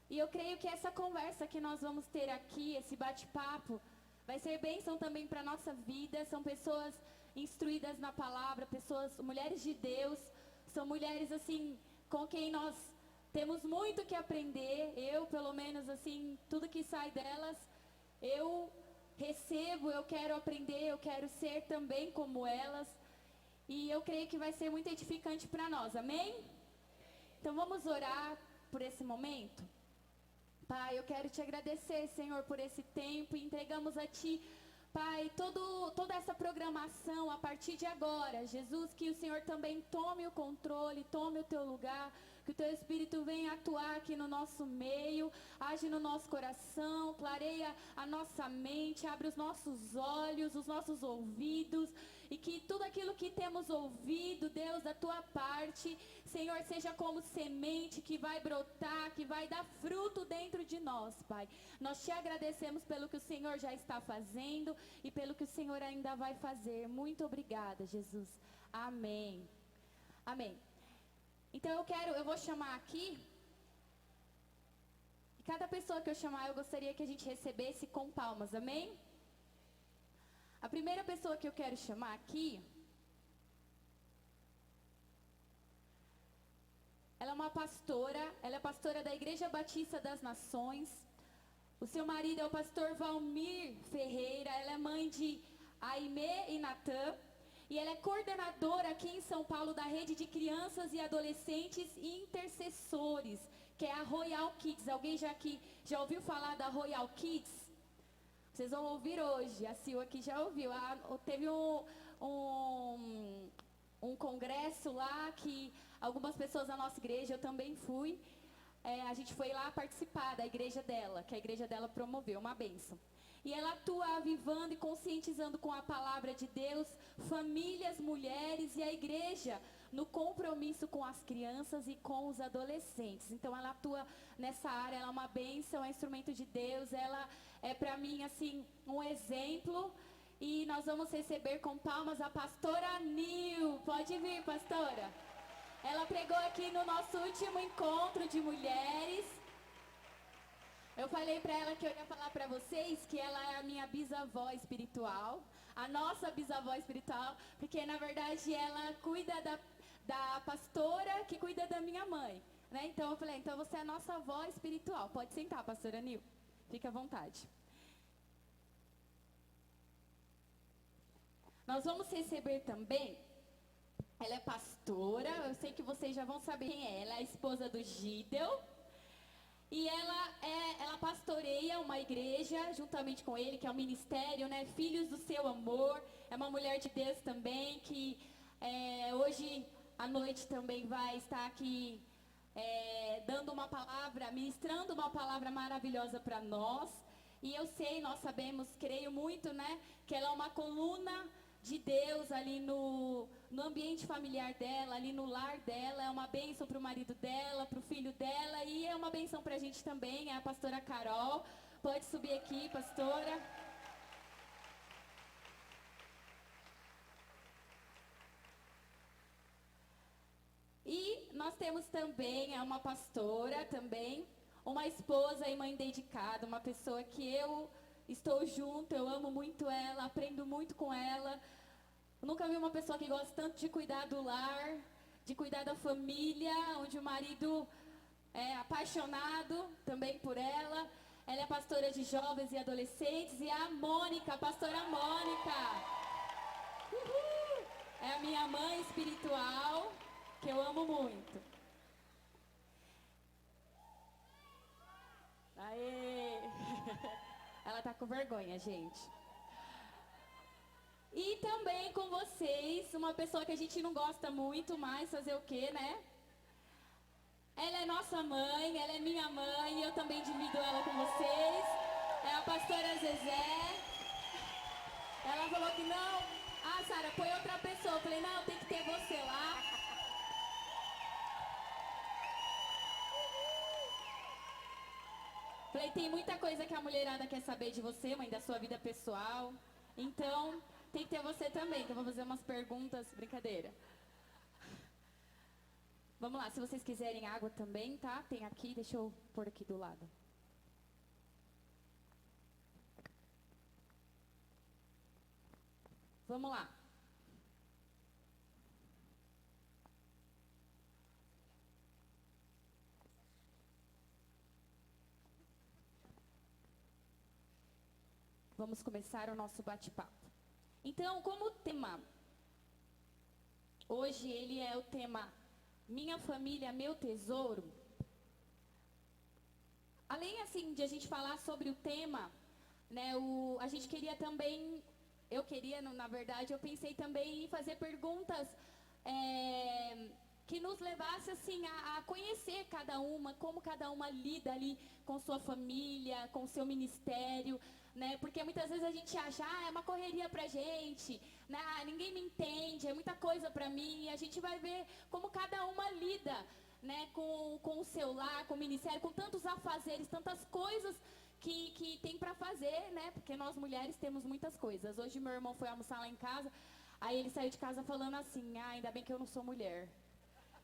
E eu creio que essa conversa que nós vamos ter aqui, esse bate-papo, vai ser bênção também para a nossa vida. São pessoas instruídas na palavra, pessoas, mulheres de Deus, são mulheres assim, com quem nós temos muito que aprender. Eu, pelo menos assim, tudo que sai delas, eu recebo, eu quero aprender, eu quero ser também como elas. E eu creio que vai ser muito edificante para nós, amém? Então vamos orar por esse momento? Pai, eu quero te agradecer, Senhor, por esse tempo, e entregamos a Ti, Pai, toda essa programação a partir de agora. Jesus, que o Senhor também tome o controle, tome o Teu lugar, que o Teu Espírito venha atuar aqui no nosso meio, age no nosso coração, clareia a nossa mente, abre os nossos olhos, os nossos ouvidos, e que tudo aquilo que temos ouvido, Deus, da Tua parte, Senhor, seja como semente que vai brotar, que vai dar fruto dentro de nós, Pai. Nós te agradecemos pelo que o Senhor já está fazendo e pelo que o Senhor ainda vai fazer. Muito obrigada, Jesus. Amém. Amém. Então eu vou chamar aqui, e cada pessoa que eu chamar, eu gostaria que a gente recebesse com palmas, amém? A primeira pessoa que eu quero chamar aqui, ela é pastora da Igreja Batista das Nações. O seu marido é o pastor Valmir Ferreira, ela é mãe de Aimee e Natan, e ela é coordenadora aqui em São Paulo da rede de crianças e adolescentes e intercessores, que é a Royal Kids. Alguém já ouviu falar da Royal Kids? Vocês vão ouvir hoje, a Sil aqui já ouviu. Teve um congresso lá que algumas pessoas da nossa igreja, eu também fui, a gente foi lá participar da igreja dela, que a igreja dela promoveu, uma bênção. E ela atua avivando e conscientizando com a palavra de Deus, famílias, mulheres e a igreja no compromisso com as crianças e com os adolescentes. Então ela atua nessa área, ela é uma bênção, é um instrumento de Deus, ela é para mim assim um exemplo. E nós vamos receber com palmas a pastora Nil. Pode vir, pastora. Ela pregou aqui no nosso último encontro de mulheres. Eu falei para ela que eu ia falar para vocês que ela é a minha bisavó espiritual, a nossa bisavó espiritual, porque na verdade ela cuida da pastora que cuida da minha mãe, né? Então eu falei, então você é a nossa avó espiritual. Pode sentar, pastora Nil. Fique à vontade. Nós vamos receber também, ela é pastora, eu sei que vocês já vão saber quem é, ela é a esposa do Gidel. E ela pastoreia uma igreja juntamente com ele, que é um ministério, né? Filhos do Seu Amor. É uma mulher de Deus também, que hoje à noite também vai estar aqui dando uma palavra, ministrando uma palavra maravilhosa para nós. E eu sei, nós sabemos, creio muito, né? Que ela é uma coluna de Deus ali no ambiente familiar dela, ali no lar dela. É uma bênção para o marido dela, para o filho dela, e é uma bênção para a gente também. É a pastora Carol. Pode subir aqui, pastora. E nós temos também uma pastora também, uma esposa e mãe dedicada, uma pessoa que eu estou junto, eu amo muito ela, aprendo muito com ela. Eu nunca vi uma pessoa que gosta tanto de cuidar do lar, de cuidar da família, onde o marido é apaixonado também por ela. Ela é pastora de jovens e adolescentes. E a Mônica, a pastora Mônica. Uhul! É a minha mãe espiritual, que eu amo muito. Aê! Ela tá com vergonha, gente. E também com vocês, uma pessoa que a gente não gosta muito, mas fazer o quê, né? Ela é nossa mãe, ela é minha mãe, e eu também divido ela com vocês. É a pastora Zezé. Ela falou que não. Ah, Sara, põe outra pessoa. Eu falei, não, tem que ter você lá. Falei, tem muita coisa que a mulherada quer saber de você, mãe, da sua vida pessoal. Então, tem que ter você também, que eu vou fazer umas perguntas, brincadeira. Vamos lá, se vocês quiserem água também, tá? Tem aqui, deixa eu pôr aqui do lado. Vamos lá. Vamos começar o nosso bate-papo. Então, como o tema, hoje ele é o tema Minha Família, Meu Tesouro. Além assim de a gente falar sobre o tema, né, a gente queria também, na verdade, eu pensei também em fazer perguntas que nos levasse assim a conhecer cada uma, como cada uma lida ali com sua família, com seu ministério, né? Porque muitas vezes a gente acha, é uma correria pra gente, né? Ninguém me entende, é muita coisa pra mim. E a gente vai ver como cada uma lida, né? Com o seu lar, com o ministério, com tantos afazeres, tantas coisas que tem pra fazer, né? Porque nós mulheres temos muitas coisas. Hoje meu irmão foi almoçar lá em casa, aí ele saiu de casa falando assim, ainda bem que eu não sou mulher.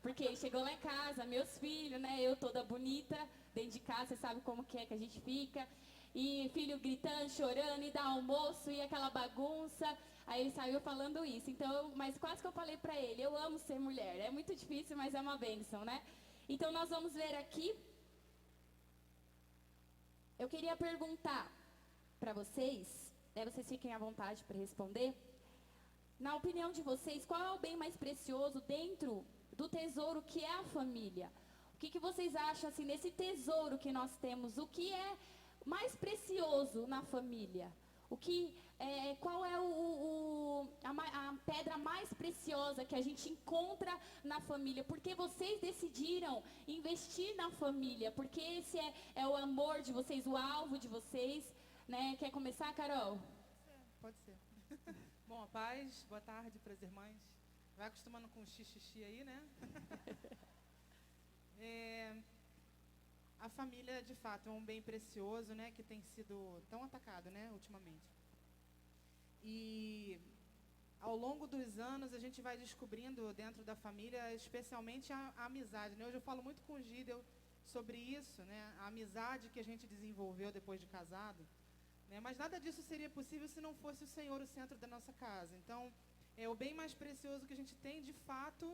Porque ele chegou lá em casa, meus filhos, né? Eu toda bonita, dentro de casa, você sabe como que é que a gente fica. E filho gritando, chorando, e dá almoço, e aquela bagunça. Aí ele saiu falando isso. Então, mas quase que eu falei pra ele, eu amo ser mulher. É muito difícil, mas é uma bênção, né? Então nós vamos ver aqui. Eu queria perguntar pra vocês, vocês fiquem à vontade para responder. Na opinião de vocês, qual é o bem mais precioso dentro do tesouro que é a família? O que vocês acham assim nesse tesouro que nós temos? O que é mais precioso na família? Qual é a pedra mais preciosa que a gente encontra na família? Porque vocês decidiram investir na família, porque esse é o amor de vocês, o alvo de vocês, né? Quer começar, Carol? Pode ser. Bom, paz, boa tarde para as irmãs. Vai acostumando com o xixi aí, né? A família, de fato, é um bem precioso, né? Que tem sido tão atacado, né? Ultimamente. E ao longo dos anos, a gente vai descobrindo dentro da família, especialmente a amizade, né? Hoje eu falo muito com o Gideon sobre isso, né? A amizade que a gente desenvolveu depois de casado. Mas nada disso seria possível se não fosse o Senhor o centro da nossa casa. Então, o bem mais precioso que a gente tem, de fato,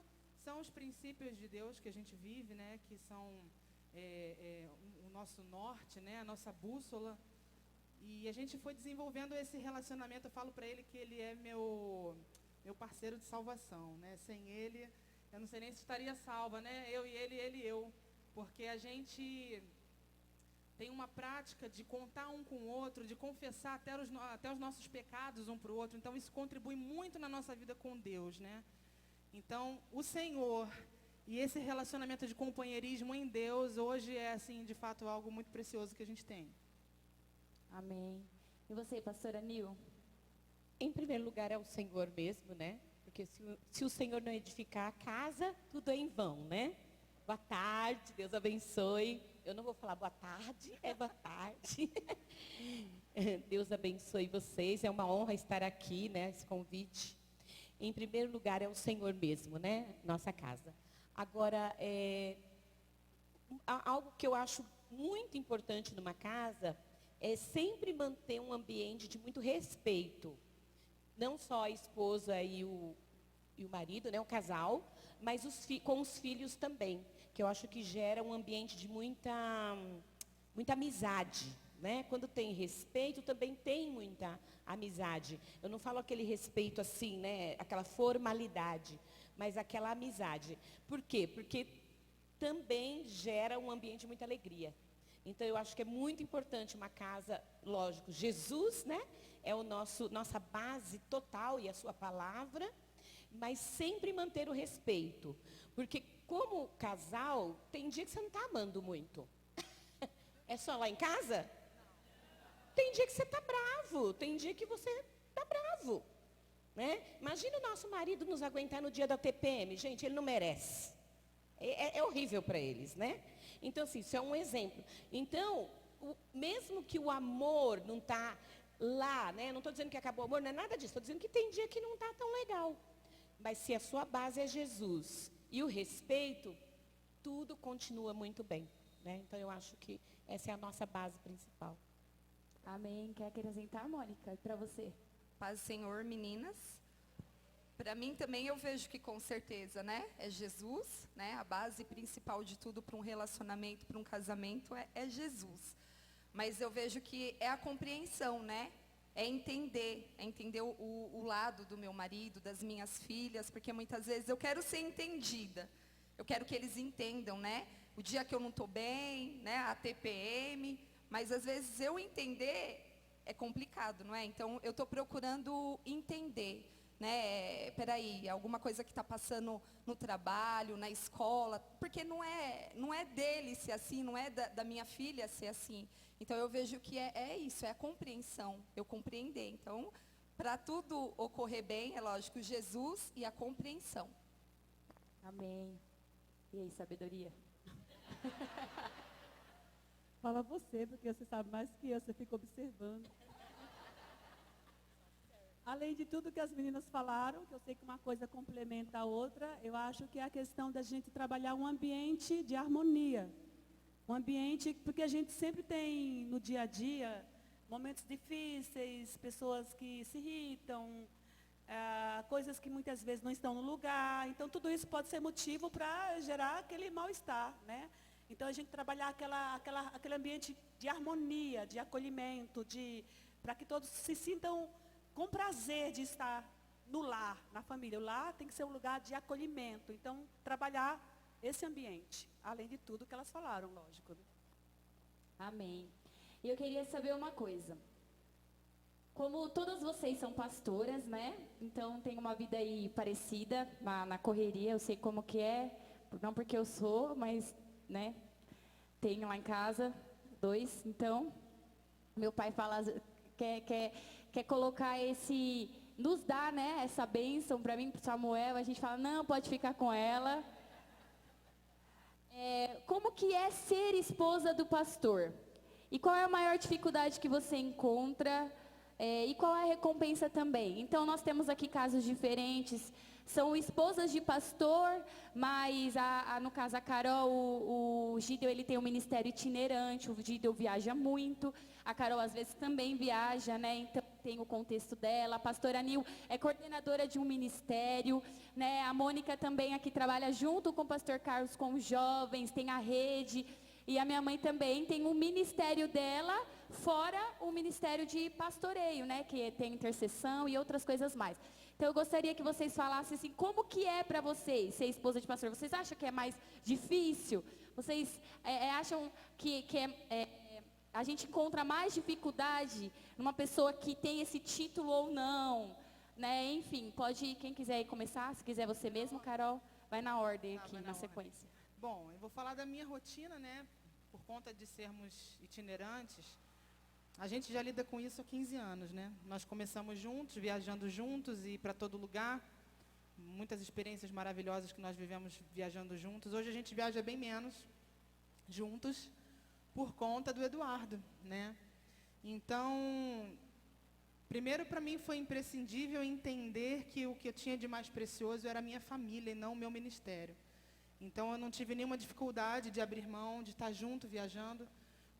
são os princípios de Deus que a gente vive, né? Que são o nosso norte, né? A nossa bússola. E a gente foi desenvolvendo esse relacionamento. Eu falo para ele que ele é meu parceiro de salvação, né? Sem ele, eu não sei nem se estaria salva, né? Eu e ele e eu. Porque a gente tem uma prática de contar um com o outro, de confessar até os nossos pecados um para o outro. Então, isso contribui muito na nossa vida com Deus, né? Então, o Senhor e esse relacionamento de companheirismo em Deus, hoje é, assim, de fato, algo muito precioso que a gente tem. Amém. E você, pastora Nil? Em primeiro lugar, é o Senhor mesmo, né? Porque se o Senhor não edificar a casa, tudo é em vão, né? Boa tarde, Deus abençoe. Eu não vou falar boa tarde, é boa tarde. Deus abençoe vocês. É uma honra estar aqui, né? Esse convite. Em primeiro lugar, é o Senhor mesmo, né? Nossa casa. Agora, algo que eu acho muito importante numa casa é sempre manter um ambiente de muito respeito. Não só a esposa e o marido, né? O casal, mas com os filhos também. Que eu acho que gera um ambiente de muita amizade, né? Quando tem respeito, também tem muita amizade. Eu não falo aquele respeito assim, né? Aquela formalidade, mas aquela amizade. Por quê? Porque também gera um ambiente de muita alegria. Então, eu acho que é muito importante uma casa, lógico, Jesus, né? É nossa base total e a sua palavra, mas sempre manter o respeito. Porque como casal, tem dia que você não está amando muito. É só lá em casa? Tem dia que você está bravo, tem dia que você está bravo. Né? Imagina o nosso marido nos aguentar no dia da TPM. Gente, ele não merece. É horrível para eles, né? Então, assim, isso é um exemplo. Então, mesmo que o amor não está lá, né? Não estou dizendo que acabou o amor, não é nada disso. Estou dizendo que tem dia que não está tão legal. Mas se a sua base é Jesus e o respeito, tudo continua muito bem, né? Então, eu acho que essa é a nossa base principal. Amém. Quer acrescentar, Mônica? Para você? Paz do Senhor, meninas. Para mim também eu vejo que com certeza, né? É Jesus, né? A base principal de tudo para um relacionamento, para um casamento é Jesus. Mas eu vejo que é a compreensão, né? É entender o lado do meu marido, das minhas filhas, porque muitas vezes eu quero ser entendida. Eu quero que eles entendam, né? O dia que eu não estou bem, né? A TPM, mas às vezes eu entender é complicado, não é? Então eu estou procurando entender, né? Peraí, alguma coisa que está passando no trabalho, na escola, porque não é dele ser assim, não é da minha filha ser assim. Então eu vejo que é isso, é a compreensão, eu compreender. Então, para tudo ocorrer bem, é lógico, Jesus e a compreensão. Amém. E aí, sabedoria? Fala você, porque você sabe mais que eu, você fica observando. Além de tudo que as meninas falaram, que eu sei que uma coisa complementa a outra, eu acho que é a questão da gente trabalhar um ambiente de harmonia. Um ambiente, porque a gente sempre tem no dia a dia momentos difíceis, pessoas que se irritam, coisas que muitas vezes não estão no lugar. Então, tudo isso pode ser motivo para gerar aquele mal-estar, né? Então, a gente trabalhar aquele ambiente de harmonia, de acolhimento, para que todos se sintam com prazer de estar no lar, na família. O lar tem que ser um lugar de acolhimento. Então, trabalhar esse ambiente, além de tudo que elas falaram, lógico. Né? Amém. E eu queria saber uma coisa. Como todas vocês são pastoras, né? Então tem uma vida aí parecida na correria, eu sei como que é. Não porque eu sou, mas, né? Tenho lá em casa 2. Então, meu pai fala, quer colocar nos dá, né? Essa bênção para mim, para Samuel. A gente fala, não, pode ficar com ela. Como que é ser esposa do pastor? E qual é a maior dificuldade que você encontra? E qual é a recompensa também? Então, nós temos aqui casos diferentes. São esposas de pastor, mas, no caso, a Carol, o Gideon, ele tem um ministério itinerante. O Gideon viaja muito. A Carol, às vezes, também viaja, né? Então, tem o contexto dela. A pastora Nil é coordenadora de um ministério, né? A Mônica também aqui trabalha junto com o pastor Carlos com os jovens, tem a rede. E a minha mãe também tem um ministério dela, fora o ministério de pastoreio, né? Que tem intercessão e outras coisas mais. Então, eu gostaria que vocês falassem assim, como que é para vocês ser esposa de pastor? Vocês acham que é mais difícil? Vocês acham que a gente encontra mais dificuldade numa pessoa que tem esse título ou não? Né? Enfim, quem quiser começar, se quiser você mesmo, Carol, vai na ordem aqui, na sequência. Bom, eu vou falar da minha rotina, né? Por conta de sermos itinerantes, a gente já lida com isso há 15 anos, né? Nós começamos juntos, viajando juntos e para todo lugar. Muitas experiências maravilhosas que nós vivemos viajando juntos. Hoje a gente viaja bem menos juntos por conta do Eduardo, né? Então, primeiro para mim foi imprescindível entender que o que eu tinha de mais precioso era a minha família e não o meu ministério. Então, eu não tive nenhuma dificuldade de abrir mão, de estar junto, viajando,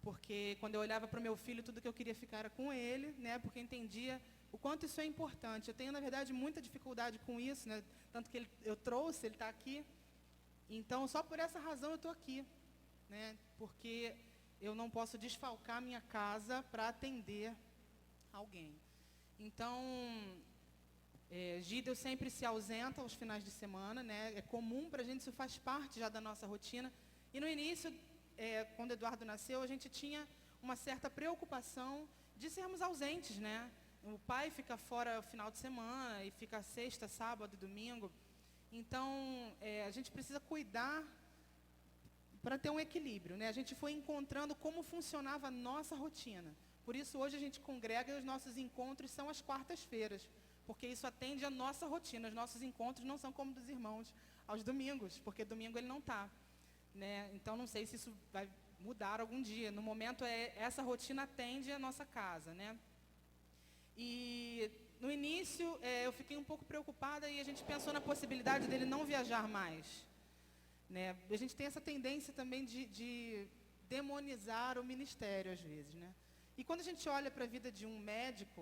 porque quando eu olhava para o meu filho, tudo que eu queria ficar era com ele, né? Porque eu entendia o quanto isso é importante. Eu tenho, na verdade, muita dificuldade com isso, né? Tanto que eu trouxe, ele está aqui. Então, só por essa razão eu estou aqui, né? Porque eu não posso desfalcar minha casa para atender alguém. Então, Gideon sempre se ausenta aos finais de semana, né? É comum para a gente, isso faz parte já da nossa rotina. E no início, quando Eduardo nasceu, a gente tinha uma certa preocupação de sermos ausentes, né? O pai fica fora o final de semana e fica sexta, sábado, domingo. Então, a gente precisa cuidar para ter um equilíbrio, né? A gente foi encontrando como funcionava a nossa rotina. Por isso, hoje a gente congrega e os nossos encontros são às quartas-feiras, porque isso atende a nossa rotina. Os nossos encontros não são como dos irmãos aos domingos, porque domingo ele não está, né? Então, não sei se isso vai mudar algum dia. No momento, essa rotina atende a nossa casa, né? E no início, eu fiquei um pouco preocupada e a gente pensou na possibilidade dele não viajar mais. né? A gente tem essa tendência também de demonizar o ministério, às vezes, né? E quando a gente olha para a vida de um médico,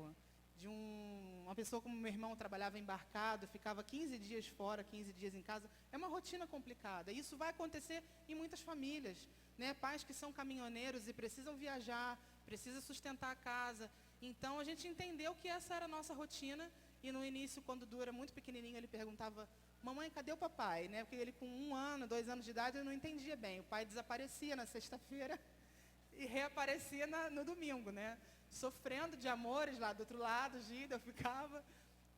uma pessoa como meu irmão trabalhava embarcado, ficava 15 dias fora, 15 dias em casa, é uma rotina complicada. Isso vai acontecer em muitas famílias, né? Pais que são caminhoneiros e precisam viajar, precisam sustentar a casa. Então, a gente entendeu que essa era a nossa rotina. E no início, quando o Du era muito pequenininho, ele perguntava, mamãe, cadê o papai? Né? Porque ele com 1 ano, 2 anos de idade, ele não entendia bem. O pai desaparecia na sexta-feira e reaparecia no domingo, né? Sofrendo de amores lá do outro lado, Gida, eu ficava.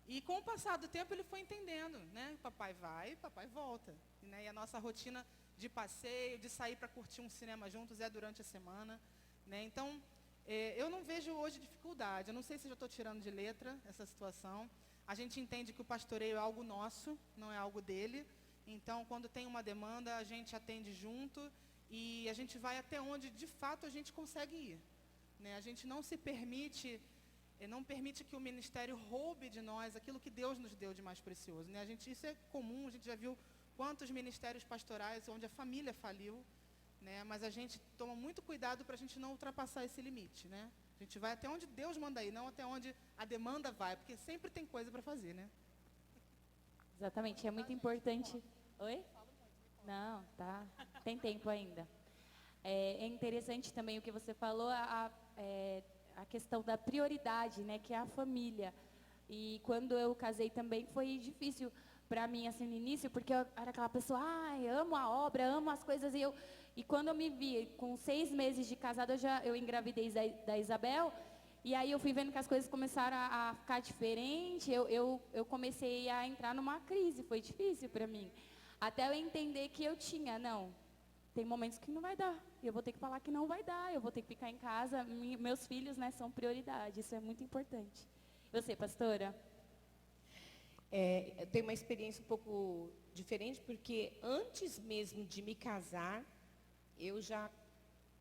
E com o passar do tempo, ele foi entendendo, né? Papai vai, papai volta. Né? E a nossa rotina de passeio, de sair para curtir um cinema juntos é durante a semana. Né? Então, eu não vejo hoje dificuldade. Eu não sei se já estou tirando de letra essa situação. A gente entende que o pastoreio é algo nosso, não é algo dele. Então, quando tem uma demanda, a gente atende junto e a gente vai até onde, de fato, a gente consegue ir. Né? A gente não se permite, não permite que o ministério roube de nós aquilo que Deus nos deu de mais precioso. Né? Isso é comum, a gente já viu quantos ministérios pastorais onde a família faliu. Né? Mas a gente toma muito cuidado para a gente não ultrapassar esse limite. Né? A gente vai até onde Deus manda ir, não até onde a demanda vai, porque sempre tem coisa para fazer, né? Exatamente, é muito importante. Oi? Não, tá. Tem tempo ainda. É interessante também o que você falou, a questão da prioridade, né, que é a família. E quando eu casei também foi difícil para mim, assim, no início, porque eu era aquela pessoa, amo a obra, amo as coisas, e quando eu me vi com 6 meses de casada, eu engravidei da Isabel, e aí eu fui vendo que as coisas começaram a ficar diferentes, eu comecei a entrar numa crise, foi difícil para mim. Até eu entender que tem momentos que não vai dar, eu vou ter que falar que não vai dar, eu vou ter que ficar em casa, meus filhos, né, são prioridade, isso é muito importante. E você, pastora? Eu tenho uma experiência um pouco diferente, porque antes mesmo de me casar, eu já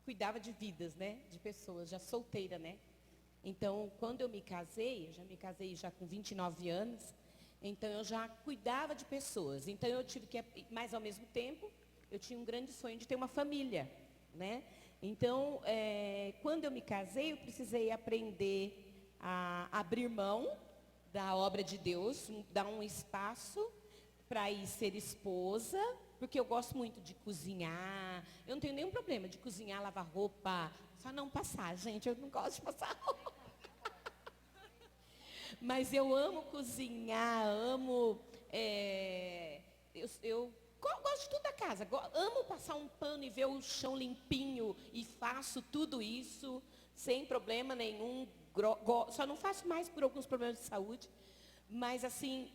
cuidava de vidas, né, de pessoas, já solteira, né. Então, quando eu me casei já com 29 anos, então eu já cuidava de pessoas. Então, eu tive que, mas ao mesmo tempo, eu tinha um grande sonho de ter uma família, né. Então, quando eu me casei, eu precisei aprender a abrir mão da obra de Deus, dar um espaço para ir ser esposa, porque eu gosto muito de cozinhar. Eu não tenho nenhum problema de cozinhar, lavar roupa, só não passar, gente, eu não gosto de passar roupa. Mas eu amo cozinhar, eu gosto de tudo da casa, amo passar um pano e ver o chão limpinho, e faço tudo isso sem problema nenhum. Só não faço mais por alguns problemas de saúde, mas assim,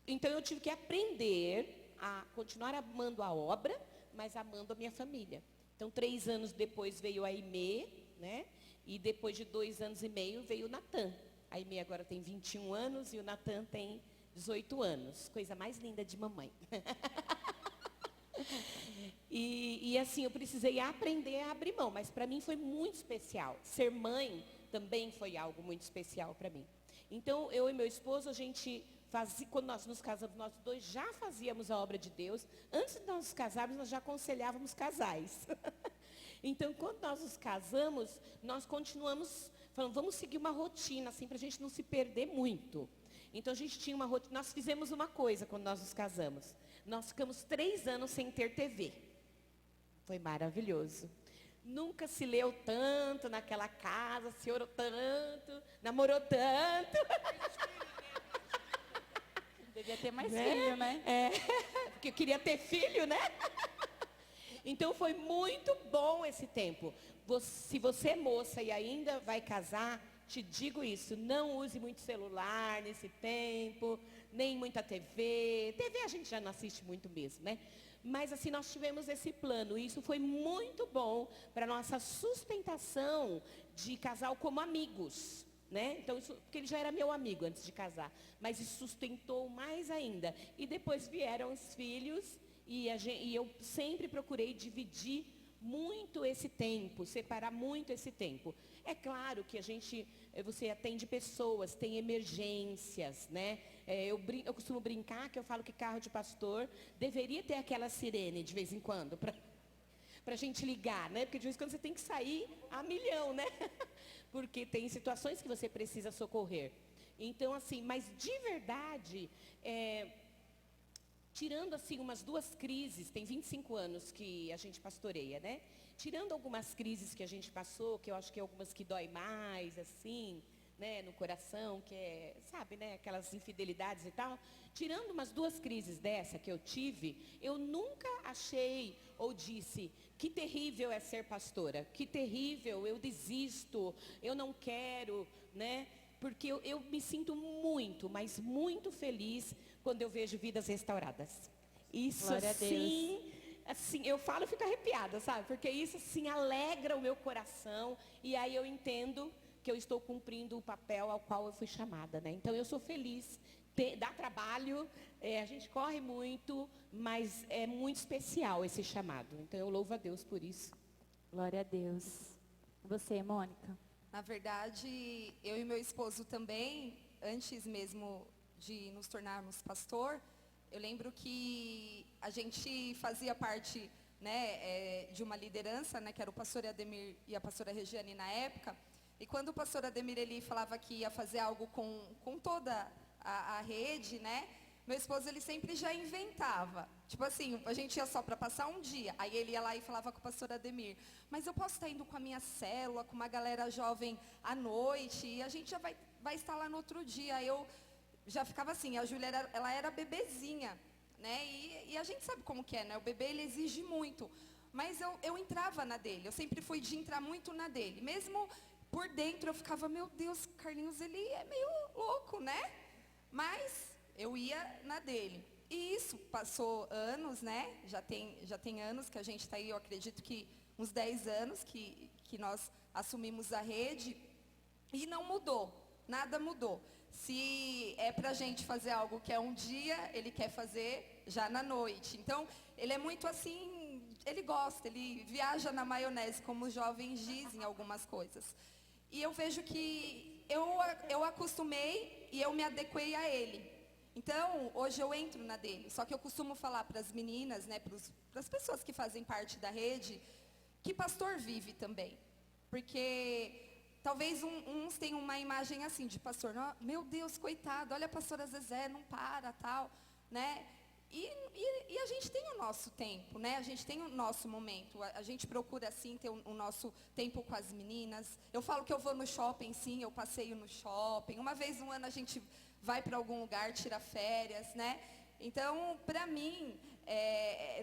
então eu tive que aprender a continuar amando a obra, mas amando a minha família. Então, 3 anos depois veio a Aimee, né? E depois de 2 anos e meio veio o Natan. A Aimee agora tem 21 anos e o Natan tem 18 anos. Coisa mais linda de mamãe. E assim, eu precisei aprender a abrir mão, mas para mim foi muito especial. Ser mãe também foi algo muito especial para mim. Então, eu e meu esposo, a gente fazia, quando nós nos casamos, nós dois já fazíamos a obra de Deus. Antes de nós nos casarmos, nós já aconselhávamos casais. Então, quando nós nos casamos, nós continuamos falando, vamos seguir uma rotina, assim, para a gente não se perder muito. Então, a gente tinha uma rotina, nós fizemos uma coisa quando nós nos casamos. Nós ficamos 3 anos sem ter TV. Foi maravilhoso. Nunca se leu tanto naquela casa, se orou tanto, namorou tanto. Devia ter mais filho, né? Porque eu queria ter filho, né? Então foi muito bom esse tempo. Se você é moça e ainda vai casar, te digo isso, não use muito celular nesse tempo, nem muita TV. TV a gente já não assiste muito mesmo, né? Mas assim, nós tivemos esse plano, e isso foi muito bom para a nossa sustentação de casal como amigos, né? Então, porque ele já era meu amigo antes de casar, mas isso sustentou mais ainda. E depois vieram os filhos, e eu sempre procurei dividir muito esse tempo, separar muito esse tempo. É claro que você atende pessoas, tem emergências, né? Eu costumo brincar que eu falo que carro de pastor deveria ter aquela sirene de vez em quando, para a gente ligar, né? Porque de vez em quando você tem que sair a milhão, né? Porque tem situações que você precisa socorrer. Então, assim, mas de verdade, tirando assim umas 2 crises, tem 25 anos que a gente pastoreia, né? Tirando algumas crises que a gente passou, que eu acho que é algumas que dói mais, assim, né, no coração, que é, sabe, né, aquelas infidelidades e tal. Tirando umas 2 crises dessa que eu tive, eu nunca achei ou disse, que terrível é ser pastora, que terrível, eu desisto, eu não quero, né? Porque eu me sinto muito, mas muito feliz quando eu vejo vidas restauradas. Isso, Glória a Deus. assim, eu falo e fico arrepiada, sabe? Porque isso, assim, alegra o meu coração. E aí eu entendo que eu estou cumprindo o papel ao qual eu fui chamada, né? Então, eu sou feliz. Dá trabalho, a gente corre muito, mas é muito especial esse chamado. Então, eu louvo a Deus por isso. Glória a Deus. Você, Mônica? Na verdade, eu e meu esposo também, antes mesmo de nos tornarmos pastor, eu lembro que a gente fazia parte, né, de uma liderança, né, que era o pastor Ademir e a pastora Regiane na época. E quando o pastor Ademir ele falava que ia fazer algo com toda a rede, né, meu esposo ele sempre já inventava. Tipo assim, a gente ia só para passar um dia. Aí ele ia lá e falava com o pastor Ademir, mas eu posso estar indo com a minha célula, com uma galera jovem à noite, e a gente já vai estar lá no outro dia. Eu já ficava assim, a Júlia ela era bebezinha, né? E a gente sabe como que é, né? O bebê ele exige muito. Mas eu entrava na dele, eu sempre fui de entrar muito na dele. Mesmo por dentro eu ficava, meu Deus, Carlinhos, ele é meio louco, né? Mas eu ia na dele. E isso passou anos, né? Já tem anos que a gente está aí, eu acredito que uns 10 anos que nós assumimos a rede. E não mudou, nada mudou. Se é para a gente fazer algo que é um dia, ele quer fazer já na noite. Então, ele é muito assim, ele gosta, ele viaja na maionese, como os jovens dizem algumas coisas. E eu vejo que eu acostumei e eu me adequei a ele. Então, hoje eu entro na dele. Só que eu costumo falar para as meninas, né, para as pessoas que fazem parte da rede, que pastor vive também. Porque talvez uns tenham uma imagem assim de pastor. Meu Deus, coitado, olha a pastora Zezé, não para, tal, né? E a gente tem o nosso tempo, né? A gente tem o nosso momento. A gente procura, assim, ter o nosso tempo com as meninas. Eu falo que eu vou no shopping, sim, eu passeio no shopping. Uma vez no ano a gente vai para algum lugar, tira férias, né? Então, para mim,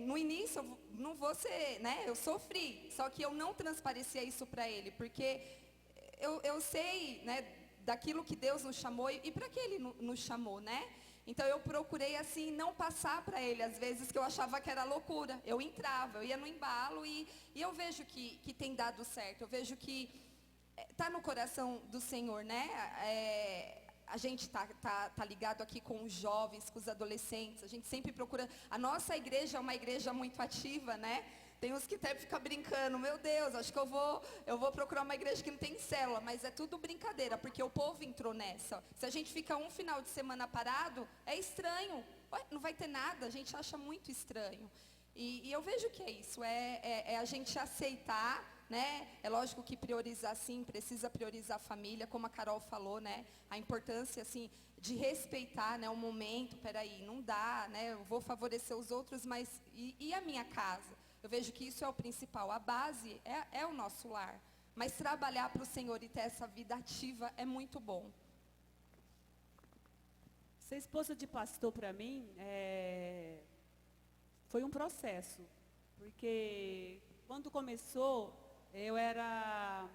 no início, eu não vou ser, né? Eu sofri, só que eu não transparecia isso para ele, porque eu sei, né, daquilo que Deus nos chamou e para que Ele nos chamou, né? Então, eu procurei, assim, não passar para ele, às vezes, que eu achava que era loucura. Eu entrava, eu ia no embalo e eu vejo que tem dado certo. Eu vejo que está no coração do Senhor, né? A gente tá ligado aqui com os jovens, com os adolescentes. A gente sempre procura. A nossa igreja é uma igreja muito ativa, né? Tem uns que até ficam brincando, meu Deus, acho que eu vou procurar uma igreja que não tem célula, mas é tudo brincadeira, porque o povo entrou nessa. Se a gente fica um final de semana parado, é estranho. Ué, não vai ter nada, a gente acha muito estranho. E eu vejo que é isso, é a gente aceitar, né? É lógico que priorizar sim, precisa priorizar a família, como a Carol falou, né? A importância assim de respeitar, né, o momento, peraí, não dá, né? Eu vou favorecer os outros, mas e a minha casa? Eu vejo que isso é o principal, a base é o nosso lar. Mas trabalhar para o Senhor e ter essa vida ativa é muito bom. Ser esposa de pastor para mim foi um processo, porque quando começou, eu era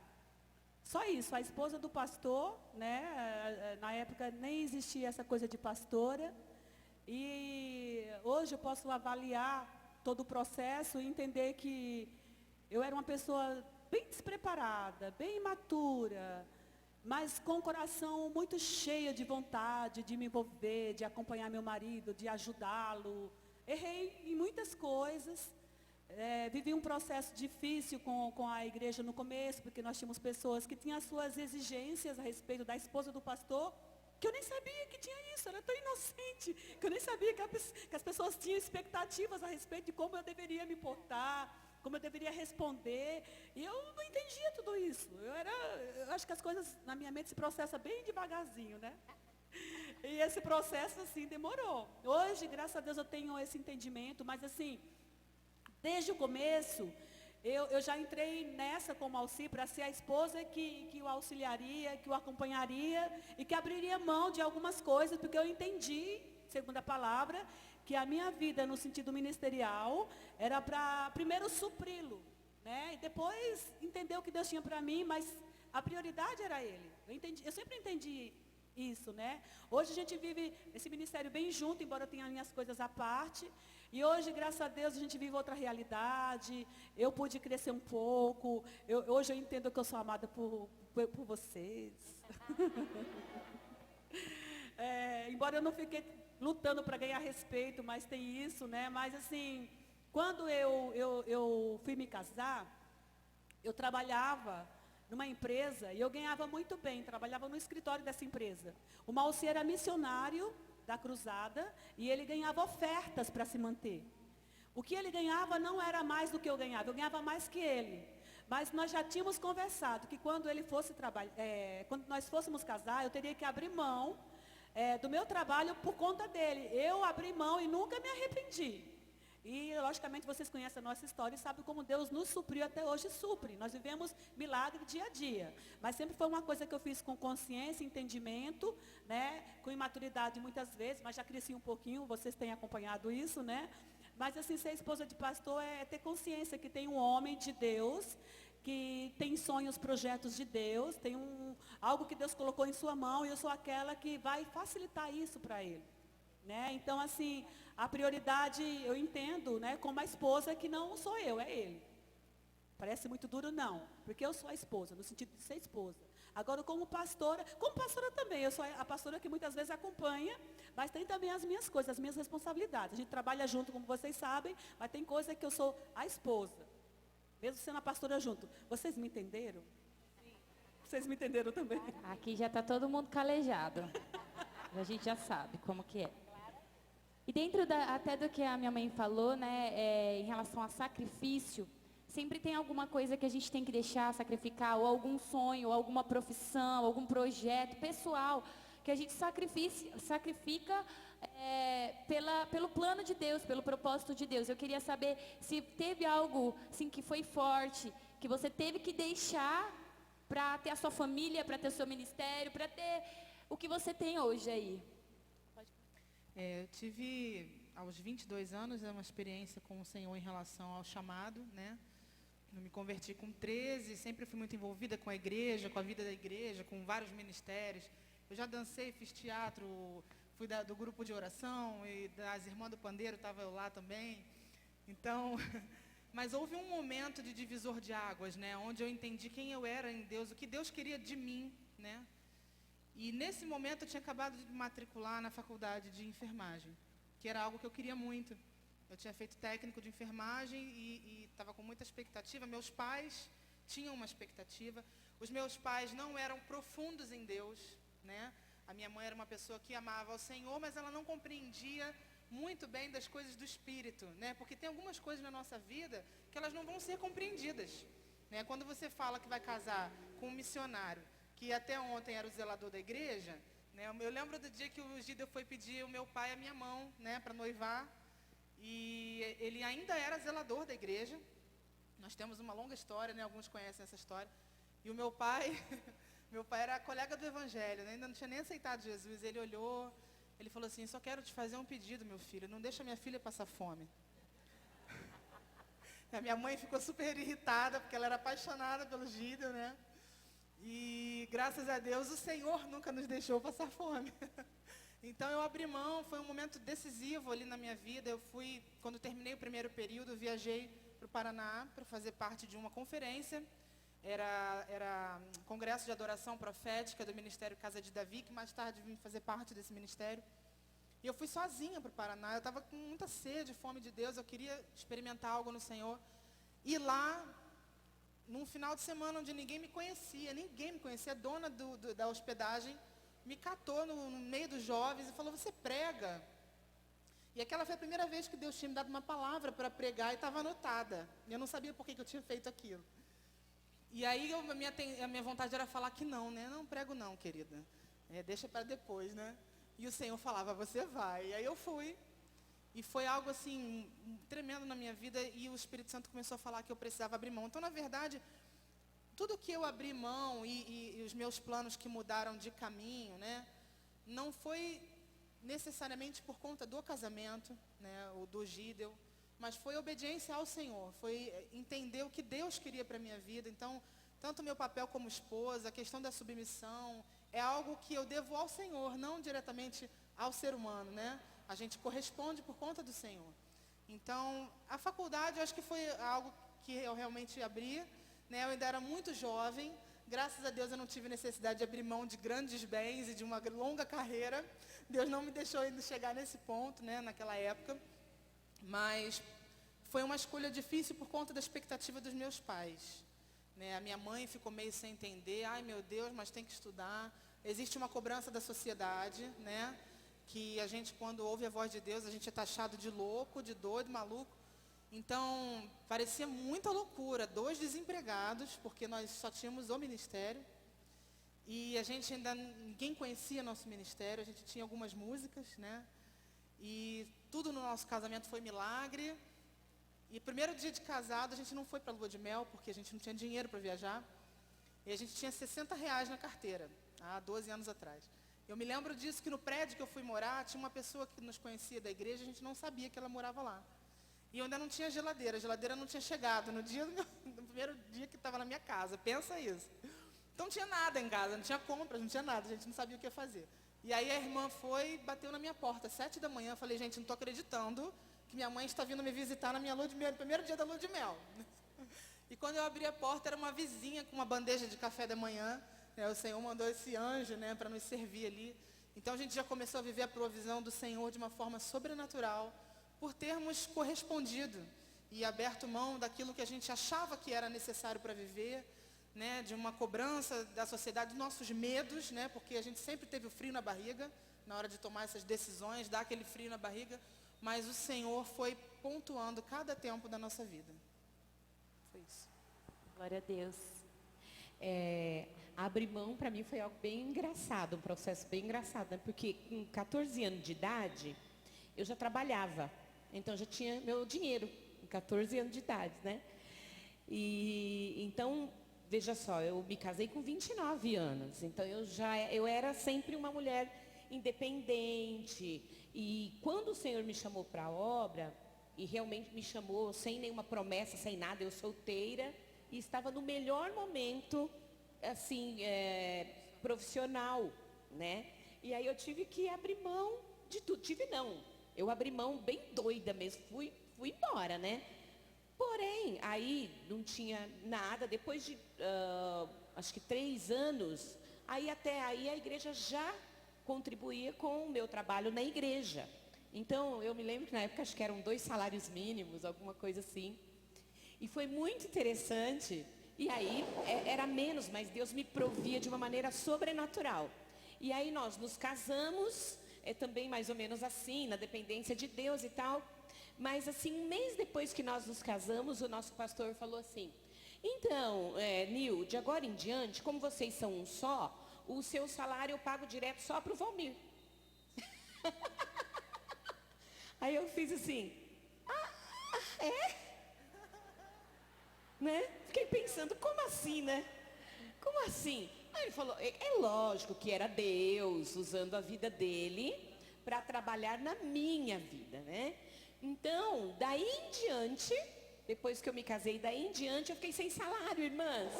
só isso, a esposa do pastor, né? Na época nem existia essa coisa de pastora, e hoje eu posso avaliar todo o processo e entender que eu era uma pessoa bem despreparada, bem imatura, mas com o coração muito cheio de vontade de me envolver, de acompanhar meu marido, de ajudá-lo. Errei em muitas coisas, Vivi um processo difícil com a igreja no começo, porque nós tínhamos pessoas que tinham as suas exigências a respeito da esposa do pastor, que eu nem sabia que tinha isso, eu era tão inocente, que eu nem sabia que as pessoas tinham expectativas a respeito de como eu deveria me portar, como eu deveria responder, e eu não entendia tudo isso. Eu acho que as coisas na minha mente se processam bem devagarzinho, né? E esse processo, assim, demorou. Hoje, graças a Deus, eu tenho esse entendimento, mas assim, desde o começo, eu já entrei nessa como Alci para ser a esposa que o auxiliaria, que o acompanharia e que abriria mão de algumas coisas, porque eu entendi, segundo a palavra, que a minha vida no sentido ministerial era para primeiro supri-lo, né? E depois entender o que Deus tinha para mim, mas a prioridade era Ele. Eu sempre entendi isso, né? Hoje a gente vive esse ministério bem junto, embora tenha minhas coisas à parte. E hoje, graças a Deus, a gente vive outra realidade. Eu pude crescer um pouco. Hoje eu entendo que eu sou amada por vocês. Embora eu não fiquei lutando para ganhar respeito, mas tem isso, né? Mas assim, quando eu fui me casar, eu trabalhava numa empresa e eu ganhava muito bem, trabalhava no escritório dessa empresa. O Malci era missionário da cruzada e ele ganhava ofertas para se manter. O que ele ganhava não era mais do que eu ganhava mais que ele. Mas nós já tínhamos conversado que quando ele fosse quando nós fôssemos casar, eu teria que abrir mão do meu trabalho por conta dele. Eu abri mão e nunca me arrependi. E, logicamente, vocês conhecem a nossa história e sabem como Deus nos supriu até hoje supre. Nós vivemos milagre dia a dia. Mas sempre foi uma coisa que eu fiz com consciência, entendimento, né? Com imaturidade muitas vezes, mas já cresci um pouquinho, vocês têm acompanhado isso, né? Mas, assim, ser esposa de pastor é ter consciência que tem um homem de Deus, que tem sonhos, projetos de Deus, tem algo que Deus colocou em sua mão e eu sou aquela que vai facilitar isso para ele. Né? Então, assim, a prioridade, eu entendo, né, como a esposa, que não sou eu, é ele. Parece muito duro, não, porque eu sou a esposa, no sentido de ser esposa. Agora, como pastora também, eu sou a pastora que muitas vezes acompanha, mas tem também as minhas coisas, as minhas responsabilidades. A gente trabalha junto, como vocês sabem, mas tem coisa que eu sou a esposa, mesmo sendo a pastora junto. Vocês me entenderam? Sim. Vocês me entenderam também? Aqui já está todo mundo calejado. A gente já sabe como que é. E dentro até do que a minha mãe falou, né, em relação a sacrifício, sempre tem alguma coisa que a gente tem que deixar, sacrificar, ou algum sonho, ou alguma profissão, algum projeto pessoal, que a gente sacrifica pelo plano de Deus, pelo propósito de Deus. Eu queria saber se teve algo assim, que foi forte, que você teve que deixar para ter a sua família, para ter o seu ministério, para ter o que você tem hoje aí. Eu tive, aos 22 anos, uma experiência com o Senhor em relação ao chamado, né? Eu me converti com 13, sempre fui muito envolvida com a igreja, com a vida da igreja, com vários ministérios. Eu já dancei, fiz teatro, fui do grupo de oração e das Irmãs do Pandeiro, estava eu lá também. Então, mas houve um momento de divisor de águas, né? Onde eu entendi quem eu era em Deus, o que Deus queria de mim, né? E nesse momento eu tinha acabado de me matricular na faculdade de enfermagem, que era algo que eu queria muito. Eu tinha feito técnico de enfermagem e estava com muita expectativa. Meus pais tinham uma expectativa. Os meus pais não eram profundos em Deus, né? A minha mãe era uma pessoa que amava ao Senhor, mas ela não compreendia muito bem das coisas do Espírito, né? Porque tem algumas coisas na nossa vida que elas não vão ser compreendidas, né? Quando você fala que vai casar com um missionário, que até ontem era o zelador da igreja, né? Eu lembro do dia que o Gideon foi pedir o meu pai a minha mão, né, para noivar, e ele ainda era zelador da igreja. Nós temos uma longa história, né? Alguns conhecem essa história. E o meu pai, meu pai era colega do evangelho, né? Ainda não tinha nem aceitado Jesus. Ele olhou, ele falou assim: só quero te fazer um pedido, meu filho, não deixa minha filha passar fome. A minha mãe ficou super irritada, porque ela era apaixonada pelo Gideon, né? E graças a Deus o Senhor nunca nos deixou passar fome. Então eu abri mão, foi um momento decisivo ali na minha vida. Eu fui, quando terminei o primeiro período, viajei para o Paraná para fazer parte de uma conferência. Era Congresso de Adoração Profética do Ministério Casa de Davi, que mais tarde vim fazer parte desse ministério. E eu fui sozinha para o Paraná. Eu estava com muita sede, fome de Deus. Eu queria experimentar algo no Senhor. E lá, num final de semana onde ninguém me conhecia, a dona da hospedagem me catou no meio dos jovens e falou, você prega? E aquela foi a primeira vez que Deus tinha me dado uma palavra para pregar e estava anotada. E eu não sabia por que eu tinha feito aquilo. E aí a minha vontade era falar que não, né? Não prego não, querida. Deixa para depois, né? E o Senhor falava, você vai. E aí eu fui. E foi algo assim, tremendo na minha vida. E o Espírito Santo começou a falar que eu precisava abrir mão. Então, na verdade, tudo que eu abri mão e os meus planos que mudaram de caminho, né? Não foi necessariamente por conta do casamento, né? Ou do Gideon. Mas foi obediência ao Senhor. Foi entender o que Deus queria para a minha vida. Então, tanto o meu papel como esposa, a questão da submissão, é algo que eu devo ao Senhor, não diretamente ao ser humano, né? A gente corresponde por conta do Senhor. Então, a faculdade, eu acho que foi algo que eu realmente abri, né? Eu ainda era muito jovem. Graças a Deus eu não tive necessidade de abrir mão de grandes bens e de uma longa carreira. Deus não me deixou ainda chegar nesse ponto, né? Naquela época. Mas foi uma escolha difícil por conta da expectativa dos meus pais. Né? A minha mãe ficou meio sem entender. Ai, meu Deus, mas tem que estudar. Existe uma cobrança da sociedade, né? Que a gente, quando ouve a voz de Deus, a gente é taxado de louco, de doido, maluco. Então, parecia muita loucura. 2 desempregados, porque nós só tínhamos o ministério. E a gente ainda, ninguém conhecia nosso ministério. A gente tinha algumas músicas, né? E tudo no nosso casamento foi milagre. E primeiro dia de casado, a gente não foi para a lua de mel, porque a gente não tinha dinheiro para viajar. E a gente tinha R$60 na carteira, há 12 anos atrás. Eu me lembro disso, que no prédio que eu fui morar, tinha uma pessoa que nos conhecia da igreja, a gente não sabia que ela morava lá. E eu ainda não tinha geladeira, a geladeira não tinha chegado no primeiro dia que estava na minha casa, pensa isso. Então não tinha nada em casa, não tinha compras, não tinha nada, a gente não sabia o que fazer. E aí a irmã foi e bateu na minha porta, 7 da manhã, eu falei, gente, não estou acreditando que minha mãe está vindo me visitar na minha lua de mel, no primeiro dia da lua de mel. E quando eu abri a porta, era uma vizinha com uma bandeja de café da manhã, né? O Senhor mandou esse anjo, né, para nos servir ali. Então a gente já começou a viver a provisão do Senhor de uma forma sobrenatural, por termos correspondido e aberto mão daquilo que a gente achava que era necessário para viver, né, de uma cobrança da sociedade, dos nossos medos, né, porque a gente sempre teve o frio na barriga, na hora de tomar essas decisões, dar aquele frio na barriga, mas o Senhor foi pontuando cada tempo da nossa vida. Foi isso. Glória a Deus. Abrir mão para mim foi algo bem engraçado, um processo bem engraçado, né? Porque com 14 anos de idade, eu já trabalhava, então já tinha meu dinheiro, com 14 anos de idade, né? E então, veja só, eu me casei com 29 anos, então eu era sempre uma mulher independente. E quando o Senhor me chamou para a obra, e realmente me chamou sem nenhuma promessa, sem nada, eu solteira, e estava no melhor momento, assim, profissional, né? E aí eu tive que abrir mão de tudo. Eu abri mão bem doida mesmo, fui embora, né? Porém, aí não tinha nada, depois de, acho que 3 anos, até aí a igreja já contribuía com o meu trabalho na igreja. Então, eu me lembro que na época acho que eram 2 salários mínimos, alguma coisa assim. E foi muito interessante. E aí, era menos, mas Deus me provia de uma maneira sobrenatural. E aí nós nos casamos, também mais ou menos assim, na dependência de Deus e tal. Mas assim, um mês depois que nós nos casamos, o nosso pastor falou assim, então, Nil, de agora em diante, como vocês são um só, o seu salário eu pago direto só para o Valmir. Aí eu fiz assim, né? Fiquei pensando, como assim, né? Como assim? Aí ele falou, é lógico que era Deus usando a vida dele para trabalhar na minha vida, né? Então, daí em diante, depois que eu me casei, daí em diante eu fiquei sem salário, irmãs.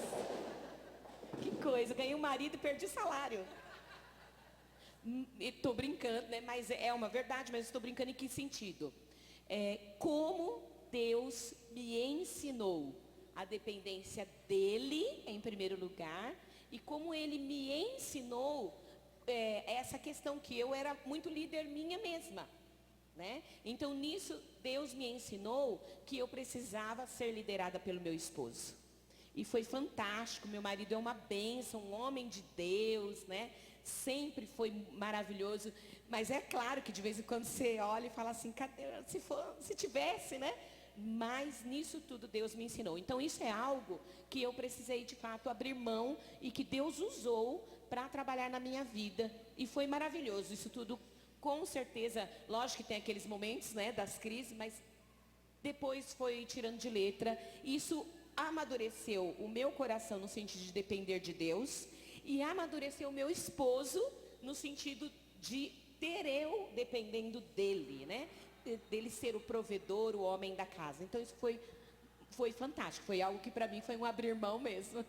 Que coisa, ganhei um marido e perdi salário. Estou brincando, né? Mas é uma verdade, mas estou brincando em que sentido? Como Deus me ensinou a dependência dele, em primeiro lugar, e como ele me ensinou essa questão que eu era muito líder minha mesma, né? Então nisso Deus me ensinou que eu precisava ser liderada pelo meu esposo. E foi fantástico, meu marido é uma bênção, um homem de Deus, né? Sempre foi maravilhoso, mas é claro que de vez em quando você olha e fala assim, cadê, se tivesse, né? Mas nisso tudo Deus me ensinou. Então isso é algo que eu precisei de fato abrir mão e que Deus usou para trabalhar na minha vida. E foi maravilhoso. Isso tudo, com certeza, lógico que tem aqueles momentos, né, das crises, mas depois foi tirando de letra. Isso amadureceu o meu coração no sentido de depender de Deus e amadureceu o meu esposo no sentido de ter eu dependendo dele, né? Dele ser o provedor, o homem da casa. Então isso foi fantástico, foi algo que para mim foi um abrir mão mesmo.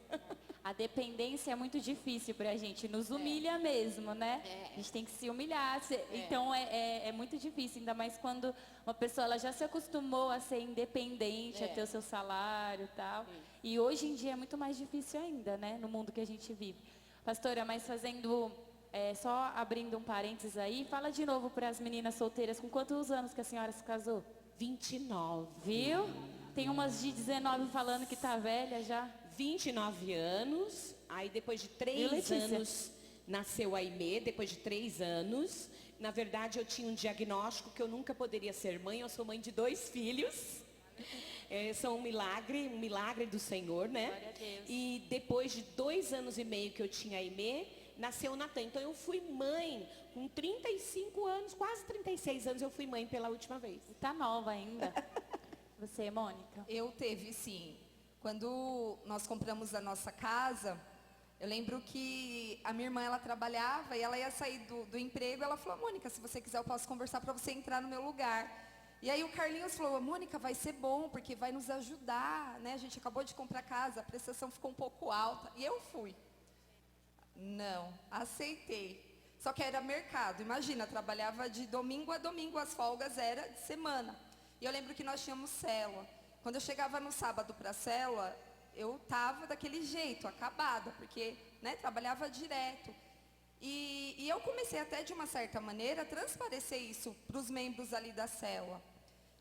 A dependência é muito difícil pra gente, nos humilha mesmo, né? A gente tem que se humilhar, então é muito difícil, ainda mais quando uma pessoa ela já se acostumou a ser independente, a ter o seu salário e tal. E hoje em dia é muito mais difícil ainda, né? No mundo que a gente vive. Pastora, mas fazendo, só abrindo um parênteses aí, fala de novo para as meninas solteiras, com quantos anos que a senhora se casou? 29. Viu? Tem umas de 19 falando que tá velha já. 29 anos, aí depois de 3 anos nasceu a Aimee, depois de 3 anos. Na verdade, eu tinha um diagnóstico que eu nunca poderia ser mãe, eu sou mãe de 2 filhos. São um milagre do Senhor, né? Glória a Deus. E depois de 2 anos e meio que eu tinha a Aimee, nasceu o Natan. Então eu fui mãe com 35 anos, quase 36 anos eu fui mãe pela última vez. E tá nova ainda. Você, Mônica? Eu teve, sim. Quando nós compramos a nossa casa, eu lembro que a minha irmã, ela trabalhava e ela ia sair do emprego. Ela falou, Mônica, se você quiser eu posso conversar para você entrar no meu lugar. E aí o Carlinhos falou, Mônica, vai ser bom, porque vai nos ajudar, né? A gente acabou de comprar casa, a prestação ficou um pouco alta. E eu fui. Não, aceitei. Só que era mercado, imagina, trabalhava de domingo a domingo, as folgas era de semana. E eu lembro que nós tínhamos célula. Quando eu chegava no sábado para a célula, eu estava daquele jeito, acabada, porque, né, trabalhava direto. E eu comecei até, de uma certa maneira, a transparecer isso para os membros ali da célula.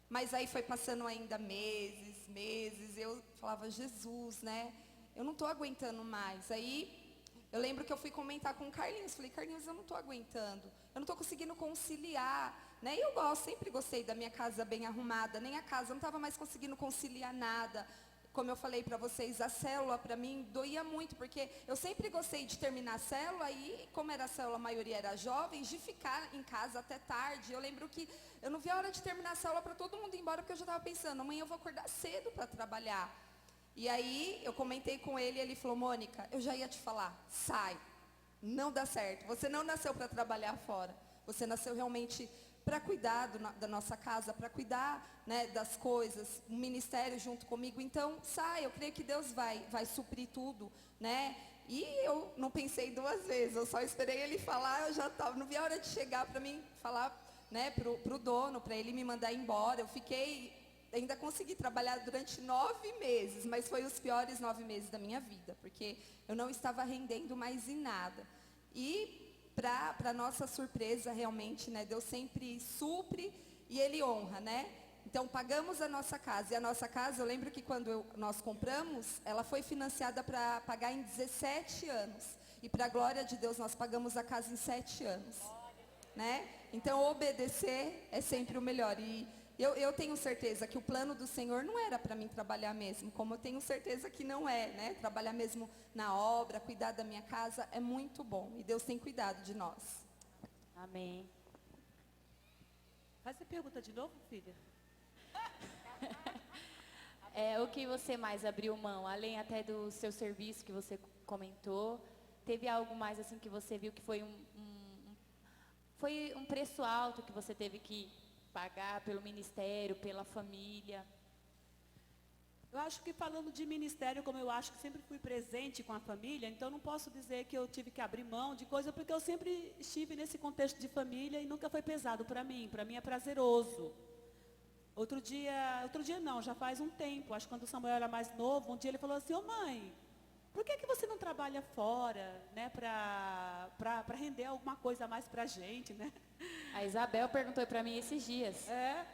Mas aí foi passando ainda meses, eu falava, Jesus, né, eu não estou aguentando mais. Aí eu lembro que eu fui comentar com o Carlinhos, falei, Carlinhos, eu não estou aguentando, eu não estou conseguindo conciliar, né? E eu sempre gostei da minha casa bem arrumada, nem a casa, eu não estava mais conseguindo conciliar nada. Como eu falei para vocês, a célula para mim doía muito, porque eu sempre gostei de terminar a célula e, como era a célula, a maioria era jovens, de ficar em casa até tarde. Eu lembro que eu não via a hora de terminar a célula para todo mundo ir embora, porque eu já estava pensando, amanhã eu vou acordar cedo para trabalhar. E aí eu comentei com ele e ele falou, Mônica, eu já ia te falar, sai, não dá certo, você não nasceu para trabalhar fora, você nasceu realmente para cuidar da nossa casa, para cuidar, né, das coisas, um ministério junto comigo, então sai, eu creio que Deus vai suprir tudo, né? E eu não pensei 2 vezes, eu só esperei ele falar, eu já estava, não vi a hora de chegar para mim falar, né, pro dono, para ele me mandar embora. Eu fiquei, ainda consegui trabalhar durante 9 meses, mas foi os piores 9 meses da minha vida, porque eu não estava rendendo mais em nada. E para nossa surpresa, realmente, né, Deus sempre supre e Ele honra, né? Então, pagamos a nossa casa. E a nossa casa, eu lembro que quando nós compramos, ela foi financiada para pagar em 17 anos. E para a glória de Deus, nós pagamos a casa em 7 anos. Né? Então, obedecer é sempre o melhor. E eu tenho certeza que o plano do Senhor não era para mim trabalhar mesmo, como eu tenho certeza que não é, né? Trabalhar mesmo na obra, cuidar da minha casa é muito bom. E Deus tem cuidado de nós. Amém. Faz a pergunta de novo, filha. O que você mais abriu mão, além até do seu serviço que você comentou, teve algo mais assim que você viu que foi um preço alto que você teve que pagar pelo ministério, pela família? Eu acho que falando de ministério, como eu acho que sempre fui presente com a família, então não posso dizer que eu tive que abrir mão de coisa, porque eu sempre estive nesse contexto de família e nunca foi pesado para mim é prazeroso. Outro dia não, já faz um tempo, acho que quando o Samuel era mais novo, um dia ele falou assim, ô mãe, por que você não trabalha? trabalha fora, né, para render alguma coisa a mais para a gente, né? A Isabel perguntou para mim esses dias. É,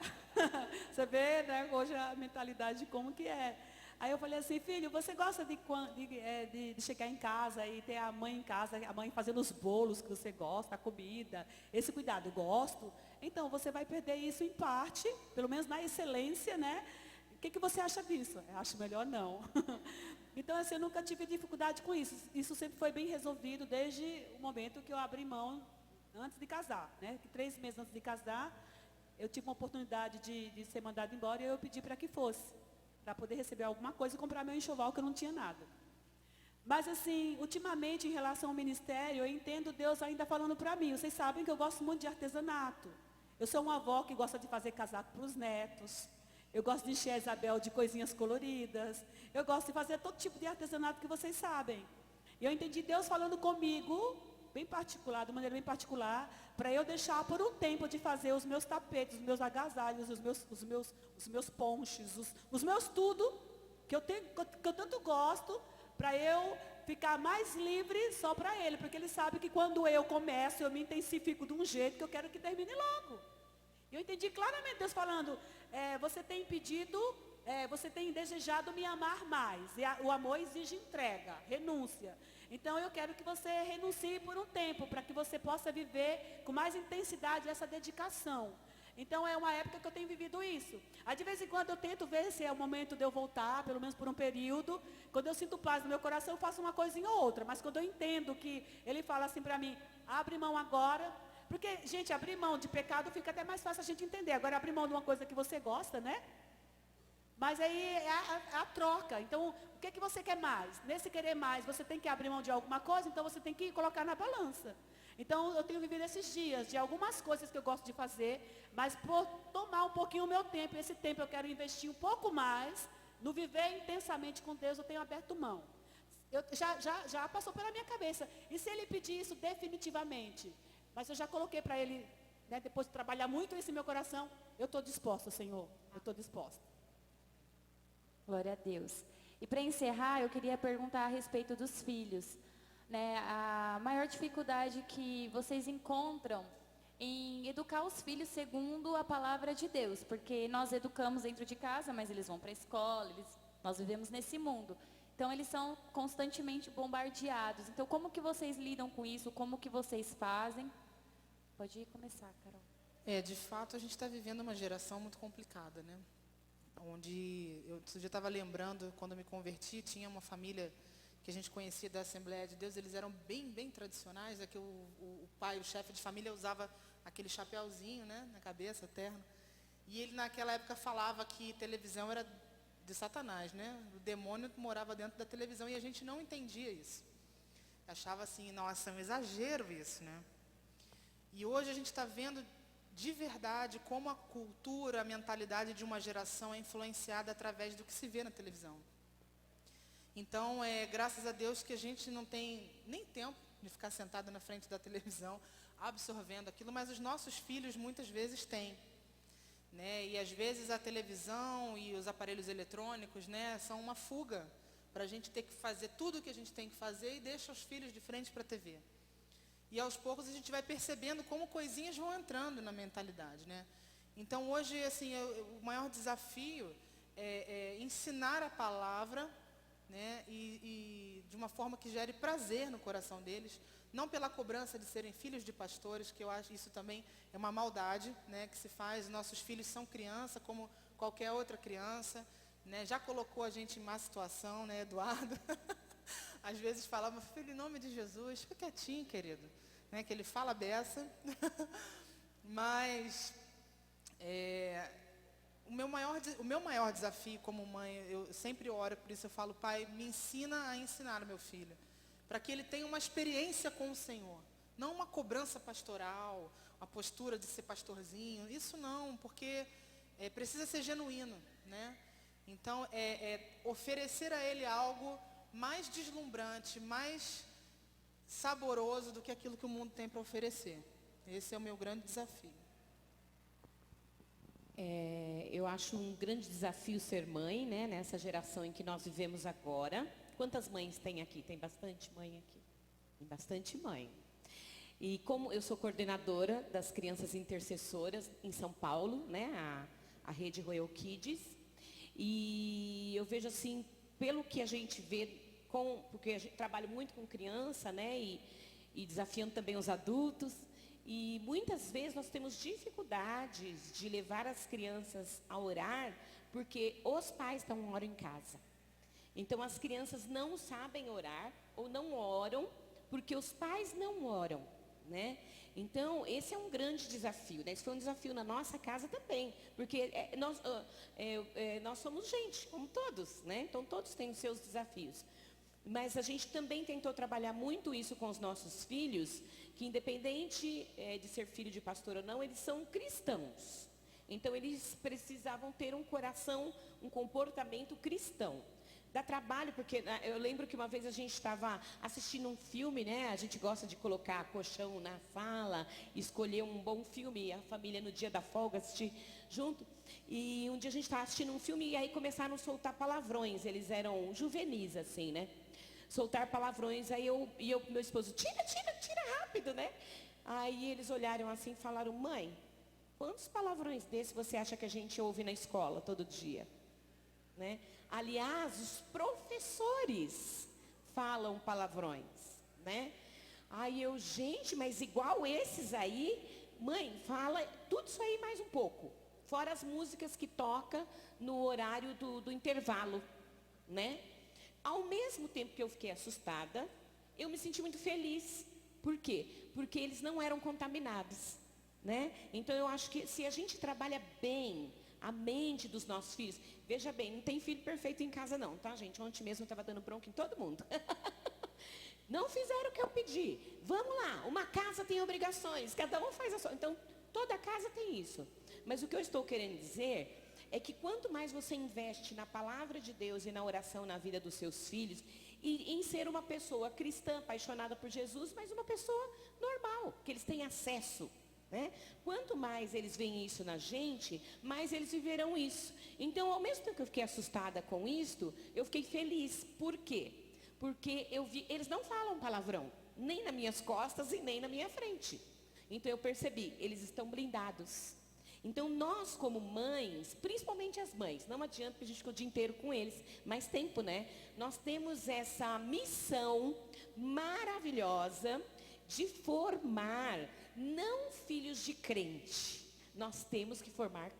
você vê, né, hoje a mentalidade como que é. Aí eu falei assim, filho, você gosta de chegar em casa e ter a mãe em casa, a mãe fazendo os bolos que você gosta, a comida, esse cuidado, eu gosto. Então, você vai perder isso em parte, pelo menos na excelência, né? O que você acha disso? Eu acho melhor não. Então, assim, eu nunca tive dificuldade com isso. Isso sempre foi bem resolvido desde o momento que eu abri mão antes de casar, né? Que 3 meses antes de casar, eu tive uma oportunidade de ser mandada embora e eu pedi para que fosse, para poder receber alguma coisa e comprar meu enxoval, que eu não tinha nada. Mas, assim, ultimamente, em relação ao ministério, eu entendo Deus ainda falando para mim. Vocês sabem que eu gosto muito de artesanato. Eu sou uma avó que gosta de fazer casaco para os netos. Eu gosto de encher a Isabel de coisinhas coloridas. Eu gosto de fazer todo tipo de artesanato que vocês sabem. E eu entendi Deus falando comigo, bem particular, de maneira bem particular, para eu deixar por um tempo de fazer os meus tapetes, os meus agasalhos, os meus ponches, os meus tudo, que eu tanto gosto, para eu ficar mais livre só para Ele. Porque Ele sabe que quando eu começo, eu me intensifico de um jeito que eu quero que termine logo. E eu entendi claramente Deus falando, você tem pedido, você tem desejado me amar mais. E o amor exige entrega, renúncia. Então eu quero que você renuncie por um tempo, para que você possa viver com mais intensidade essa dedicação. Então é uma época que eu tenho vivido isso. Aí de vez em quando eu tento ver se é o momento de eu voltar, pelo menos por um período. Quando eu sinto paz no meu coração, eu faço uma coisinha ou outra. Mas quando eu entendo que Ele fala assim para mim, abre mão agora. Porque, gente, abrir mão de pecado fica até mais fácil a gente entender. Agora, abrir mão de uma coisa que você gosta, né? Mas aí é a troca. Então, o que você quer mais? Nesse querer mais, você tem que abrir mão de alguma coisa, então você tem que colocar na balança. Então, eu tenho vivido esses dias de algumas coisas que eu gosto de fazer, mas por tomar um pouquinho o meu tempo, esse tempo eu quero investir um pouco mais, no viver intensamente com Deus, eu tenho aberto mão. Já passou pela minha cabeça. E se Ele pedir isso definitivamente? Mas eu já coloquei para Ele, né, depois de trabalhar muito isso em meu coração, eu estou disposta, Senhor, eu estou disposta. Glória a Deus. E para encerrar, eu queria perguntar a respeito dos filhos. Né, a maior dificuldade que vocês encontram em educar os filhos segundo a palavra de Deus. Porque nós educamos dentro de casa, mas eles vão para a escola, nós vivemos nesse mundo. Então, eles são constantemente bombardeados. Então, como que vocês lidam com isso? Como que vocês fazem? Pode começar, Carol. De fato, a gente está vivendo uma geração muito complicada, né? Onde, outro dia eu estava lembrando, quando eu me converti, tinha uma família que a gente conhecia da Assembleia de Deus, eles eram bem tradicionais, que o pai, o chefe de família, usava aquele chapéuzinho, né, na cabeça, terno. E ele, naquela época, falava que televisão era de Satanás, né? O demônio morava dentro da televisão e a gente não entendia isso. Achava assim, nossa, é um exagero isso, né? E hoje a gente está vendo de verdade como a cultura, a mentalidade de uma geração é influenciada através do que se vê na televisão. Então, graças a Deus que a gente não tem nem tempo de ficar sentado na frente da televisão, absorvendo aquilo, mas os nossos filhos muitas vezes têm. Né? E às vezes a televisão e os aparelhos eletrônicos, né, são uma fuga para a gente ter que fazer tudo o que a gente tem que fazer e deixa os filhos de frente para a TV. E aos poucos a gente vai percebendo como coisinhas vão entrando na mentalidade. Né? Então hoje, assim, o maior desafio é ensinar a palavra, né, e de uma forma que gere prazer no coração deles, não pela cobrança de serem filhos de pastores, que eu acho isso também é uma maldade, né, que se faz. Nossos filhos são criança como qualquer outra criança, né, já colocou a gente em má situação, né, Eduardo? Às vezes falava, filho, em nome de Jesus, fica quietinho, querido, né, que ele fala beça. Mas o meu maior desafio como mãe, eu sempre oro por isso, eu falo, Pai, me ensina a ensinar o meu filho, para que ele tenha uma experiência com o Senhor, não uma cobrança pastoral, uma postura de ser pastorzinho, isso não, porque precisa ser genuíno, né? Então, oferecer a ele algo mais deslumbrante, mais saboroso do que aquilo que o mundo tem para oferecer. Esse é o meu grande desafio. Eu acho um grande desafio ser mãe, né, nessa geração em que nós vivemos agora, Quantas mães tem aqui? Tem bastante mãe aqui? Tem bastante mãe. E como eu sou coordenadora das crianças intercessoras em São Paulo, né, a rede Royal Kids, e eu vejo assim, pelo que a gente vê, porque a gente trabalha muito com criança, né, e desafiando também os adultos, e muitas vezes nós temos dificuldades de levar as crianças a orar, porque os pais não oram em casa. Então as crianças não sabem orar, ou não oram, porque os pais não oram, né? Então, esse é um grande desafio, né? Esse foi um desafio na nossa casa também, porque nós somos gente, como todos, né? Então, todos têm os seus desafios. Mas a gente também tentou trabalhar muito isso com os nossos filhos, que independente de ser filho de pastor ou não, eles são cristãos. Então, eles precisavam ter um coração, um comportamento cristão. Dá trabalho, porque eu lembro que uma vez a gente estava assistindo um filme, né? A gente gosta de colocar colchão na sala, escolher um bom filme, a família no dia da folga assistir junto. E um dia a gente estava assistindo um filme e aí começaram a soltar palavrões. Eles eram juvenis, assim, né? Soltar palavrões, aí meu esposo, tira rápido, né? Aí eles olharam assim e falaram, mãe, quantos palavrões desses você acha que a gente ouve na escola todo dia? Né? Aliás, os professores falam palavrões, né? Aí eu, gente, mas igual esses aí, mãe, fala tudo isso aí mais um pouco. Fora as músicas que toca no horário do intervalo, né? Ao mesmo tempo que eu fiquei assustada, eu me senti muito feliz. Por quê? Porque eles não eram contaminados, né? Então eu acho que se a gente trabalha bem a mente dos nossos filhos, veja bem, não tem filho perfeito em casa não, tá, gente? Ontem mesmo eu estava dando bronca em todo mundo. Não fizeram o que eu pedi. Vamos lá, uma casa tem obrigações, cada um faz a sua. Então, toda casa tem isso. Mas o que eu estou querendo dizer é que quanto mais você investe na palavra de Deus e na oração na vida dos seus filhos, e em ser uma pessoa cristã, apaixonada por Jesus, mas uma pessoa normal, que eles têm acesso, né? Quanto mais eles veem isso na gente, mais eles viverão isso. Então, ao mesmo tempo que eu fiquei assustada com isto, eu fiquei feliz. Por quê? Porque eu vi, eles não falam palavrão, nem nas minhas costas e nem na minha frente. Então eu percebi, eles estão blindados. Então nós como mães, principalmente as mães, não adianta que a gente fique o dia inteiro com eles, mais tempo, né? Nós temos essa missão maravilhosa de formar não filhos de crente. Nós temos que formar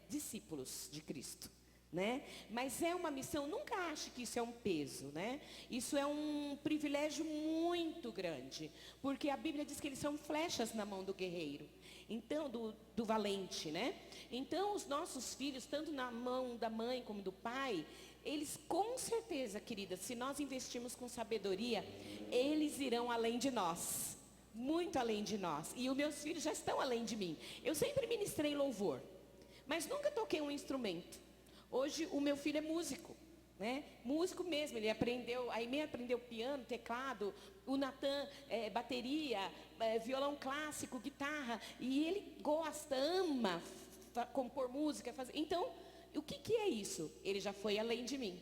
discípulos de Cristo, né? Mas é uma missão, nunca ache que isso é um peso, né? Isso é um privilégio muito grande, porque a Bíblia diz que eles são flechas na mão do guerreiro, então do valente, né? Então os nossos filhos, tanto na mão da mãe como do pai, eles com certeza, querida, se nós investirmos com sabedoria, eles irão além de nós, muito além de nós. E os meus filhos já estão além de mim. Eu sempre ministrei louvor, mas nunca toquei um instrumento. Hoje o meu filho é músico, né? Músico mesmo, ele aprendeu, a Aimee aprendeu piano, teclado, o Natan bateria, violão clássico, guitarra, e ele gosta, ama compor música, fazer. Então, o que é isso? Ele já foi além de mim,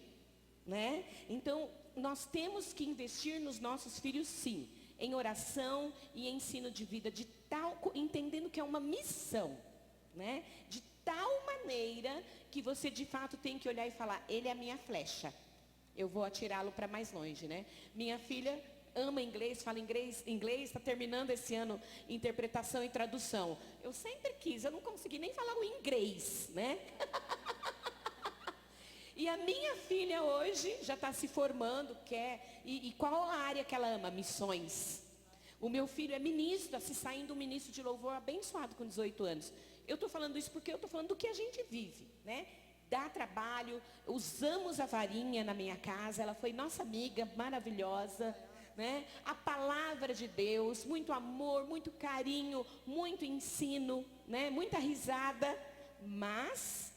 né? Então, nós temos que investir nos nossos filhos, sim, em oração e ensino de vida, entendendo que é uma missão, né? De tal maneira que você de fato tem que olhar e falar, ele é a minha flecha, eu vou atirá-lo para mais longe, né? Minha filha ama inglês, fala inglês, está terminando esse ano interpretação e tradução. Eu sempre quis, eu não consegui nem falar o inglês, né? E a minha filha hoje já está se formando, e qual a área que ela ama? Missões. O meu filho é ministro, está se saindo um ministro de louvor abençoado com 18 anos. Eu estou falando isso porque eu estou falando do que a gente vive, né? Dá trabalho, usamos a varinha na minha casa, ela foi nossa amiga maravilhosa, né? A palavra de Deus, muito amor, muito carinho, muito ensino, né? Muita risada, mas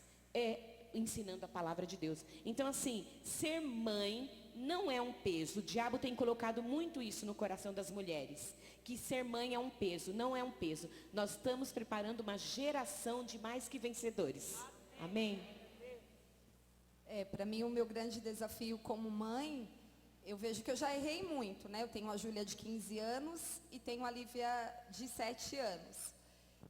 ensinando a palavra de Deus. Então, assim, ser mãe não é um peso. O diabo tem colocado muito isso no coração das mulheres, que ser mãe é um peso. Não é um peso. Nós estamos preparando uma geração de mais que vencedores. Amém? Para mim, o meu grande desafio como mãe, eu vejo que eu já errei muito, né? Eu tenho a Júlia de 15 anos e tenho a Lívia de 7 anos.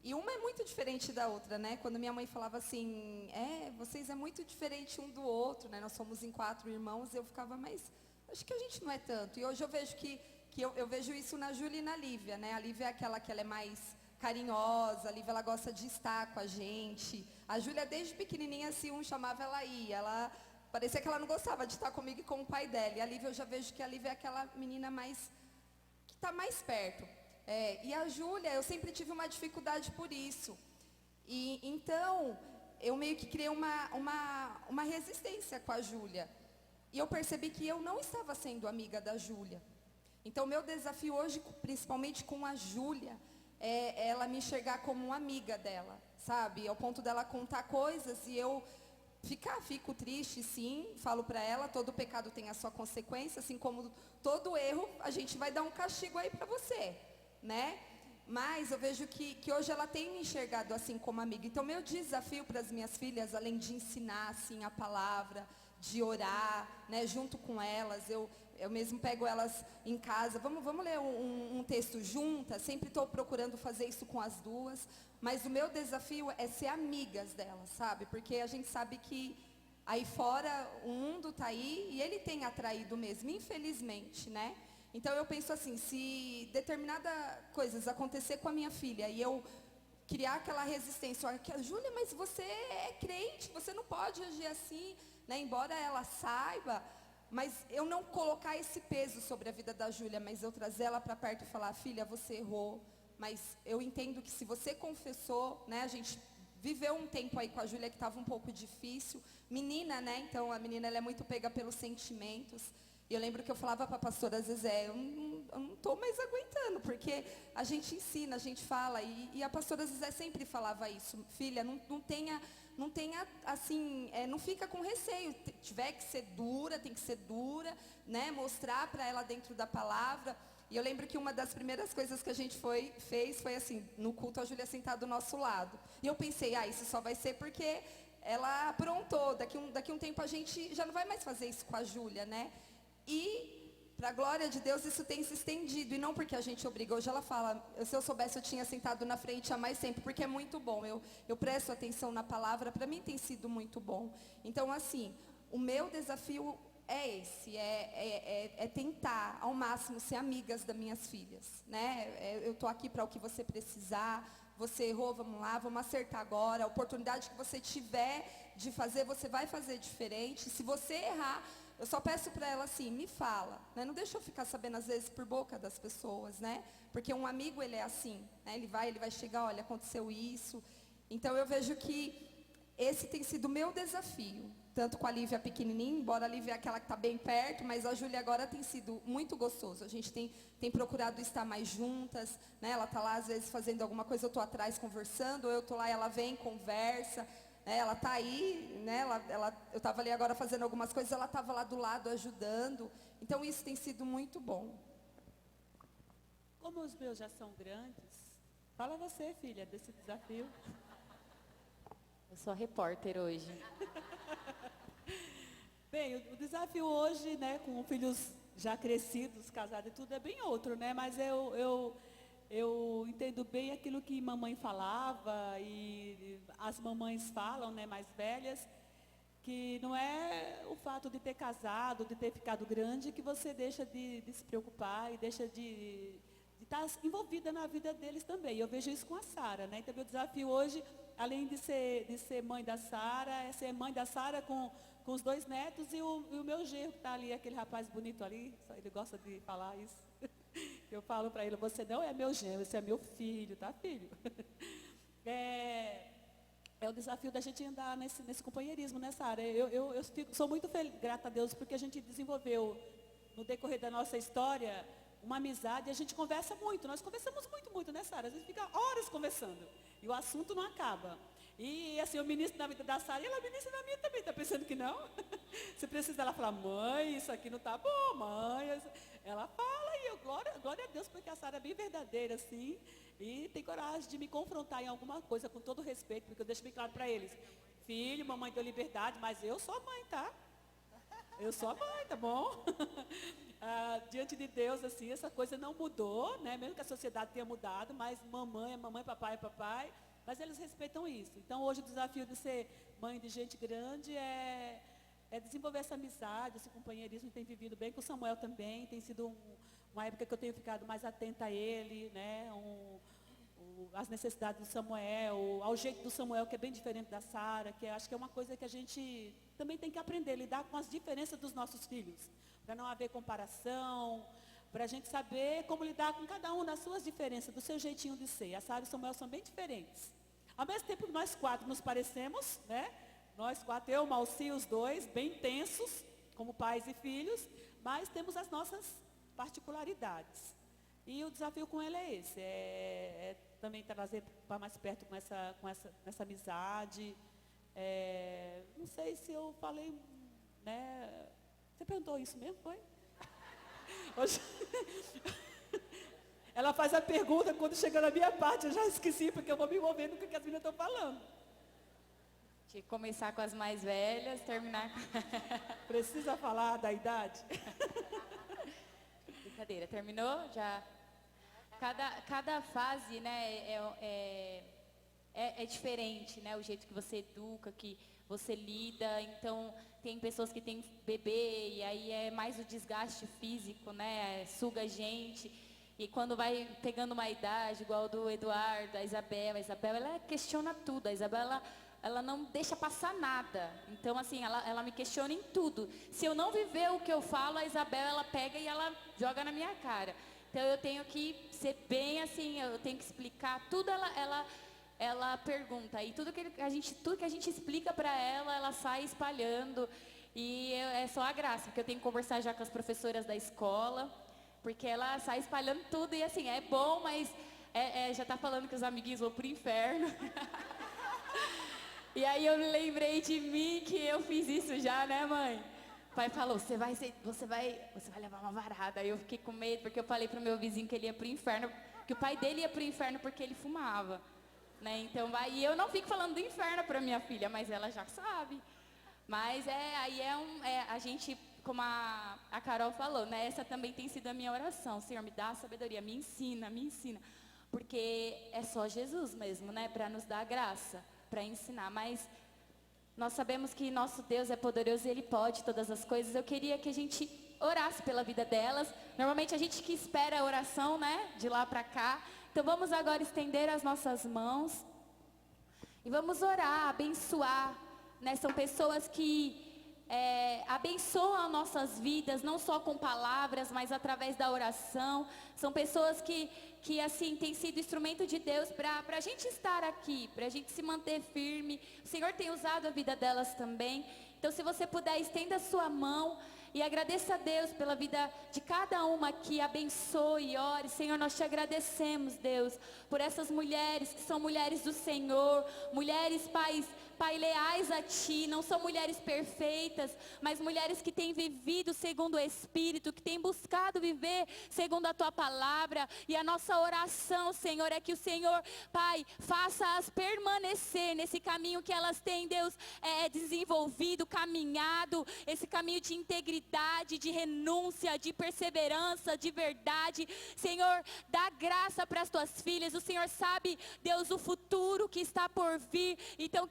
E uma é muito diferente da outra, né? Quando minha mãe falava assim, vocês é muito diferente um do outro, né? Nós somos em 4 irmãos, eu ficava, mas acho que a gente não é tanto. E hoje eu vejo que eu vejo isso na Júlia e na Lívia, né? A Lívia é aquela que ela é mais carinhosa, a Lívia ela gosta de estar com a gente. A Júlia desde pequenininha, assim, um chamava ela ia, ela parecia que ela não gostava de estar comigo e com o pai dela. E a Lívia, eu já vejo que a Lívia é aquela menina que está mais perto. E a Júlia, eu sempre tive uma dificuldade por isso. E então, eu meio que criei uma resistência com a Júlia. E eu percebi que eu não estava sendo amiga da Júlia. Então, meu desafio hoje, principalmente com a Júlia, é ela me enxergar como uma amiga dela, sabe? Ao ponto dela contar coisas e eu fico triste, sim, falo para ela, todo pecado tem a sua consequência, assim como todo erro, a gente vai dar um castigo aí para você, né? Mas eu vejo que hoje ela tem me enxergado assim como amiga. Então, meu desafio para as minhas filhas, além de ensinar assim a palavra, de orar, né, junto com elas, eu mesmo pego elas em casa, vamos ler um texto juntas, sempre estou procurando fazer isso com as duas, mas o meu desafio é ser amigas delas, sabe? Porque a gente sabe que aí fora o mundo está aí e ele tem atraído mesmo, infelizmente, né? Então eu penso assim, se determinadas coisas acontecer com a minha filha e eu criar aquela resistência, olha, Júlia, mas você é crente, você não pode agir assim, né? Embora ela saiba, mas eu não colocar esse peso sobre a vida da Júlia, mas eu trazer ela para perto e falar, filha, você errou, mas eu entendo que se você confessou, né? A gente viveu um tempo aí com a Júlia que estava um pouco difícil, menina, né? Então a menina ela é muito pega pelos sentimentos. E eu lembro que eu falava para a pastora Zezé, eu não estou mais aguentando, porque a gente ensina, a gente fala, e a pastora Zezé sempre falava isso, filha, não tenha assim, não fica com receio, tiver que ser dura, tem que ser dura, né, mostrar para ela dentro da palavra. E eu lembro que uma das primeiras coisas que a gente fez foi assim, no culto a Júlia sentada do nosso lado. E eu pensei, isso só vai ser porque ela aprontou, daqui um tempo a gente já não vai mais fazer isso com a Júlia, né? E, para a glória de Deus, isso tem se estendido. E não porque a gente obriga. Hoje ela fala, se eu soubesse, eu tinha sentado na frente há mais tempo. Porque é muito bom. Eu presto atenção na palavra. Para mim tem sido muito bom. Então, assim, o meu desafio é esse. É tentar, ao máximo, ser amigas das minhas filhas. Né? Eu estou aqui para o que você precisar. Você errou, vamos lá, vamos acertar agora. A oportunidade que você tiver de fazer, você vai fazer diferente. Se você errar, eu só peço para ela assim, me fala, né? Não deixa eu ficar sabendo às vezes por boca das pessoas, né? Porque um amigo, ele é assim, né? Ele vai chegar, olha, aconteceu isso. Então eu vejo que esse tem sido o meu desafio, tanto com a Lívia pequenininha, embora a Lívia é aquela que está bem perto, mas a Júlia agora tem sido muito gostoso. A gente tem procurado estar mais juntas, né? Ela está lá às vezes fazendo alguma coisa, eu estou atrás conversando, ou eu estou lá, ela vem, conversa. Ela está aí, né? Eu estava ali agora fazendo algumas coisas, ela estava lá do lado ajudando. Então isso tem sido muito bom. Como os meus já são grandes, fala você, filha, desse desafio. Eu sou a repórter hoje. Bem, o desafio hoje, né, com filhos já crescidos, casados e tudo, é bem outro, né? Mas eu entendo bem aquilo que mamãe falava e as mamães falam, né, mais velhas, que não é o fato de ter casado, de ter ficado grande, que você deixa de se preocupar e deixa de estar envolvida na vida deles também. Eu vejo isso com a Sara, né? Então, meu desafio hoje, além de ser mãe da Sara, é ser mãe da Sara com os 2 netos e o meu genro, que está ali, aquele rapaz bonito ali, ele gosta de falar isso. Eu falo para ele, você não é meu genro, você é meu filho, tá, filho? É o desafio da gente andar nesse companheirismo, nessa área. Eu sou muito grata a Deus, porque a gente desenvolveu, no decorrer da nossa história, uma amizade, e a gente conversa muito. Nós conversamos muito nessa área. A gente fica horas conversando, e o assunto não acaba. E assim, eu ministro na vida da Sara e ela ministra na minha também. Está pensando que não? Você precisa, ela fala, mãe, isso aqui não está bom, mãe. Ela fala e eu, glória a Deus, porque a Sara é bem verdadeira, assim. E tem coragem de me confrontar em alguma coisa, com todo respeito, porque eu deixo bem claro para eles. filho, mamãe deu liberdade, mas eu sou a mãe, tá? Eu sou a mãe, tá bom? Diante de Deus, assim, essa coisa não mudou, né? Mesmo que a sociedade tenha mudado, mas mamãe é mamãe, papai é papai, mas eles respeitam isso. Então, hoje o desafio de ser mãe de gente grande é desenvolver essa amizade, esse companheirismo. Tem vivido bem com o Samuel também, tem sido uma época que eu tenho ficado mais atenta a ele, né? As necessidades do Samuel, ao jeito do Samuel, que é bem diferente da Sara, que acho que é uma coisa que a gente também tem que aprender, lidar com as diferenças dos nossos filhos, para não haver comparação, para a gente saber como lidar com cada um das suas diferenças, do seu jeitinho de ser. A Sara e o Samuel são bem diferentes. Ao mesmo tempo que nós 4 nos parecemos, né? Nós 4, eu, Malci, os 2, bem intensos, como pais e filhos, mas temos as nossas particularidades. E o desafio com ele é esse, também trazer para mais perto com essa amizade. Não sei se eu falei, né? Você perguntou isso mesmo, foi? Hoje... Ela faz a pergunta, quando chega na minha parte, eu já esqueci, porque eu vou me envolvendo com o que as meninas estão falando. De começar com as mais velhas, terminar com... Precisa falar da idade? Brincadeira, terminou? Já... Cada fase, né, é diferente, né? O jeito que você educa, que você lida. Então, tem pessoas que têm bebê e aí é mais o desgaste físico, né? Suga a gente. E quando vai pegando uma idade, igual do Eduardo, a Isabel, ela questiona tudo. A Isabel, ela não deixa passar nada. Então, assim, ela me questiona em tudo. Se eu não viver o que eu falo, a Isabel, ela pega e ela joga na minha cara. Então, eu tenho que ser bem assim, eu tenho que explicar tudo, ela pergunta. E tudo que a gente explica para ela sai espalhando. E é só a graça, porque eu tenho que conversar já com as professoras da escola, porque ela sai espalhando tudo. E assim, é bom, mas já está falando que os amiguinhos vão pro inferno. E aí eu me lembrei de mim, que eu fiz isso já, né, mãe? O pai falou, você vai levar uma varada. Aí eu fiquei com medo, porque eu falei pro meu vizinho que ele ia pro inferno, que o pai dele ia pro inferno porque ele fumava, né? Então e eu não fico falando do inferno pra minha filha, mas ela já sabe. Mas a gente, como a Carol falou, né? Essa também tem sido a minha oração. Senhor, me dá sabedoria, me ensina. Porque é só Jesus mesmo, né? Para nos dar a graça, para ensinar. Mas nós sabemos que nosso Deus é poderoso e Ele pode todas as coisas. Eu queria que a gente orasse pela vida delas. Normalmente a gente que espera a oração, né? De lá para cá. Então vamos agora estender as nossas mãos. E vamos orar, abençoar. Né? São pessoas que abençoam nossas vidas, não só com palavras, mas através da oração. São pessoas que assim, têm sido instrumento de Deus para a gente estar aqui, para a gente se manter firme. O Senhor tem usado a vida delas também. Então, se você puder, estenda a sua mão e agradeça a Deus pela vida de cada uma aqui. Abençoe e ore. Senhor, nós te agradecemos, Deus, por essas mulheres que são mulheres do Senhor, mulheres, Pai, leais a Ti, não são mulheres perfeitas, mas mulheres que têm vivido segundo o Espírito, que têm buscado viver segundo a Tua palavra. E a nossa oração, Senhor, é que o Senhor, Pai, faça-as permanecer nesse caminho que elas têm, Deus, desenvolvido, caminhado, esse caminho de integridade, de renúncia, de perseverança, de verdade. Senhor, dá graça para as Tuas filhas. O Senhor sabe, Deus, o futuro que está por vir. Então,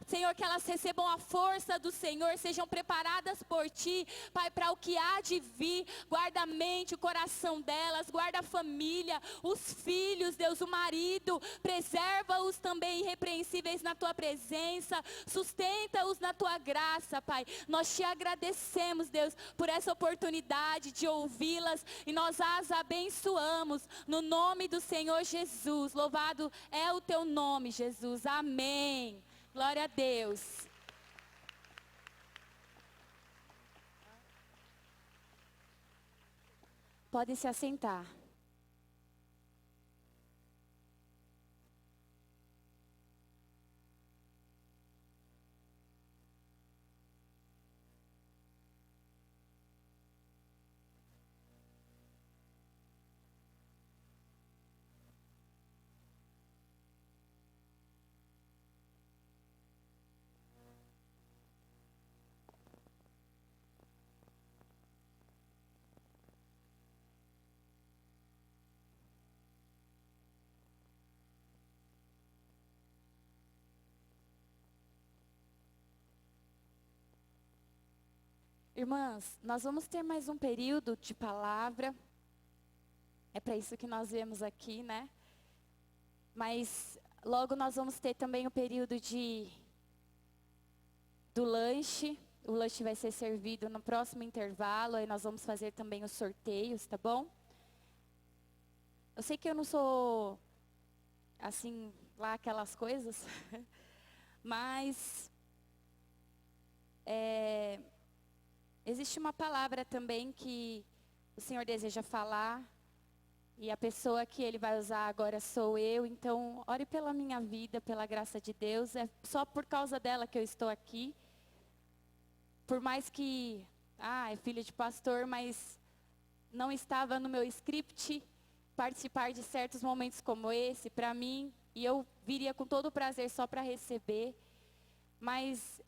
Senhor, que elas recebam a força do Senhor, sejam preparadas por Ti, Pai, para o que há de vir. Guarda a mente, o coração delas, guarda a família, os filhos, Deus, o marido, preserva-os também irrepreensíveis na Tua presença, sustenta-os na Tua graça, Pai. Nós Te agradecemos, Deus, por essa oportunidade de ouvi-las e nós as abençoamos no nome do Senhor Jesus. Louvado é o Teu nome, Jesus. Amém. Glória a Deus. Pode se assentar. Irmãs, nós vamos ter mais um período de palavra. É para isso que nós viemos aqui, né? Mas logo nós vamos ter também o período do lanche. O lanche vai ser servido no próximo intervalo. Aí nós vamos fazer também os sorteios, tá bom? Eu sei que eu não sou, assim, lá aquelas coisas. Mas existe uma palavra também que o Senhor deseja falar. E a pessoa que Ele vai usar agora sou eu. Então, ore pela minha vida, pela graça de Deus. É só por causa dela que eu estou aqui. Por mais que, é filha de pastor, mas não estava no meu script participar de certos momentos como esse, para mim. E eu viria com todo o prazer só para receber. Mas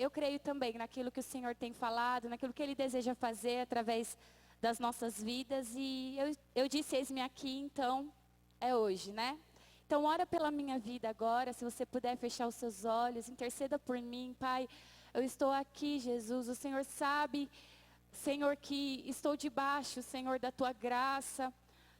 eu creio também naquilo que o Senhor tem falado, naquilo que Ele deseja fazer através das nossas vidas, e eu disse, eis-me aqui, então, é hoje, né? Então, ora pela minha vida agora, se você puder fechar os seus olhos, interceda por mim, Pai, eu estou aqui, Jesus, o Senhor sabe, Senhor, que estou debaixo, Senhor, da Tua graça.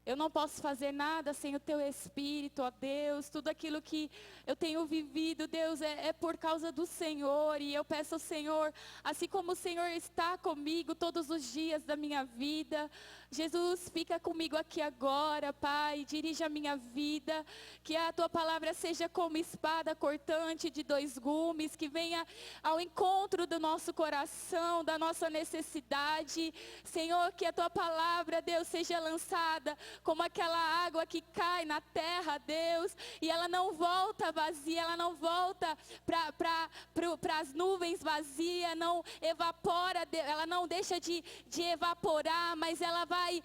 Eu não posso fazer nada sem o Teu Espírito, ó Deus. Tudo aquilo que eu tenho vivido, Deus, é por causa do Senhor. E eu peço ao Senhor, assim como o Senhor está comigo todos os dias da minha vida, Jesus, fica comigo aqui agora, Pai. Dirige a minha vida. Que a Tua palavra seja como espada cortante de 2 gumes, que venha ao encontro do nosso coração, da nossa necessidade. Senhor, que a Tua palavra, Deus, seja lançada como aquela água que cai na terra, Deus, e ela não volta vazia, ela não volta para as nuvens vazia, não evapora, ela não deixa de evaporar, mas ela vai,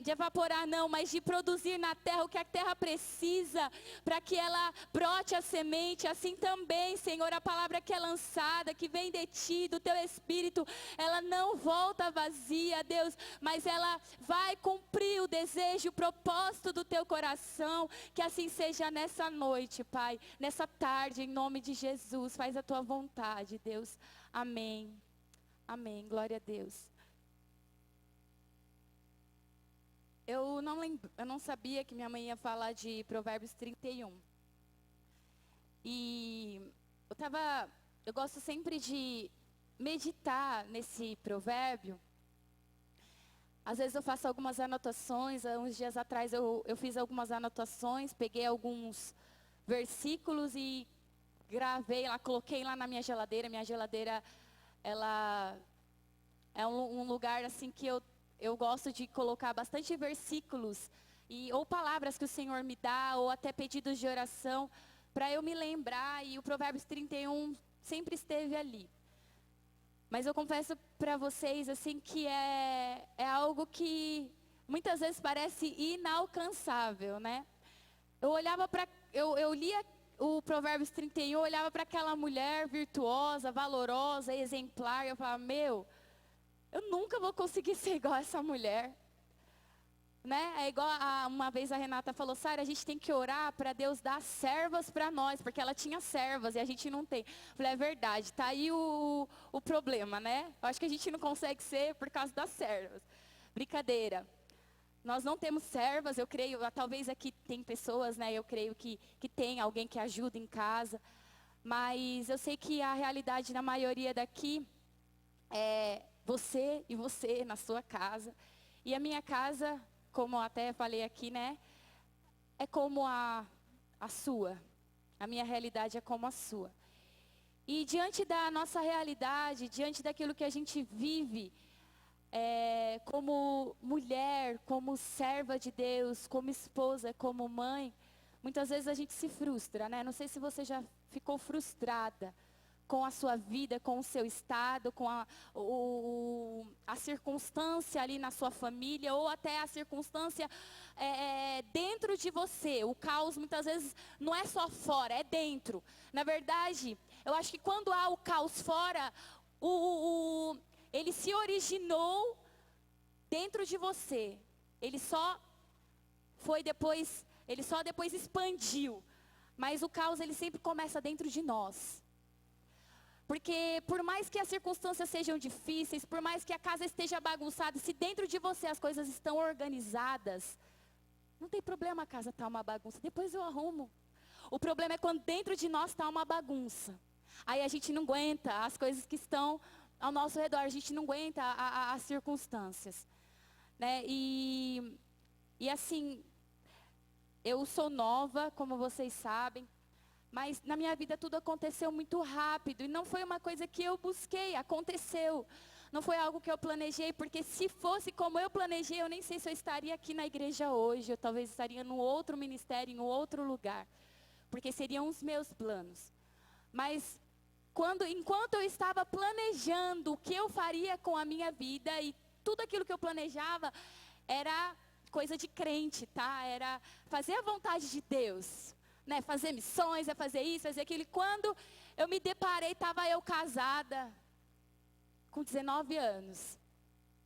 de evaporar não, mas de produzir na terra o que a terra precisa, para que ela brote a semente. Assim também, Senhor, a palavra que é lançada, que vem de Ti, do Teu Espírito, ela não volta vazia, Deus, mas ela vai cumprir o desejo, o propósito do Teu coração. Que assim seja nessa noite, Pai, nessa tarde, em nome de Jesus. Faz a Tua vontade, Deus. Amém. Amém. Glória a Deus. Eu não sabia que minha mãe ia falar de Provérbios 31. E eu gosto sempre de meditar nesse provérbio. Às vezes eu faço algumas anotações. Uns dias atrás eu fiz algumas anotações, peguei alguns versículos e gravei lá, coloquei lá na minha geladeira. Minha geladeira, ela é um lugar assim que eu gosto de colocar bastante versículos, ou palavras que o Senhor me dá, ou até pedidos de oração, para eu me lembrar, e o Provérbios 31 sempre esteve ali. Mas eu confesso para vocês, assim, que é algo que muitas vezes parece inalcançável, né? Eu lia o Provérbios 31, eu olhava para aquela mulher virtuosa, valorosa, exemplar, e eu falava, eu nunca vou conseguir ser igual a essa mulher. Né? É igual uma vez a Renata falou, Sara, a gente tem que orar para Deus dar servas para nós, porque ela tinha servas e a gente não tem. Eu falei, é verdade, tá aí o problema, né? Eu acho que a gente não consegue ser por causa das servas. Brincadeira. Nós não temos servas, eu creio, talvez aqui tem pessoas, né? Eu creio que tem alguém que ajuda em casa. Mas eu sei que a realidade na maioria daqui é você e você na sua casa. E a minha casa, como eu até falei aqui, né? É como a sua. A minha realidade é como a sua. E diante da nossa realidade, diante daquilo que a gente vive, como mulher, como serva de Deus, como esposa, como mãe, muitas vezes a gente se frustra, né? Não sei se você já ficou frustrada com a sua vida, com o seu estado, com a circunstância ali na sua família, ou até a circunstância dentro de você. O caos muitas vezes não é só fora, é dentro. Na verdade, eu acho que quando há o caos fora, ele se originou dentro de você. Ele só depois expandiu. Mas o caos, ele sempre começa dentro de nós. Porque por mais que as circunstâncias sejam difíceis, por mais que a casa esteja bagunçada, se dentro de você as coisas estão organizadas, não tem problema a casa estar uma bagunça, depois eu arrumo. O problema é quando dentro de nós está uma bagunça. Aí a gente não aguenta as coisas que estão ao nosso redor, a gente não aguenta as circunstâncias. Né? E assim, eu sou nova, como vocês sabem. Mas na minha vida tudo aconteceu muito rápido. E não foi uma coisa que eu busquei, aconteceu. Não foi algo que eu planejei, porque se fosse como eu planejei, eu nem sei se eu estaria aqui na igreja hoje. Eu talvez estaria num outro ministério, em outro lugar. Porque seriam os meus planos. Mas enquanto eu estava planejando o que eu faria com a minha vida, e tudo aquilo que eu planejava era coisa de crente, tá? Era fazer a vontade de Deus. Né, fazer missões, é fazer isso, fazer aquilo. E quando eu me deparei, estava eu casada, com 19 anos.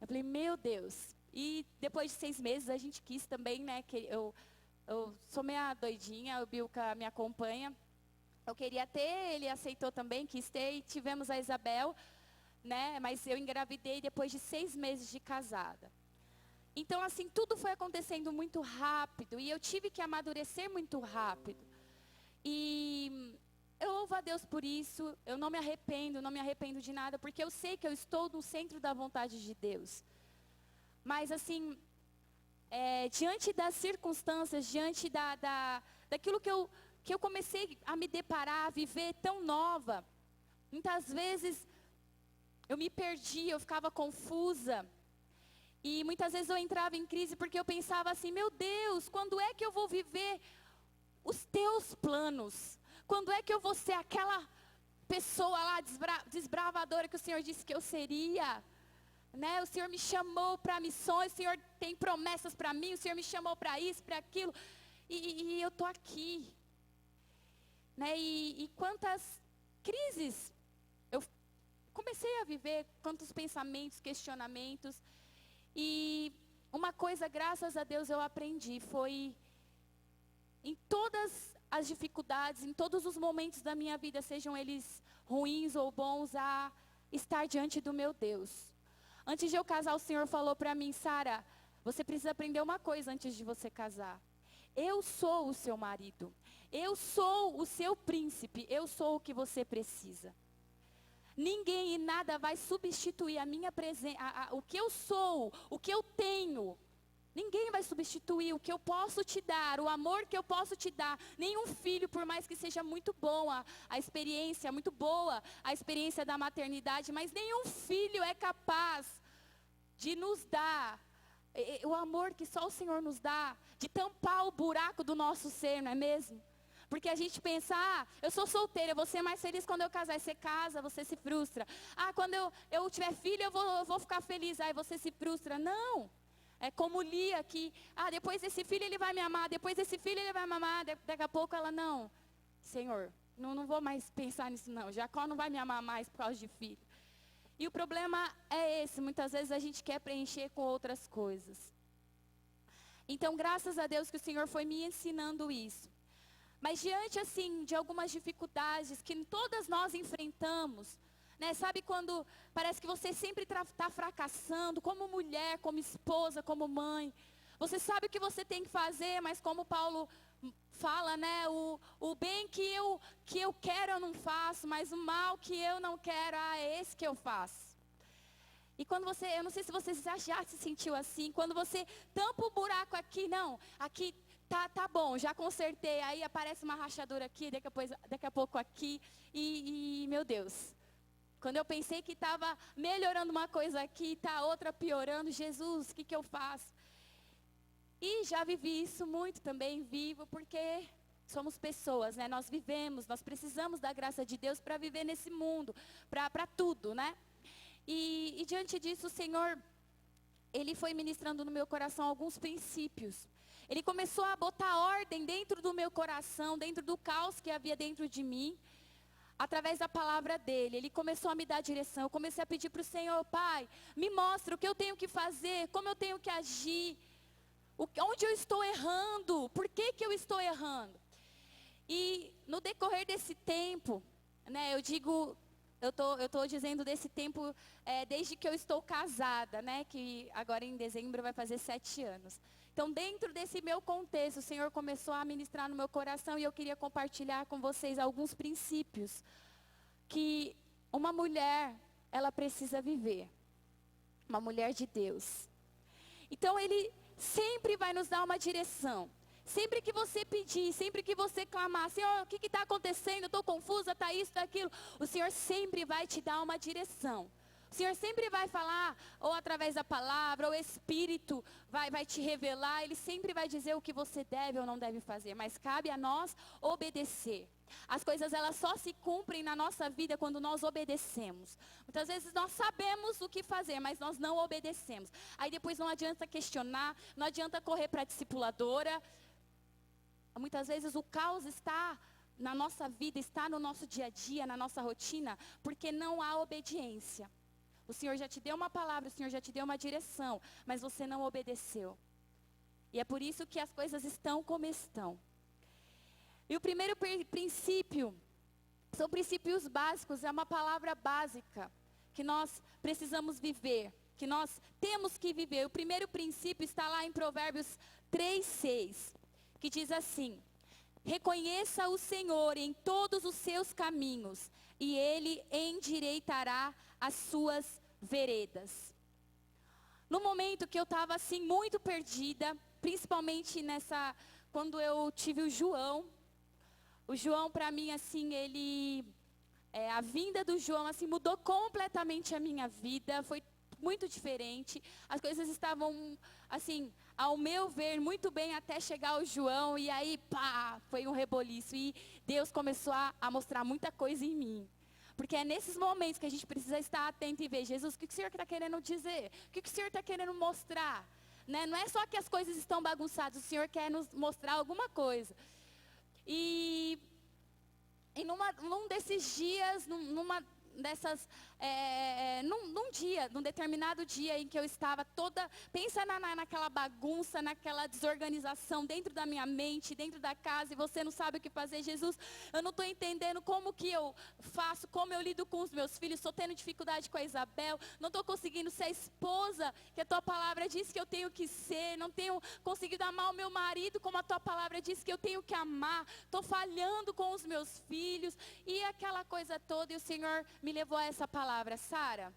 Eu falei, meu Deus. E depois de 6 meses, a gente quis também, né, que eu sou meia doidinha, o Bilka me acompanha. Eu queria ter, ele aceitou também, quis ter, e tivemos a Isabel, né, mas eu engravidei depois de 6 meses de casada. Então, assim, tudo foi acontecendo muito rápido, e eu tive que amadurecer muito rápido. E eu louvo a Deus por isso, eu não me arrependo de nada, porque eu sei que eu estou no centro da vontade de Deus. Mas, assim, diante das circunstâncias, diante daquilo que eu comecei a me deparar, a viver tão nova, muitas vezes eu me perdia, eu ficava confusa. E muitas vezes eu entrava em crise porque eu pensava assim, meu Deus, quando é que eu vou viver os teus planos? Quando é que eu vou ser aquela pessoa lá desbravadora que o Senhor disse que eu seria? Né? O Senhor me chamou para missões, o Senhor tem promessas para mim, o Senhor me chamou para isso, para aquilo. E eu estou aqui. Né? E quantas crises eu comecei a viver, quantos pensamentos, questionamentos. E uma coisa, graças a Deus, eu aprendi, foi em todas as dificuldades, em todos os momentos da minha vida, sejam eles ruins ou bons, a estar diante do meu Deus. Antes de eu casar, o Senhor falou para mim, Sara, você precisa aprender uma coisa antes de você casar. Eu sou o seu marido, eu sou o seu príncipe, eu sou o que você precisa. Ninguém e nada vai substituir a minha presença, o que eu sou, o que eu tenho. Ninguém vai substituir o que eu posso te dar, o amor que eu posso te dar. Nenhum filho, por mais que seja muito bom a experiência, muito boa a experiência da maternidade, mas nenhum filho é capaz de nos dar o amor que só o Senhor nos dá, de tampar o buraco do nosso ser, não é mesmo? Porque a gente pensa, eu sou solteira, eu vou ser mais feliz quando eu casar. Aí você casa, você se frustra. Quando eu tiver filho, eu vou ficar feliz. Aí você se frustra. Não. É como Lia, que, depois desse filho ele vai me amar, depois desse filho ele vai me amar. Daqui a pouco ela, não, Senhor, não vou mais pensar nisso não. Jacó não vai me amar mais por causa de filho. E o problema é esse, muitas vezes a gente quer preencher com outras coisas. Então, graças a Deus que o Senhor foi me ensinando isso. Mas diante, assim, de algumas dificuldades que todas nós enfrentamos, né? Sabe quando parece que você sempre está fracassando, como mulher, como esposa, como mãe. Você sabe o que você tem que fazer, mas como Paulo fala, né? O bem que eu quero eu não faço, mas o mal que eu não quero, é esse que eu faço. E quando eu não sei se você já se sentiu assim, quando você tampa o buraco aqui, não, aqui... Tá bom, já consertei, aí aparece uma rachadura aqui, daqui a pouco aqui, e meu Deus. Quando eu pensei que estava melhorando uma coisa aqui, está outra piorando, Jesus, o que eu faço? E já vivi isso muito também, vivo, porque somos pessoas, né? Nós vivemos, nós precisamos da graça de Deus para viver nesse mundo, para tudo, né? E diante disso, o Senhor, Ele foi ministrando no meu coração alguns princípios. Ele começou a botar ordem dentro do meu coração, dentro do caos que havia dentro de mim, através da palavra dele. Ele começou a me dar direção. Eu comecei a pedir para o Senhor, Pai, me mostra o que eu tenho que fazer, como eu tenho que agir, onde eu estou errando, por que eu estou errando. E no decorrer desse tempo, né, eu digo eu tô dizendo desse tempo desde que eu estou casada, né? Que agora em dezembro vai fazer 7 anos. Então, dentro desse meu contexto, o Senhor começou a ministrar no meu coração e eu queria compartilhar com vocês alguns princípios que uma mulher, ela precisa viver. Uma mulher de Deus. Então, Ele sempre vai nos dar uma direção. Sempre que você pedir, sempre que você clamar, Senhor, o que está acontecendo? Eu estou confusa, está isso, está aquilo. O Senhor sempre vai te dar uma direção. O Senhor sempre vai falar, ou através da palavra, ou o Espírito vai te revelar. Ele sempre vai dizer o que você deve ou não deve fazer. Mas cabe a nós obedecer. As coisas, elas só se cumprem na nossa vida quando nós obedecemos. Muitas vezes nós sabemos o que fazer, mas nós não obedecemos. Aí depois não adianta questionar, não adianta correr para a discipuladora. Muitas vezes o caos está na nossa vida, está no nosso dia a dia, na nossa rotina, porque não há obediência. O Senhor já te deu uma palavra, o Senhor já te deu uma direção, mas você não obedeceu. E é por isso que as coisas estão como estão. E o primeiro princípio, são princípios básicos, é uma palavra básica, que nós precisamos viver, que nós temos que viver. O primeiro princípio está lá em Provérbios 3:6, que diz assim: reconheça o Senhor em todos os seus caminhos, e Ele endireitará as suas veredas. No momento que eu estava assim muito perdida, principalmente quando eu tive o João para mim assim, a vinda do João assim mudou completamente a minha vida, foi muito diferente. As coisas estavam assim, ao meu ver, muito bem até chegar o João, e aí pá, foi um reboliço e Deus começou a mostrar muita coisa em mim. Porque é nesses momentos que a gente precisa estar atento e ver, Jesus, o que o Senhor está querendo dizer? O que o Senhor está querendo mostrar? Né? Não é só que as coisas estão bagunçadas, o Senhor quer nos mostrar alguma coisa. E num desses dias, num determinado dia em que eu estava toda, pensa naquela bagunça, naquela desorganização dentro da minha mente, dentro da casa, e você não sabe o que fazer. Jesus, eu não estou entendendo como que eu faço, como eu lido com os meus filhos, estou tendo dificuldade com a Isabel, não estou conseguindo ser a esposa que a tua palavra diz que eu tenho que ser, não tenho conseguido amar o meu marido como a tua palavra diz que eu tenho que amar, estou falhando com os meus filhos, e aquela coisa toda, e o Senhor me levou a essa palavra: Sara,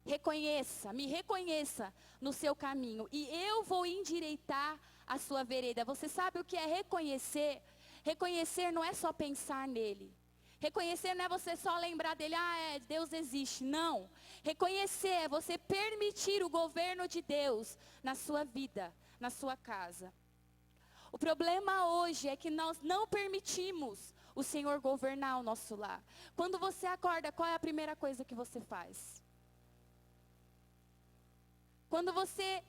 me reconheça no seu caminho, e eu vou endireitar a sua vereda. Você sabe o que é reconhecer? Reconhecer não é só pensar nele. Reconhecer não é você só lembrar dele, Deus existe. Não. Reconhecer é você permitir o governo de Deus na sua vida, na sua casa. O problema hoje é que nós não permitimos o Senhor governar o nosso lar. Quando você acorda, qual é a primeira coisa que você faz? Quando você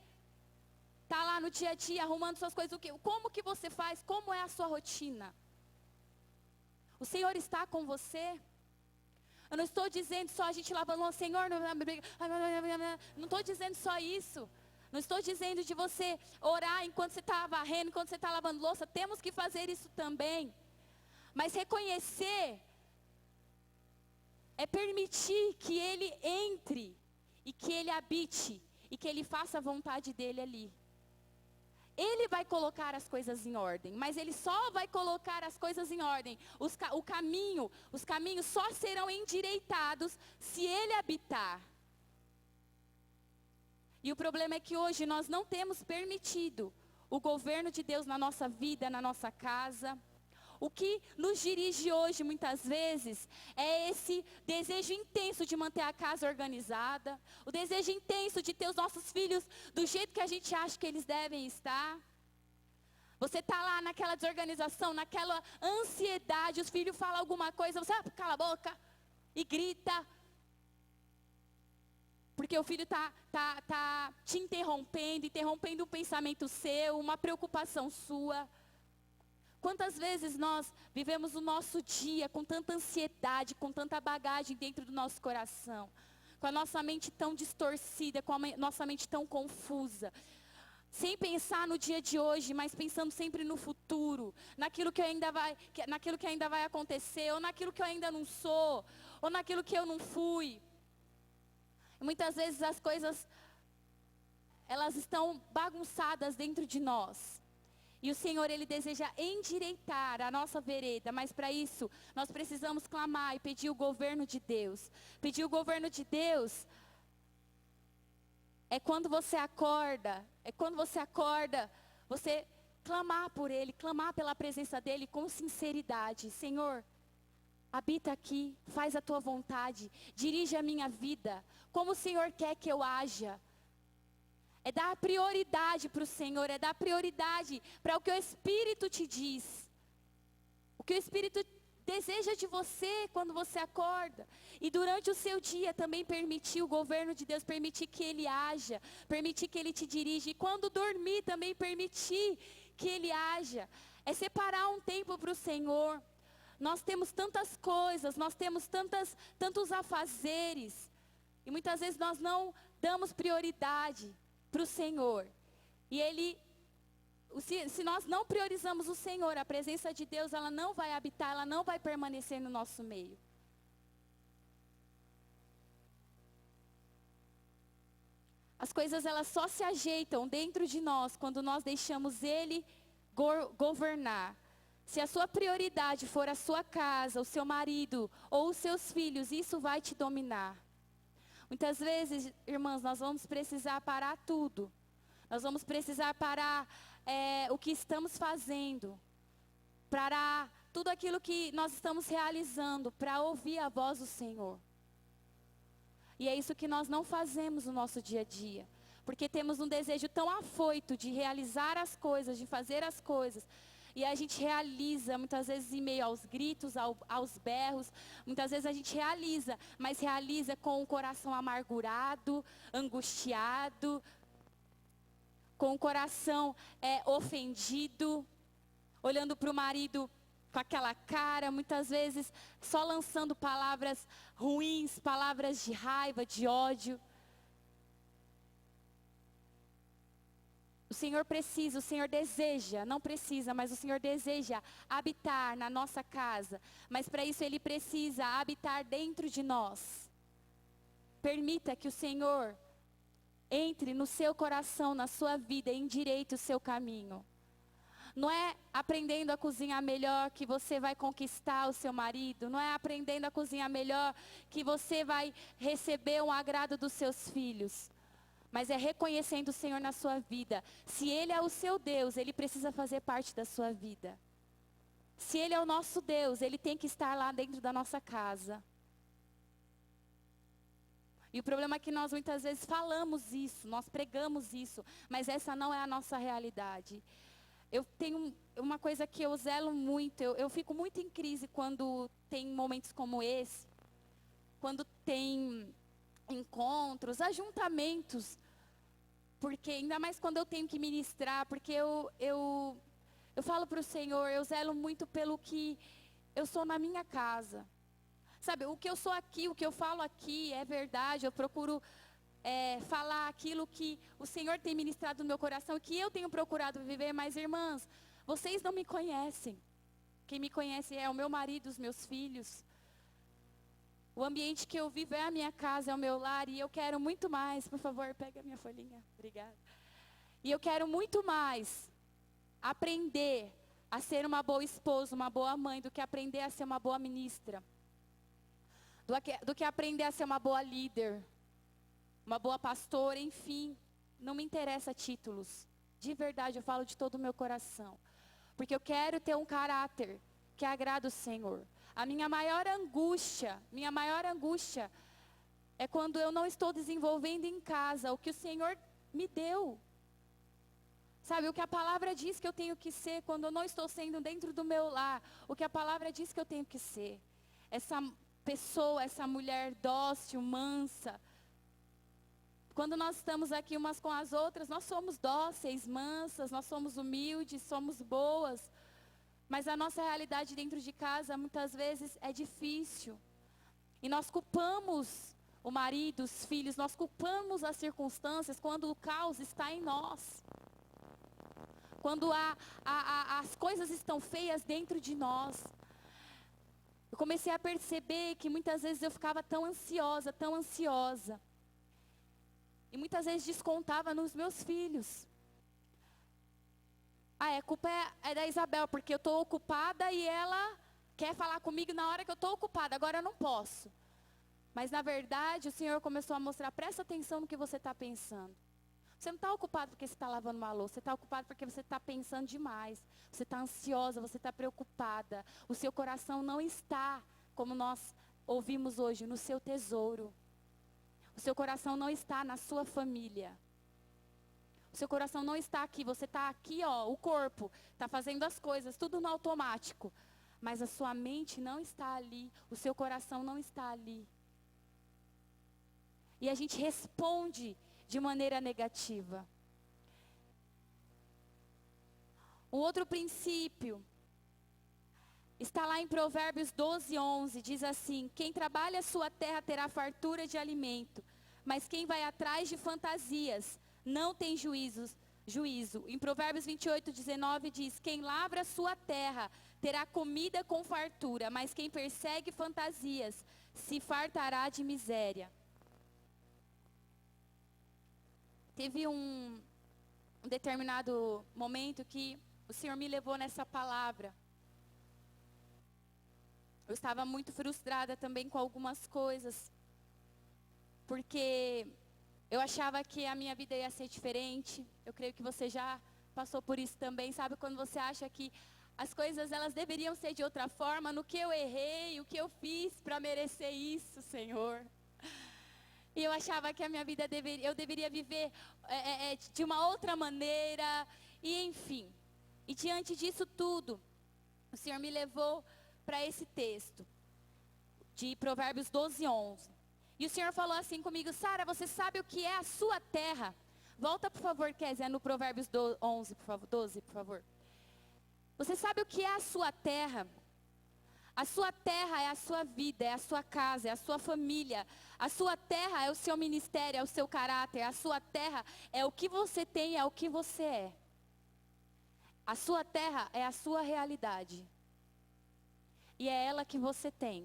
está lá no dia a dia, arrumando suas coisas, como que você faz? Como é a sua rotina? O Senhor está com você? Eu não estou dizendo só a gente lavando louça, Senhor, não estou dizendo só isso. Não estou dizendo de você orar enquanto você está varrendo, enquanto você está lavando louça. Temos que fazer isso também. Mas reconhecer é permitir que Ele entre e que Ele habite e que Ele faça a vontade dEle ali. Ele vai colocar as coisas em ordem, mas Ele só vai colocar as coisas em ordem. Os caminhos só serão endireitados se Ele habitar. E o problema é que hoje nós não temos permitido o governo de Deus na nossa vida, na nossa casa. O que nos dirige hoje, muitas vezes, é esse desejo intenso de manter a casa organizada, o desejo intenso de ter os nossos filhos do jeito que a gente acha que eles devem estar. Você está lá naquela desorganização, naquela ansiedade, os filhos falam alguma coisa, você cala a boca e grita. Porque o filho está te interrompendo um pensamento seu, uma preocupação sua. Quantas vezes nós vivemos o nosso dia com tanta ansiedade, com tanta bagagem dentro do nosso coração, com a nossa mente tão distorcida, com a nossa mente tão confusa. sem pensar no dia de hoje, mas pensando sempre no futuro, naquilo que ainda vai acontecer, ou naquilo que eu ainda não sou, ou naquilo que eu não fui. E muitas vezes as coisas, elas estão bagunçadas dentro de nós. E o Senhor, Ele deseja endireitar a nossa vereda, mas para isso, nós precisamos clamar e pedir o governo de Deus. Pedir o governo de Deus é quando você acorda, você clamar por Ele, clamar pela presença dEle com sinceridade. Senhor, habita aqui, faz a Tua vontade, dirige a minha vida, como o Senhor quer que eu haja. É dar prioridade para o Senhor, é dar prioridade para o que o Espírito te diz. O que o Espírito deseja de você quando você acorda. E durante o seu dia também permitir o governo de Deus, permitir que Ele haja, permitir que Ele te dirija. E quando dormir também permitir que Ele haja. É separar um tempo para o Senhor. Nós temos tantas coisas, nós temos tantos afazeres. E muitas vezes nós não damos prioridade para o Senhor. E Ele, se nós não priorizamos o Senhor, a presença de Deus, ela não vai habitar, ela não vai permanecer no nosso meio. As coisas, elas só se ajeitam dentro de nós quando nós deixamos Ele governar. Se a sua prioridade for a sua casa, o seu marido ou os seus filhos, isso vai te dominar. Muitas vezes, irmãs, nós vamos precisar parar tudo. Nós vamos precisar parar o que estamos fazendo. Parar tudo aquilo que nós estamos realizando para ouvir a voz do Senhor. E é isso que nós não fazemos no nosso dia a dia. Porque temos um desejo tão afoito de realizar as coisas, de fazer as coisas. E a gente realiza, muitas vezes em meio aos gritos, aos berros. Muitas vezes a gente realiza, mas realiza com o coração amargurado, angustiado, com o coração ofendido, olhando para o marido com aquela cara, muitas vezes só lançando palavras ruins, palavras de raiva, de ódio. O Senhor deseja, não precisa, mas o Senhor deseja habitar na nossa casa. Mas para isso Ele precisa habitar dentro de nós. Permita que o Senhor entre no seu coração, na sua vida, e endireite o seu caminho. Não é aprendendo a cozinhar melhor que você vai conquistar o seu marido. Não é aprendendo a cozinhar melhor que você vai receber o agrado dos seus filhos. Mas é reconhecendo o Senhor na sua vida. Se Ele é o seu Deus, Ele precisa fazer parte da sua vida. Se Ele é o nosso Deus, Ele tem que estar lá dentro da nossa casa. E o problema é que nós muitas vezes falamos isso, nós pregamos isso, mas essa não é a nossa realidade. Eu tenho uma coisa que eu zelo muito, eu fico muito em crise quando tem momentos como esse, quando tem encontros, ajuntamentos, porque ainda mais quando eu tenho que ministrar, porque eu falo para o Senhor, eu zelo muito pelo que eu sou na minha casa. Sabe, o que eu sou aqui, o que eu falo aqui é verdade, eu procuro falar aquilo que o Senhor tem ministrado no meu coração, que eu tenho procurado viver, mas irmãs, vocês não me conhecem. Quem me conhece é o meu marido, os meus filhos. O ambiente que eu vivo é a minha casa, é o meu lar, e eu quero muito mais. Por favor, pega a minha folhinha. Obrigada. E eu quero muito mais aprender a ser uma boa esposa, uma boa mãe, do que aprender a ser uma boa ministra. Do que aprender a ser uma boa líder, uma boa pastora, enfim. Não me interessa títulos. De verdade, eu falo de todo o meu coração. Porque eu quero ter um caráter que agrada o Senhor. A minha maior angústia é quando eu não estou desenvolvendo em casa o que o Senhor me deu. Sabe, o que a palavra diz que eu tenho que ser, quando eu não estou sendo dentro do meu lar, o que a palavra diz que eu tenho que ser. Essa pessoa, essa mulher dócil, mansa. Quando nós estamos aqui umas com as outras, nós somos dóceis, mansas, nós somos humildes, somos boas. Mas a nossa realidade dentro de casa, muitas vezes, é difícil. E nós culpamos o marido, os filhos, nós culpamos as circunstâncias quando o caos está em nós. quando as coisas estão feias dentro de nós. Eu comecei a perceber que muitas vezes eu ficava tão ansiosa. E muitas vezes descontava nos meus filhos. A culpa é da Isabel, porque eu estou ocupada e ela quer falar comigo na hora que eu estou ocupada, agora eu não posso. Mas na verdade o Senhor começou a mostrar, presta atenção no que você está pensando. Você não está ocupado porque você está lavando uma louça, você está ocupado porque você está pensando demais. Você está ansiosa, você está preocupada. O seu coração não está, como nós ouvimos hoje, no seu tesouro. O seu coração não está na sua família. O seu coração não está aqui, você está aqui, ó, o corpo está fazendo as coisas, tudo no automático. Mas a sua mente não está ali, o seu coração não está ali. E a gente responde de maneira negativa. Um outro princípio está lá em Provérbios 12:11, diz assim: quem trabalha a sua terra terá fartura de alimento, mas quem vai atrás de fantasias não tem juízo. Em Provérbios 28:19 diz: quem lavra a sua terra terá comida com fartura, mas quem persegue fantasias se fartará de miséria. Teve um determinado momento que o Senhor me levou nessa palavra. Eu estava muito frustrada também com algumas coisas, porque eu achava que a minha vida ia ser diferente. Eu creio que você já passou por isso também, sabe? Quando você acha que as coisas elas deveriam ser de outra forma, no que eu errei, o que eu fiz para merecer isso, Senhor. E eu achava que a minha vida eu deveria viver de uma outra maneira, e enfim. E diante disso tudo, o Senhor me levou para esse texto, de Provérbios 12:11. E o Senhor falou assim comigo: Sara, você sabe o que é a sua terra? Volta, por favor, Kézia, no Provérbios 12, por favor. Você sabe o que é a sua terra? A sua terra é a sua vida, é a sua casa, é a sua família. A sua terra é o seu ministério, é o seu caráter. A sua terra é o que você tem, é o que você é. A sua terra é a sua realidade. E é ela que você tem.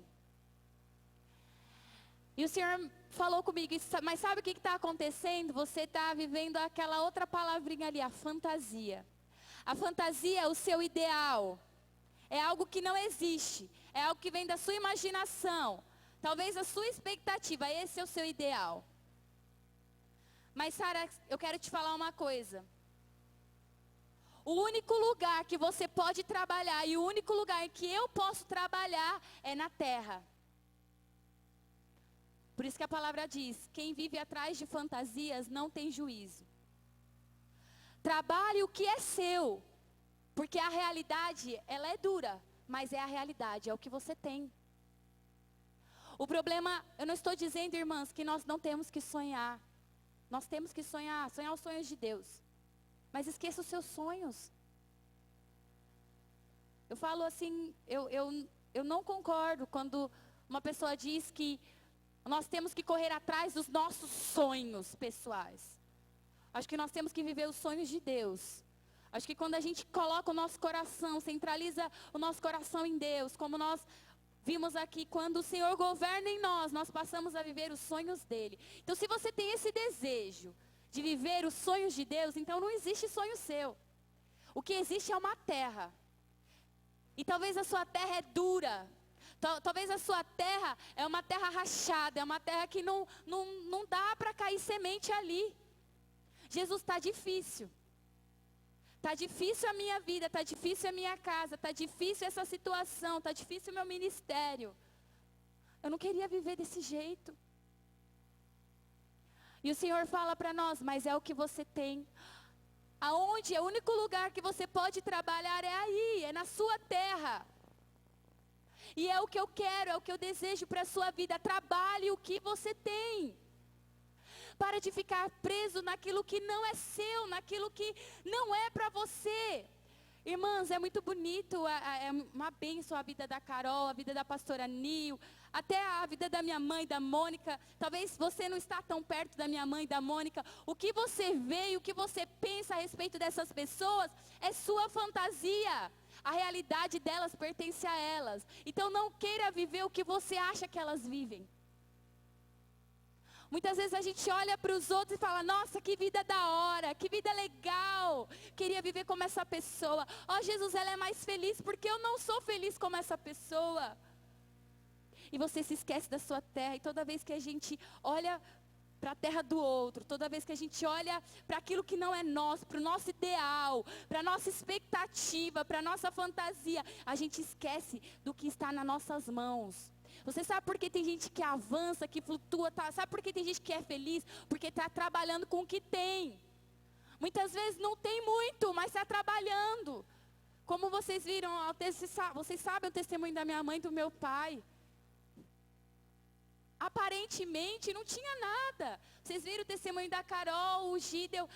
E o Senhor falou comigo, mas sabe o que está acontecendo? Você está vivendo aquela outra palavrinha ali, a fantasia. A fantasia é o seu ideal. É algo que não existe. É algo que vem da sua imaginação. Talvez a sua expectativa, esse é o seu ideal. Mas, Sara, eu quero te falar uma coisa. O único lugar que você pode trabalhar e o único lugar que eu posso trabalhar é na terra. Por isso que a palavra diz: quem vive atrás de fantasias não tem juízo. Trabalhe o que é seu. Porque a realidade, ela é dura, mas é a realidade, é o que você tem. O problema, eu não estou dizendo, irmãs, que nós não temos que sonhar. Nós temos que sonhar os sonhos de Deus. Mas esqueça os seus sonhos. Eu falo assim, eu não concordo quando uma pessoa diz que nós temos que correr atrás dos nossos sonhos pessoais. Acho que nós temos que viver os sonhos de Deus. Acho que quando a gente coloca o nosso coração, centraliza o nosso coração em Deus, como nós vimos aqui, quando o Senhor governa em nós, nós passamos a viver os sonhos dEle. Então, se você tem esse desejo de viver os sonhos de Deus, então não existe sonho seu. O que existe é uma terra. E talvez a sua terra é dura. Talvez a sua terra é uma terra rachada, é uma terra que não dá para cair semente ali. Jesus, está difícil. Está difícil a minha vida, está difícil a minha casa, está difícil essa situação, está difícil o meu ministério. Eu não queria viver desse jeito. E o Senhor fala para nós, mas é o que você tem. Aonde é o único lugar que você pode trabalhar é aí, é na sua terra. E é o que eu quero, é o que eu desejo para a sua vida. Trabalhe o que você tem. Para de ficar preso naquilo que não é seu, naquilo que não é para você. Irmãs, é muito bonito, é uma bênção a vida da Carol, a vida da pastora Nil, até a vida da minha mãe, da Mônica. Talvez você não está tão perto da minha mãe, da Mônica. O que você vê e o que você pensa a respeito dessas pessoas é sua fantasia. A realidade delas pertence a elas. Então não queira viver o que você acha que elas vivem. Muitas vezes a gente olha para os outros e fala, nossa, que vida da hora, que vida legal. Queria viver como essa pessoa. Ó, Jesus, ela é mais feliz porque eu não sou feliz como essa pessoa. E você se esquece da sua terra. E toda vez que a gente olha para a terra do outro, toda vez que a gente olha para aquilo que não é nosso, para o nosso ideal, para a nossa expectativa, para a nossa fantasia, a gente esquece do que está nas nossas mãos. Você sabe por que tem gente que avança, que flutua, tá? Sabe por que tem gente que é feliz? Porque está trabalhando com o que tem. Muitas vezes não tem muito, mas está trabalhando. Como vocês viram, vocês sabem o testemunho da minha mãe e do meu pai. Aparentemente não tinha nada. Vocês viram o testemunho da Carol, o Gideon.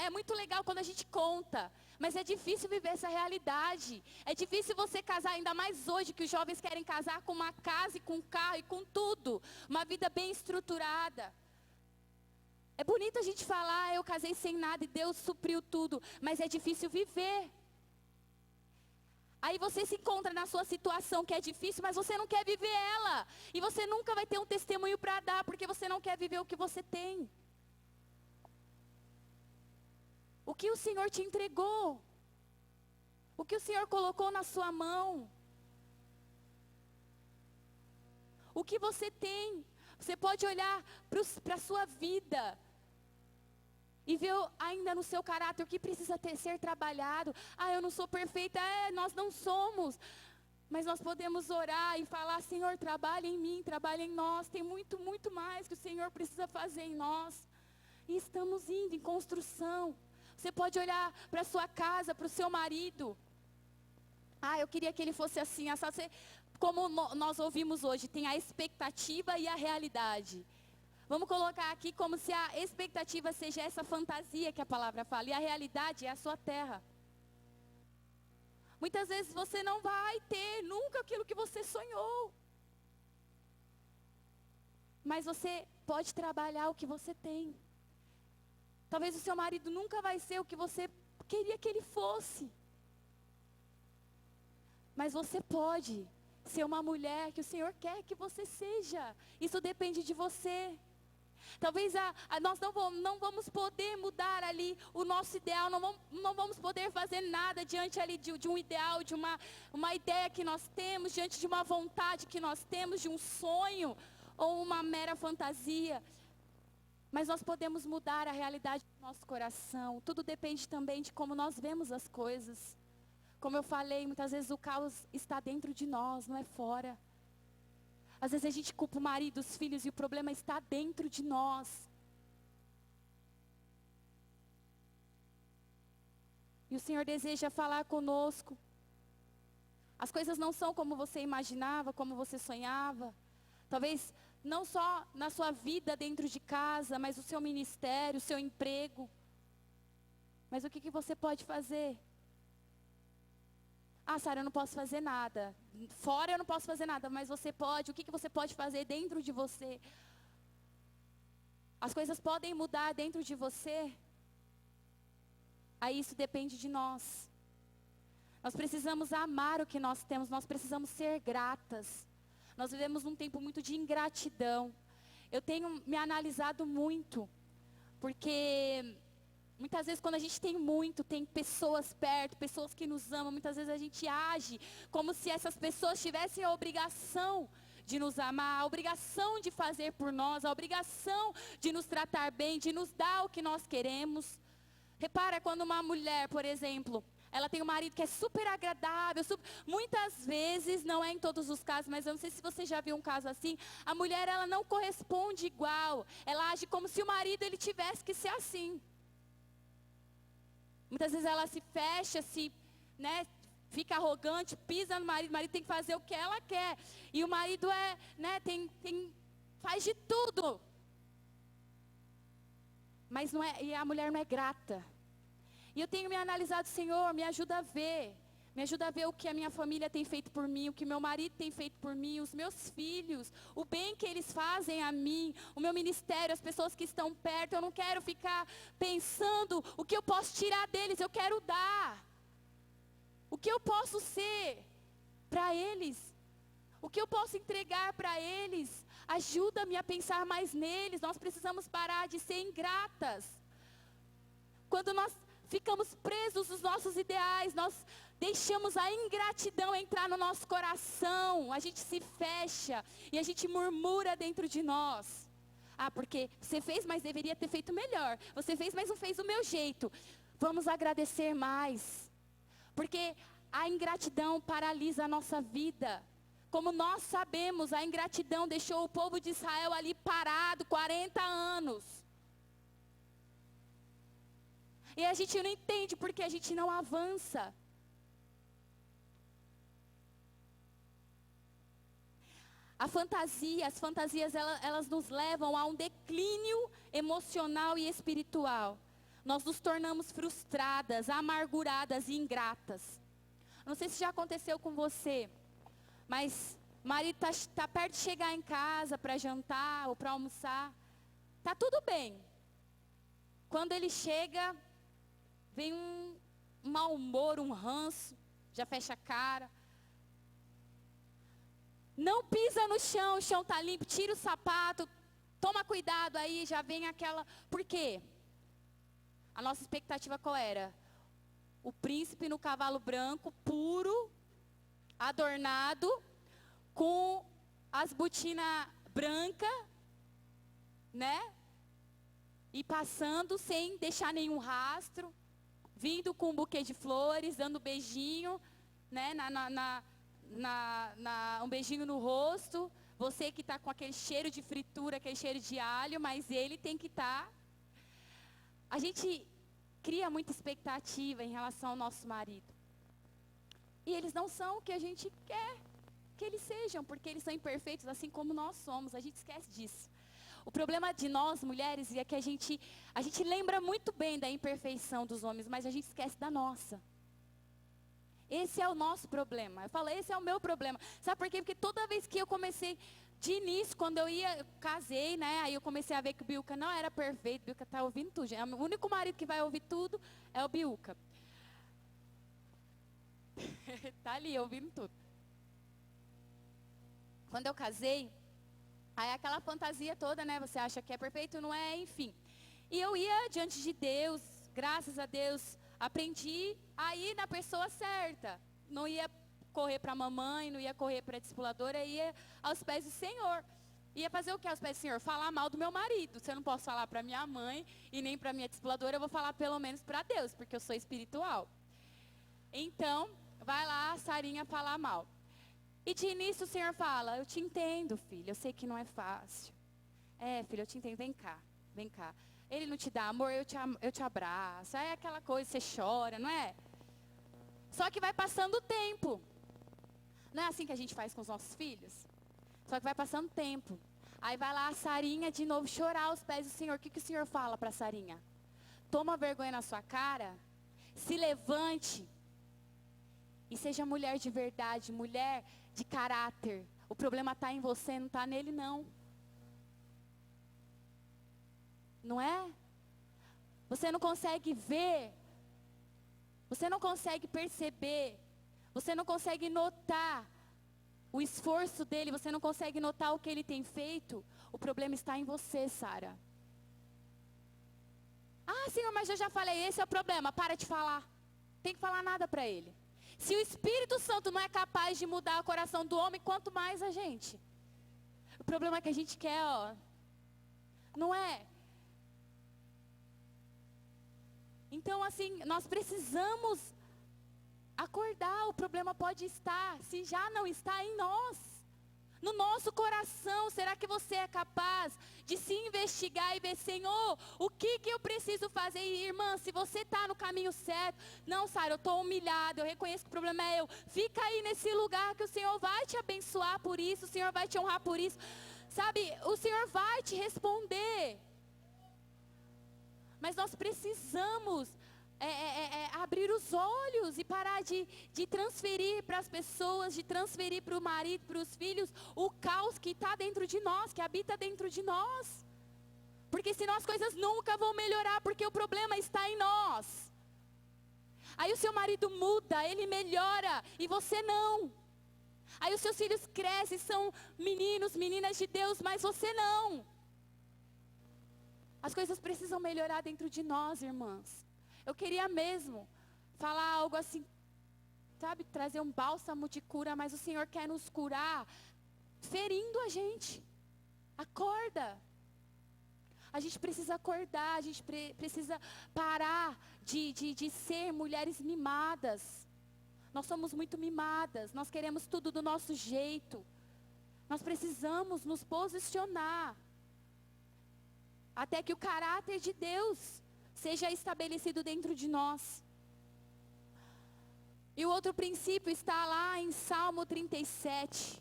É muito legal quando a gente conta. Mas é difícil viver essa realidade. É difícil você casar, ainda mais hoje que os jovens querem casar com uma casa e com um carro e com tudo. Uma vida bem estruturada. É bonito a gente falar, eu casei sem nada e Deus supriu tudo. Mas é difícil viver. Aí você se encontra na sua situação que é difícil, mas você não quer viver ela. E você nunca vai ter um testemunho para dar, porque você não quer viver o que você tem. O que o Senhor te entregou? O que o Senhor colocou na sua mão? O que você tem? Você pode olhar para a sua vida e ver ainda no seu caráter o que precisa ser trabalhado. Eu não sou perfeita. Nós não somos. Mas nós podemos orar e falar, Senhor, trabalha em mim, trabalha em nós. Tem muito, muito mais que o Senhor precisa fazer em nós. E estamos indo em construção. Você pode olhar para a sua casa, para o seu marido. Eu queria que ele fosse assim. Como nós ouvimos hoje, tem a expectativa e a realidade. Vamos colocar aqui como se a expectativa seja essa fantasia que a palavra fala. E a realidade é a sua terra. Muitas vezes você não vai ter nunca aquilo que você sonhou. Mas você pode trabalhar o que você tem. Talvez o seu marido nunca vai ser o que você queria que ele fosse. Mas você pode ser uma mulher que o Senhor quer que você seja. Isso depende de você. Talvez nós não vamos poder mudar ali o nosso ideal, não vamos poder fazer nada diante ali de um ideal, de uma ideia que nós temos, diante de uma vontade que nós temos, de um sonho ou uma mera fantasia. Mas nós podemos mudar a realidade do nosso coração. Tudo depende também de como nós vemos as coisas. Como eu falei, muitas vezes o caos está dentro de nós, não é fora. Às vezes a gente culpa o marido, os filhos, e o problema está dentro de nós. E o Senhor deseja falar conosco. As coisas não são como você imaginava, como você sonhava. Talvez não só na sua vida dentro de casa, mas o seu ministério, o seu emprego. Mas o que você pode fazer? Sara, eu não posso fazer nada. Fora eu não posso fazer nada, mas você pode. O que você pode fazer dentro de você? As coisas podem mudar dentro de você. Aí isso depende de nós. Nós precisamos amar o que nós temos, nós precisamos ser gratas. Nós vivemos num tempo muito de ingratidão. Eu tenho me analisado muito, porque muitas vezes quando a gente tem muito, tem pessoas perto, pessoas que nos amam, muitas vezes a gente age como se essas pessoas tivessem a obrigação de nos amar, a obrigação de fazer por nós, a obrigação de nos tratar bem, de nos dar o que nós queremos. Repara quando uma mulher, por exemplo, ela tem um marido que é super agradável, muitas vezes, não é em todos os casos, mas eu não sei se você já viu um caso assim, a mulher ela não corresponde igual, ela age como se o marido ele tivesse que ser assim. Muitas vezes ela se fecha, fica arrogante, pisa no marido, o marido tem que fazer o que ela quer. E o marido faz de tudo. Mas e a mulher não é grata. E eu tenho me analisado, Senhor, me ajuda a ver. Me ajuda a ver o que a minha família tem feito por mim, o que meu marido tem feito por mim, os meus filhos, o bem que eles fazem a mim, o meu ministério, as pessoas que estão perto. Eu não quero ficar pensando o que eu posso tirar deles, eu quero dar. O que eu posso ser para eles, o que eu posso entregar para eles. Ajuda-me a pensar mais neles. Nós precisamos parar de ser ingratas. Quando nós ficamos presos nos nossos ideais, nós deixamos a ingratidão entrar no nosso coração, a gente se fecha e a gente murmura dentro de nós. Ah, porque você fez, mas deveria ter feito melhor. Você fez, mas não fez do meu jeito. Vamos agradecer mais. Porque a ingratidão paralisa a nossa vida. Como nós sabemos, a ingratidão deixou o povo de Israel ali parado 40 anos. E a gente não entende porque a gente não avança. As fantasias elas nos levam a um declínio emocional e espiritual. Nós nos tornamos frustradas, amarguradas e ingratas. Não sei se já aconteceu com você, mas o marido tá perto de chegar em casa para jantar ou para almoçar. Tá tudo bem. Quando ele chega, vem um mau humor, um ranço, já fecha a cara. Não pisa no chão, o chão está limpo, tira o sapato, toma cuidado aí, já vem aquela... Por quê? A nossa expectativa qual era? O príncipe no cavalo branco, puro, adornado, com as botinas brancas, né? E passando sem deixar nenhum rastro, vindo com um buquê de flores, dando beijinho, né? Um beijinho no rosto. Você que está com aquele cheiro de fritura, aquele cheiro de alho, mas ele tem que estar. A gente cria muita expectativa em relação ao nosso marido. E eles não são o que a gente quer que eles sejam, porque eles são imperfeitos, assim como nós somos. A gente esquece disso. O problema de nós, mulheres, é que a gente lembra muito bem da imperfeição dos homens, mas a gente esquece da nossa. Esse é o nosso problema. Eu falo, esse é o meu problema. Sabe por quê? Porque toda vez que eu comecei, de início, quando eu casei, né? Aí eu comecei a ver que o Bilka não era perfeito. O Bilka tá ouvindo tudo, gente. O único marido que vai ouvir tudo é o Bilka. Tá ali, ouvindo tudo. Quando eu casei, aí aquela fantasia toda, né? Você acha que é perfeito, não é? Enfim. E eu ia diante de Deus, graças a Deus, aprendi a ir na pessoa certa. Não ia correr para a mamãe, não ia correr para a discipuladora, ia aos pés do Senhor. Ia fazer o que aos pés do Senhor? Falar mal do meu marido. Se eu não posso falar para minha mãe e nem para minha discipuladora, eu vou falar pelo menos para Deus, porque eu sou espiritual. Então, vai lá a Sarinha falar mal. E de início o Senhor fala, eu te entendo, filho, eu sei que não é fácil. É, filho, eu te entendo, vem cá, vem cá. Ele não te dá amor, eu te abraço. É aquela coisa, você chora, não é? Só que vai passando o tempo. Não é assim que a gente faz com os nossos filhos? Só que vai passando o tempo. Aí vai lá a Sarinha de novo chorar aos pés do Senhor. O que o Senhor fala para a Sarinha? Toma vergonha na sua cara, se levante e seja mulher de verdade, mulher de caráter. O problema está em você, não está nele não. Não é? Você não consegue ver, você não consegue perceber, você não consegue notar o esforço dele, você não consegue notar o que ele tem feito. O problema está em você, Sara. Ah, Senhor, mas eu já falei, esse é o problema, para de falar. Tem que falar nada para ele. Se o Espírito Santo não é capaz de mudar o coração do homem, quanto mais a gente. O problema é que a gente quer, ó. Não é? Então, assim, nós precisamos acordar. O problema pode estar, se já não está, em nós. No nosso coração. Será que você é capaz de se investigar e ver, Senhor, o que eu preciso fazer? E, irmã, se você está no caminho certo, não, Sara, eu estou humilhada, eu reconheço que o problema é eu. Fica aí nesse lugar que o Senhor vai te abençoar por isso, o Senhor vai te honrar por isso. Sabe, o Senhor vai te responder. Mas nós precisamos abrir os os olhos e parar de transferir para as pessoas, de transferir para o marido, para os filhos, o caos que está dentro de nós, que habita dentro de nós. Porque senão as coisas nunca vão melhorar, porque o problema está em nós. Aí o seu marido muda, ele melhora, e você não. Aí os seus filhos crescem, são meninos, meninas de Deus, mas você não. As coisas precisam melhorar dentro de nós, irmãs. Eu queria mesmo falar algo assim, sabe, trazer um bálsamo de cura, mas o Senhor quer nos curar ferindo a gente. Acorda. A gente precisa acordar, a gente precisa parar de ser mulheres mimadas. Nós somos muito mimadas, nós queremos tudo do nosso jeito. Nós precisamos nos posicionar até que o caráter de Deus seja estabelecido dentro de nós. E o outro princípio está lá em Salmo 37.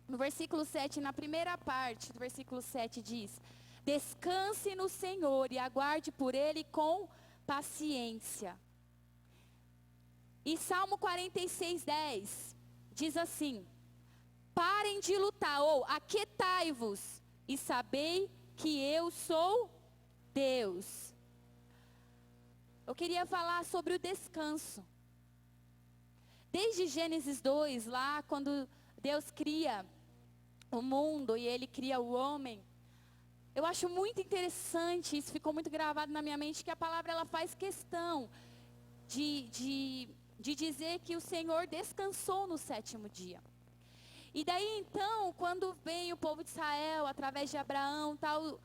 No versículo 7, na primeira parte do versículo 7 diz: descanse no Senhor e aguarde por Ele com paciência. E Salmo 46:10 diz assim: parem de lutar, ou aquietai-vos e sabei que eu sou Deus. Eu queria falar sobre o descanso. Desde Gênesis 2, lá quando Deus cria o mundo e Ele cria o homem, eu acho muito interessante, isso ficou muito gravado na minha mente, que a palavra ela faz questão de dizer que o Senhor descansou no sétimo dia. E daí então, quando vem o povo de Israel, através de Abraão, tal,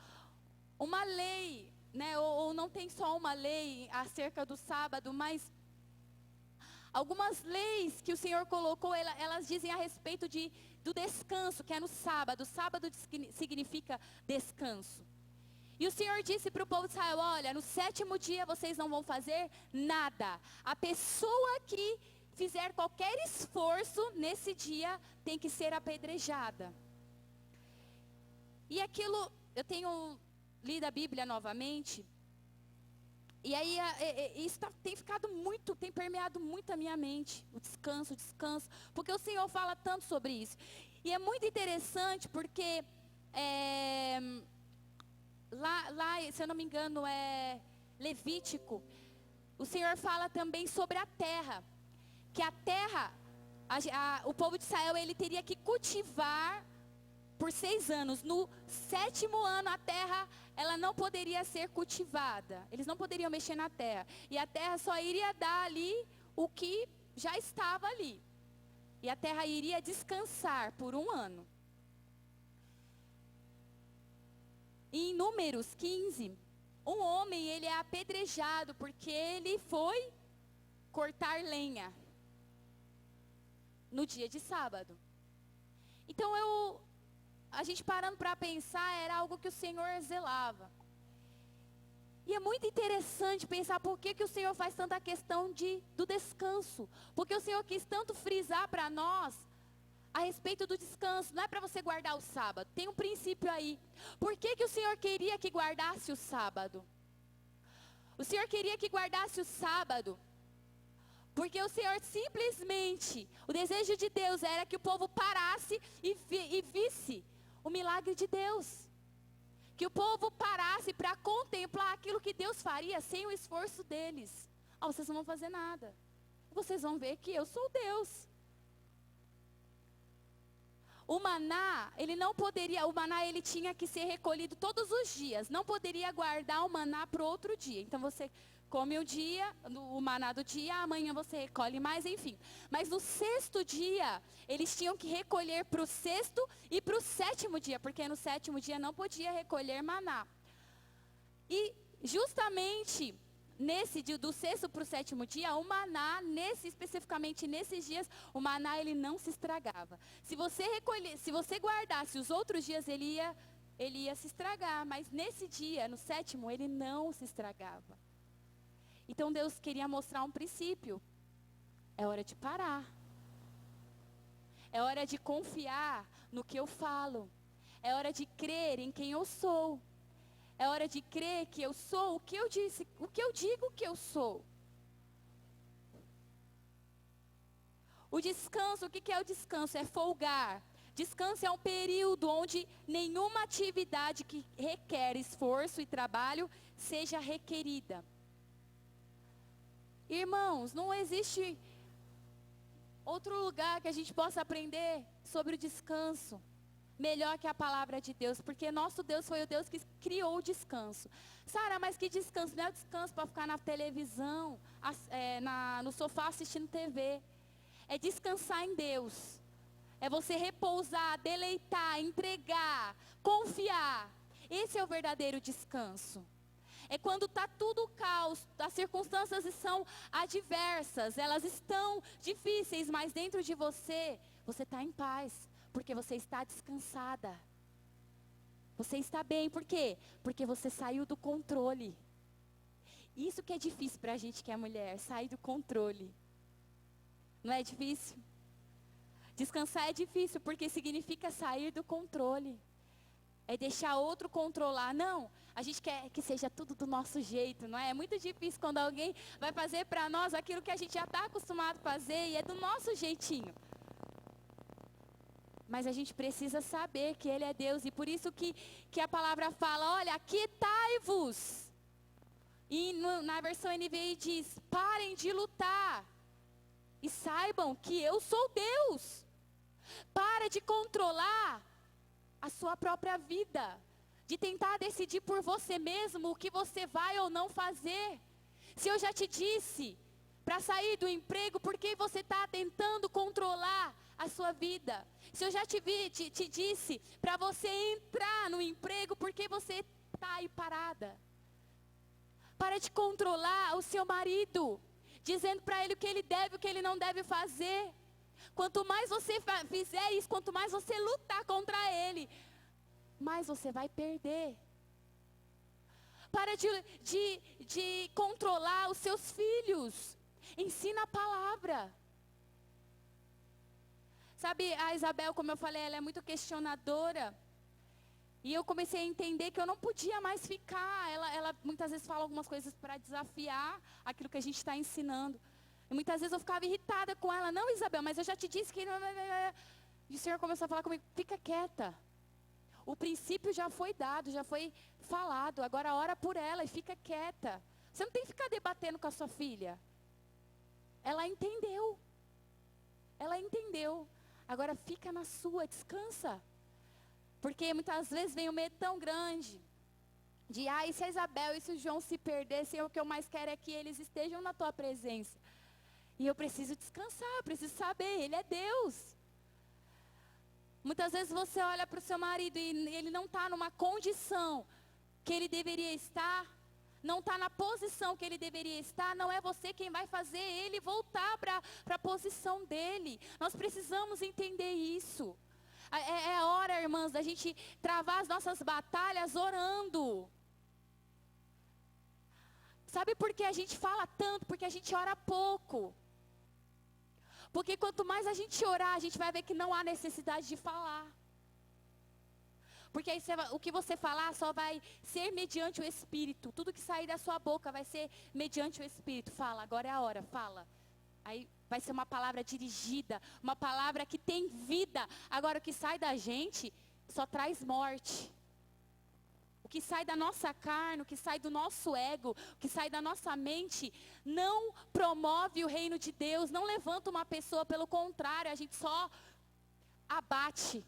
uma lei, né, ou não tem só uma lei acerca do sábado, mas algumas leis que o Senhor colocou, elas dizem a respeito do descanso, que é no sábado. Sábado significa descanso. E o Senhor disse para o povo de Israel: olha, no sétimo dia vocês não vão fazer nada. A pessoa que fizer qualquer esforço nesse dia tem que ser apedrejada. E aquilo, eu tenho lido a Bíblia novamente, e aí isso tem permeado muito a minha mente, o descanso, porque o Senhor fala tanto sobre isso. E é muito interessante porque lá, se eu não me engano, é Levítico, o Senhor fala também sobre a terra, que a terra, o povo de Israel, ele teria que cultivar por 6 anos. No 7º ano, a terra, ela não poderia ser cultivada. Eles não poderiam mexer na terra. E a terra só iria dar ali o que já estava ali. E a terra iria descansar por 1 ano. E em Números 15, um homem, ele é apedrejado porque ele foi cortar lenha no dia de sábado. Então a gente parando para pensar, era algo que o Senhor zelava. E é muito interessante pensar por que o Senhor faz tanta questão do descanso. Porque o Senhor quis tanto frisar para nós a respeito do descanso. Não é para você guardar o sábado, tem um princípio aí. Por que o Senhor queria que guardasse o sábado? O Senhor queria que guardasse o sábado porque o Senhor simplesmente, o desejo de Deus era que o povo parasse e visse o milagre de Deus. Que o povo parasse para contemplar aquilo que Deus faria sem o esforço deles. Vocês não vão fazer nada. Vocês vão ver que eu sou Deus. O maná, ele tinha que ser recolhido todos os dias. Não poderia guardar o maná para o outro dia. Então você come um dia, o maná do dia, amanhã você recolhe mais, enfim. Mas no 6º dia, eles tinham que recolher para o 6º e para o 7º dia, porque no 7º dia não podia recolher maná. E justamente do 6º para o 7º dia, o maná, especificamente nesses dias, o maná ele não se estragava. Se você guardasse os outros dias, ele ia se estragar, mas nesse dia, no 7º, ele não se estragava. Então Deus queria mostrar um princípio. É hora de parar. É hora de confiar no que eu falo. É hora de crer em quem eu sou. É hora de crer que eu sou o que eu digo que eu sou. O descanso, o que é o descanso? É folgar. Descanso é um período onde nenhuma atividade que requer esforço e trabalho seja requerida. Irmãos, não existe outro lugar que a gente possa aprender sobre o descanso melhor que a palavra de Deus, porque nosso Deus foi o Deus que criou o descanso. Sara, mas que descanso? Não é o descanso para ficar na televisão, no sofá assistindo TV. É descansar em Deus. É você repousar, deleitar, entregar, confiar. Esse é o verdadeiro descanso. É quando está tudo caos, as circunstâncias são adversas, elas estão difíceis, mas dentro de você, você está em paz, porque você está descansada. Você está bem, por quê? Porque você saiu do controle. Isso que é difícil para a gente que é mulher, sair do controle. Não é difícil? Descansar é difícil, porque significa sair do controle. É deixar outro controlar. Não, a gente quer que seja tudo do nosso jeito, não é? É muito difícil quando alguém vai fazer para nós aquilo que a gente já está acostumado a fazer e é do nosso jeitinho. Mas a gente precisa saber que Ele é Deus e por isso que a palavra fala, olha, aquietai-vos. E na versão NVI diz, parem de lutar e saibam que eu sou Deus. Para de controlar a sua própria vida, de tentar decidir por você mesmo o que você vai ou não fazer. Se eu já te disse para sair do emprego, por que você está tentando controlar a sua vida? Se eu já te disse para você entrar no emprego, por que você está aí parada? Para de controlar o seu marido, dizendo para ele o que ele deve e o que ele não deve fazer. Quanto mais você fizer isso, quanto mais você lutar contra ele, mais você vai perder. Para de controlar os seus filhos. Ensina a palavra. Sabe, a Isabel, como eu falei, ela é muito questionadora. E eu comecei a entender que eu não podia mais ficar. Ela muitas vezes fala algumas coisas para desafiar aquilo que a gente está ensinando. E muitas vezes eu ficava irritada com ela. Não, Isabel, mas eu já te disse que... E o Senhor começou a falar comigo, fica quieta. O princípio já foi dado, já foi falado. Agora ora por ela e fica quieta. Você não tem que ficar debatendo com a sua filha. Ela entendeu. Ela entendeu. Agora fica na sua, descansa. Porque muitas vezes vem um medo tão grande. De, e se a Isabel e se o João se perdessem, o que eu mais quero é que eles estejam na tua presença. E eu preciso descansar, preciso saber, Ele é Deus. Muitas vezes você olha para o seu marido e ele não está numa condição que ele deveria estar, não está na posição que ele deveria estar, não é você quem vai fazer ele voltar para a posição dele. Nós precisamos entender isso. É hora, irmãs, da gente travar as nossas batalhas orando. Sabe por que a gente fala tanto? Porque a gente ora pouco. Porque quanto mais a gente orar, a gente vai ver que não há necessidade de falar. Porque aí o que você falar só vai ser mediante o Espírito. Tudo que sair da sua boca vai ser mediante o Espírito. Fala, agora é a hora, fala. Aí vai ser uma palavra dirigida, uma palavra que tem vida. Agora o que sai da gente só traz morte. O que sai da nossa carne, o que sai do nosso ego, o que sai da nossa mente, não promove o reino de Deus, não levanta uma pessoa, pelo contrário, a gente só abate.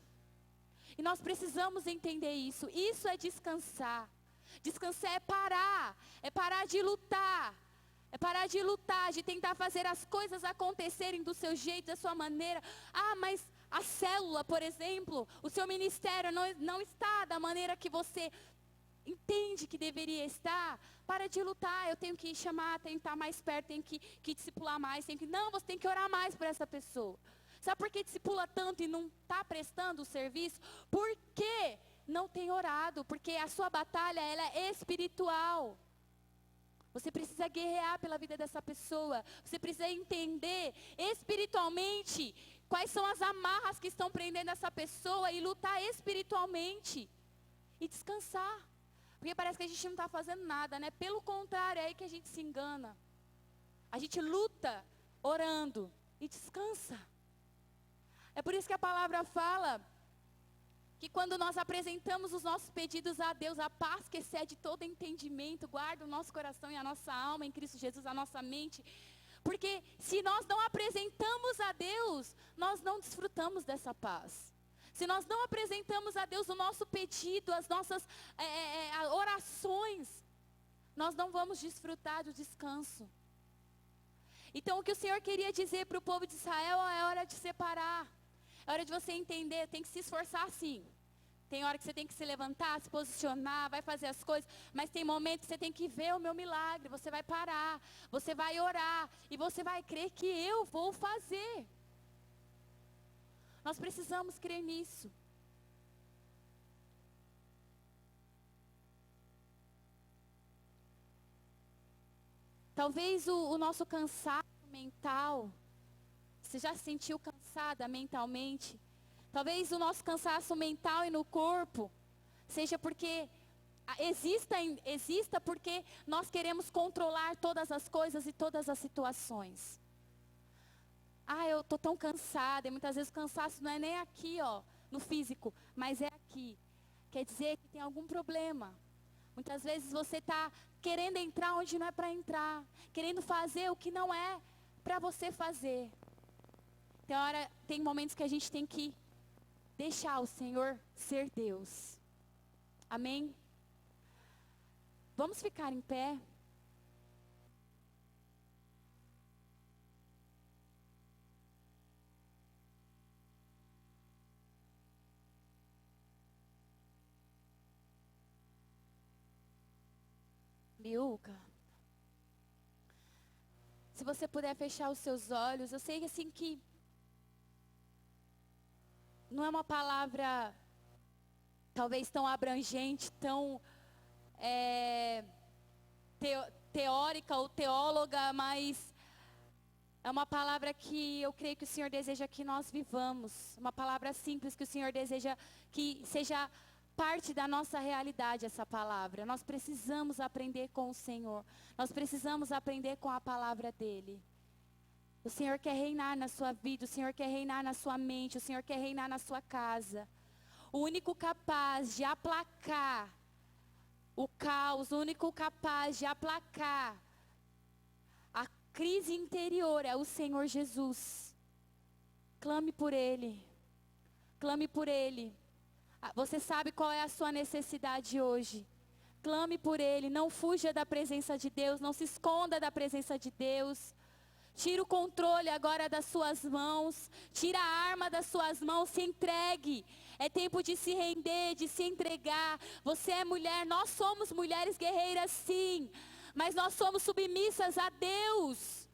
E nós precisamos entender isso. Isso é descansar. Descansar é parar de lutar. É parar de lutar, de tentar fazer as coisas acontecerem do seu jeito, da sua maneira. Mas a célula, por exemplo, o seu ministério não está da maneira que você entende que deveria estar. Para de lutar, eu tenho que chamar, tenho que estar mais perto, tenho que discipular mais. Não, você tem que orar mais por essa pessoa. Sabe por que discipula tanto e não está prestando o serviço? Porque não tem orado, porque a sua batalha ela é espiritual. Você precisa guerrear pela vida dessa pessoa. Você precisa entender espiritualmente quais são as amarras que estão prendendo essa pessoa e lutar espiritualmente. E descansar. Porque parece que a gente não está fazendo nada, né? Pelo contrário, é aí que a gente se engana. A gente luta orando e descansa. É por isso que a palavra fala que quando nós apresentamos os nossos pedidos a Deus, a paz que excede todo entendimento, guarda o nosso coração e a nossa alma em Cristo Jesus, a nossa mente. Porque se nós não apresentamos a Deus, nós não desfrutamos dessa paz. Se nós não apresentamos a Deus o nosso pedido, as nossas orações, nós não vamos desfrutar do descanso. Então o que o Senhor queria dizer para o povo de Israel é hora de separar. É hora de você entender, tem que se esforçar sim. Tem hora que você tem que se levantar, se posicionar, vai fazer as coisas. Mas tem momentos que você tem que ver o meu milagre. Você vai parar, você vai orar. E você vai crer que eu vou fazer. Nós precisamos crer nisso. Talvez o nosso cansaço mental, você já se sentiu cansada mentalmente? Talvez o nosso cansaço mental e no corpo seja porque exista porque nós queremos controlar todas as coisas e todas as situações. Eu estou tão cansada, e muitas vezes o cansaço não é nem aqui, no físico, mas é aqui. Quer dizer que tem algum problema. Muitas vezes você está querendo entrar onde não é para entrar, querendo fazer o que não é para você fazer. Tem momentos que a gente tem que deixar o Senhor ser Deus. Amém? Vamos ficar em pé. Liuca, se você puder fechar os seus olhos, eu sei assim que não é uma palavra talvez tão abrangente, tão teórica ou teóloga, mas é uma palavra que eu creio que o Senhor deseja que nós vivamos. Uma palavra simples que o Senhor deseja que seja parte da nossa realidade essa palavra. Nós precisamos aprender com o Senhor. Nós precisamos aprender com a palavra dEle. O Senhor quer reinar na sua vida, o Senhor quer reinar na sua mente, o Senhor quer reinar na sua casa. O único capaz de aplacar o caos, o único capaz de aplacar a crise interior é o Senhor Jesus. Clame por Ele. Clame por Ele. Você sabe qual é a sua necessidade hoje. Clame por Ele, não fuja da presença de Deus, não se esconda da presença de Deus. Tira o controle agora das suas mãos, tira a arma das suas mãos, se entregue. É tempo de se render, de se entregar. Você é mulher, nós somos mulheres guerreiras sim, mas nós somos submissas a Deus.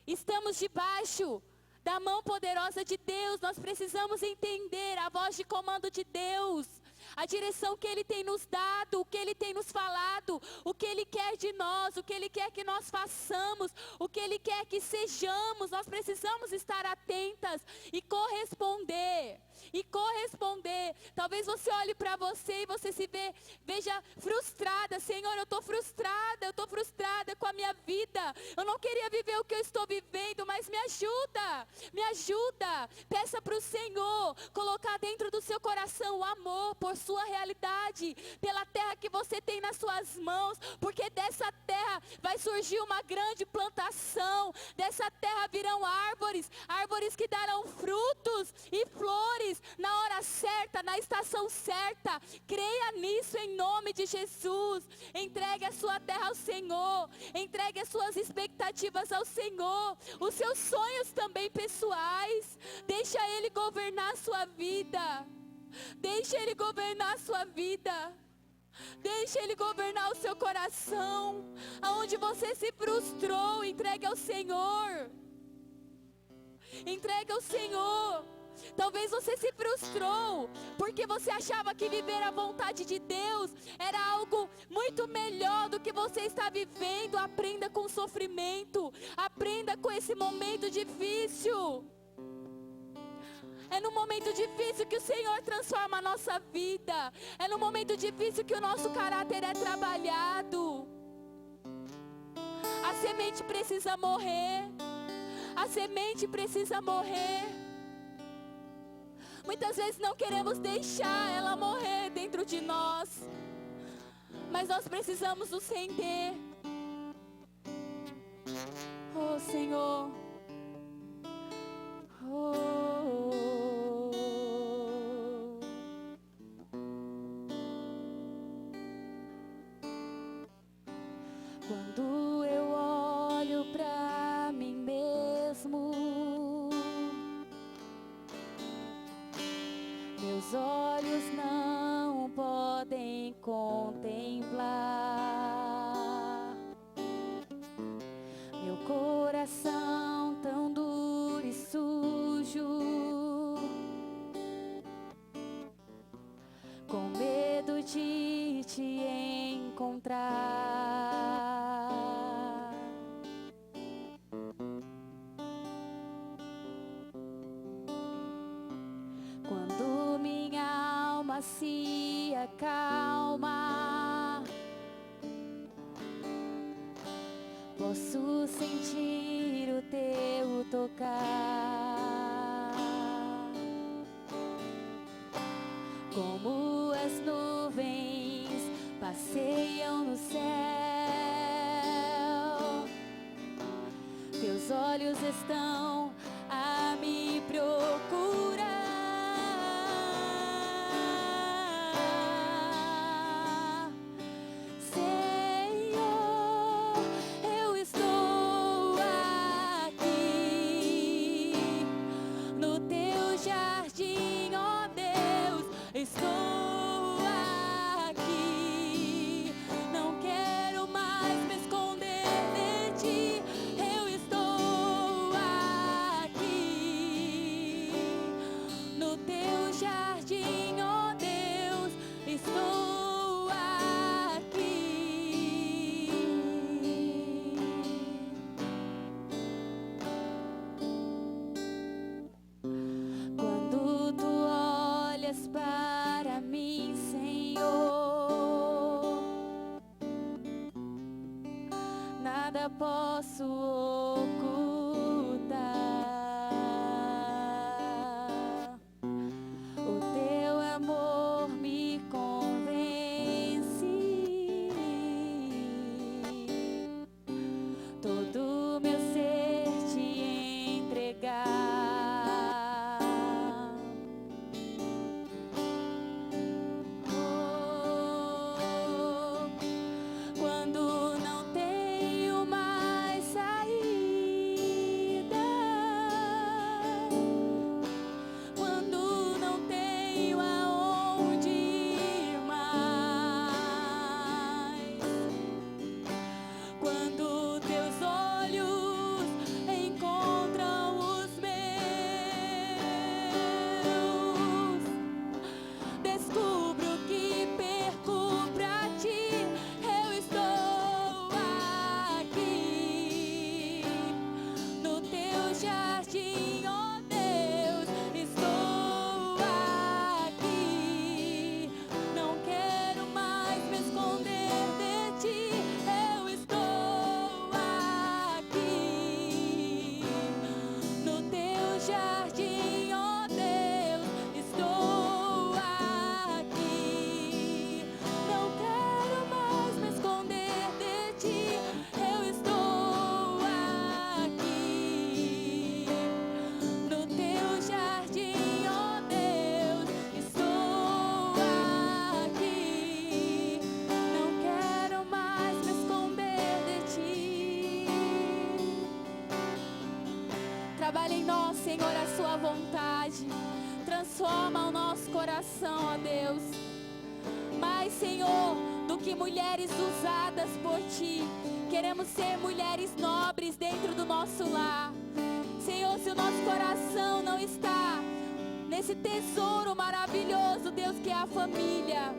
Estamos debaixo da mão poderosa de Deus. Nós precisamos entender a voz de comando de Deus, a direção que Ele tem nos dado, o que Ele tem nos falado, o que Ele quer de nós, o que Ele quer que nós façamos, o que Ele quer que sejamos. Nós precisamos estar atentas e corresponder. Talvez você olhe para você e você veja frustrada. Senhor, eu estou frustrada com a minha vida. Eu não queria viver o que eu estou vivendo, mas me ajuda. Peça para o Senhor colocar dentro do seu coração o amor por sua realidade, pela terra que você tem nas suas mãos, porque dessa terra vai surgir uma grande plantação. Dessa terra virão árvores que darão frutos e flores na hora certa, na estação certa. Creia nisso em nome de Jesus. Entregue a sua terra ao Senhor, entregue as suas expectativas ao Senhor, os seus sonhos também pessoais. Deixa Ele governar a sua vida. Deixa Ele governar a sua vida. Deixa Ele governar o seu coração. Aonde você se frustrou, entregue ao Senhor. Entregue ao Senhor. Talvez você se frustrou porque você achava que viver a vontade de Deus era algo muito melhor do que você está vivendo. Aprenda com o sofrimento. Aprenda com esse momento difícil. É no momento difícil que o Senhor transforma a nossa vida. É no momento difícil que o nosso caráter é trabalhado. A semente precisa morrer. A semente precisa morrer. Muitas vezes não queremos deixar ela morrer dentro de nós, mas nós precisamos nos render. Oh, Senhor. Quando eu olho pra mim mesmo, meus olhos não podem contemplar meu coração tão duro e sujo, com medo de te encontrar. Quando minha alma se acalma, posso sentir o teu tocar, como as nuvens passeiam no céu. Teus olhos estão a me procurar. Estou aqui, não quero mais me esconder de ti. Eu estou aqui, no teu jardim, ó Deus, estou aqui. Quando tu olhas para mim, Senhor, nada posso ocultar. O teu amor me convence, todo meu ser te entregar. Quando não tenho mais saída, quando não tenho aonde ir mais, quando teus olhos encontram os meus, descubro que perco pra ti. Eu estou aqui, no teu jardim, ó Deus, estou aqui, não quero mais me esconder de ti. Eu estou aqui, no teu jardim, ó Deus, estou aqui, não quero mais me esconder de ti. Eu estou aqui, no teu jardim, ó Deus, estou aqui, não quero mais me esconder de ti. Trabalha em nós, Senhor, a sua vontade. Transforma o nosso coração, ó Deus. Mais, Senhor, do que mulheres usadas por ti, queremos ser mulheres nobres dentro do nosso lar. Senhor, se o nosso coração não está nesse tesouro maravilhoso, Deus, que é a família,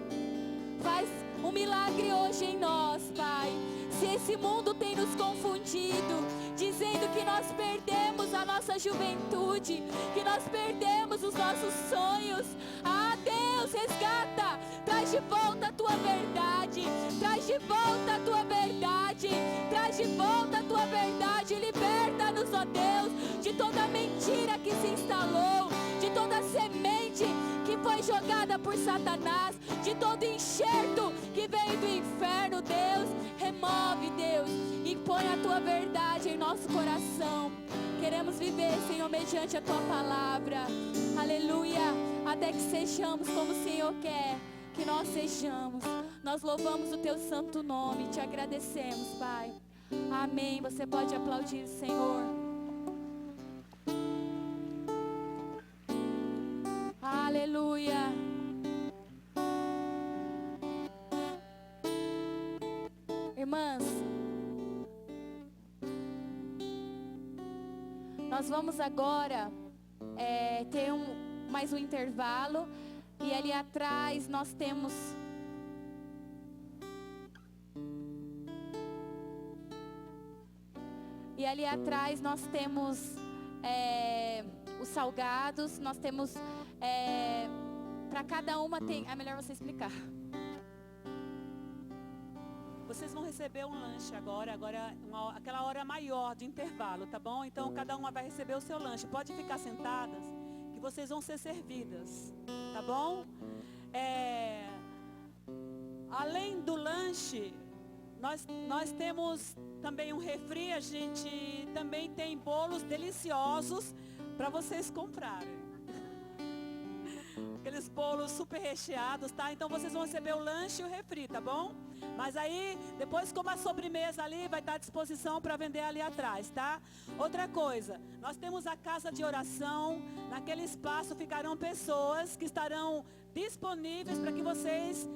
faz um milagre hoje em nós, Pai. Se esse mundo tem nos confundido, dizendo que nós perdemos a nossa juventude, que nós perdemos os nossos sonhos, ah, Deus, resgata, traz de volta a tua verdade, traz de volta a tua verdade, traz de volta a tua verdade. Liberta-nos, ó Deus, de toda mentira que se instalou, de toda semente foi jogada por Satanás, de todo enxerto que veio do inferno, Deus, remove, Deus, e põe a tua verdade em nosso coração. Queremos viver, Senhor, mediante a tua palavra, aleluia, até que sejamos como o Senhor quer que nós sejamos. Nós louvamos o teu santo nome, te agradecemos, Pai. Amém. Você pode aplaudir o Senhor. Aleluia. Irmãs, nós vamos agora ter mais um intervalo. E ali atrás nós temos os salgados, nós temos para cada uma tem, é melhor você explicar. Vocês vão receber um lanche agora aquela hora maior de intervalo, tá bom? Então cada uma vai receber o seu lanche. Pode ficar sentadas, que vocês vão ser servidas, tá bom? Além do lanche, nós temos também um refri, a gente também tem bolos deliciosos para vocês comprarem. Aqueles bolos super recheados, tá? Então vocês vão receber o lanche e o refri, tá bom? Mas aí, depois como a sobremesa ali, vai estar à disposição para vender ali atrás, tá? Outra coisa, nós temos a casa de oração. Naquele espaço ficarão pessoas que estarão disponíveis para que vocês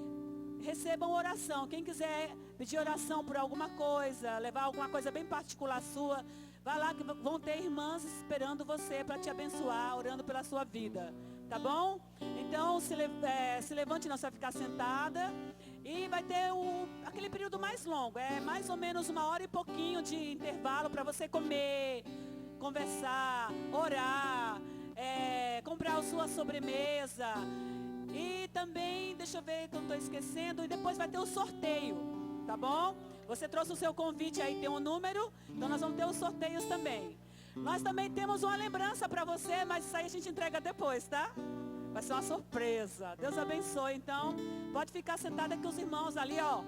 recebam oração. Quem quiser pedir oração por alguma coisa, levar alguma coisa bem particular sua, vai lá que vão ter irmãs esperando você para te abençoar, orando pela sua vida. Tá bom? Então se levante, não, você vai ficar sentada. E vai ter aquele período mais longo. É mais ou menos 1 hora e pouquinho de intervalo para você comer, conversar, orar, comprar a sua sobremesa. E também, deixa eu ver que eu estou esquecendo, e depois vai ter o sorteio, tá bom? Você trouxe o seu convite aí, tem um número, então nós vamos ter os sorteios também. Nós também temos uma lembrança para você, mas isso aí a gente entrega depois, tá? Vai ser uma surpresa. Deus abençoe, então. Pode ficar sentada que os irmãos ali, ó,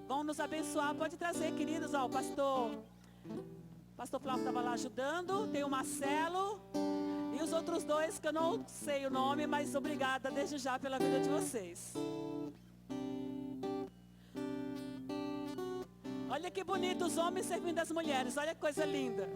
vão nos abençoar. Pode trazer, queridos, ó, o pastor Flávio estava lá ajudando. Tem o Marcelo e os outros dois que eu não sei o nome, mas obrigada desde já pela vida de vocês. Olha que bonito, os homens servindo as mulheres. Olha que coisa linda.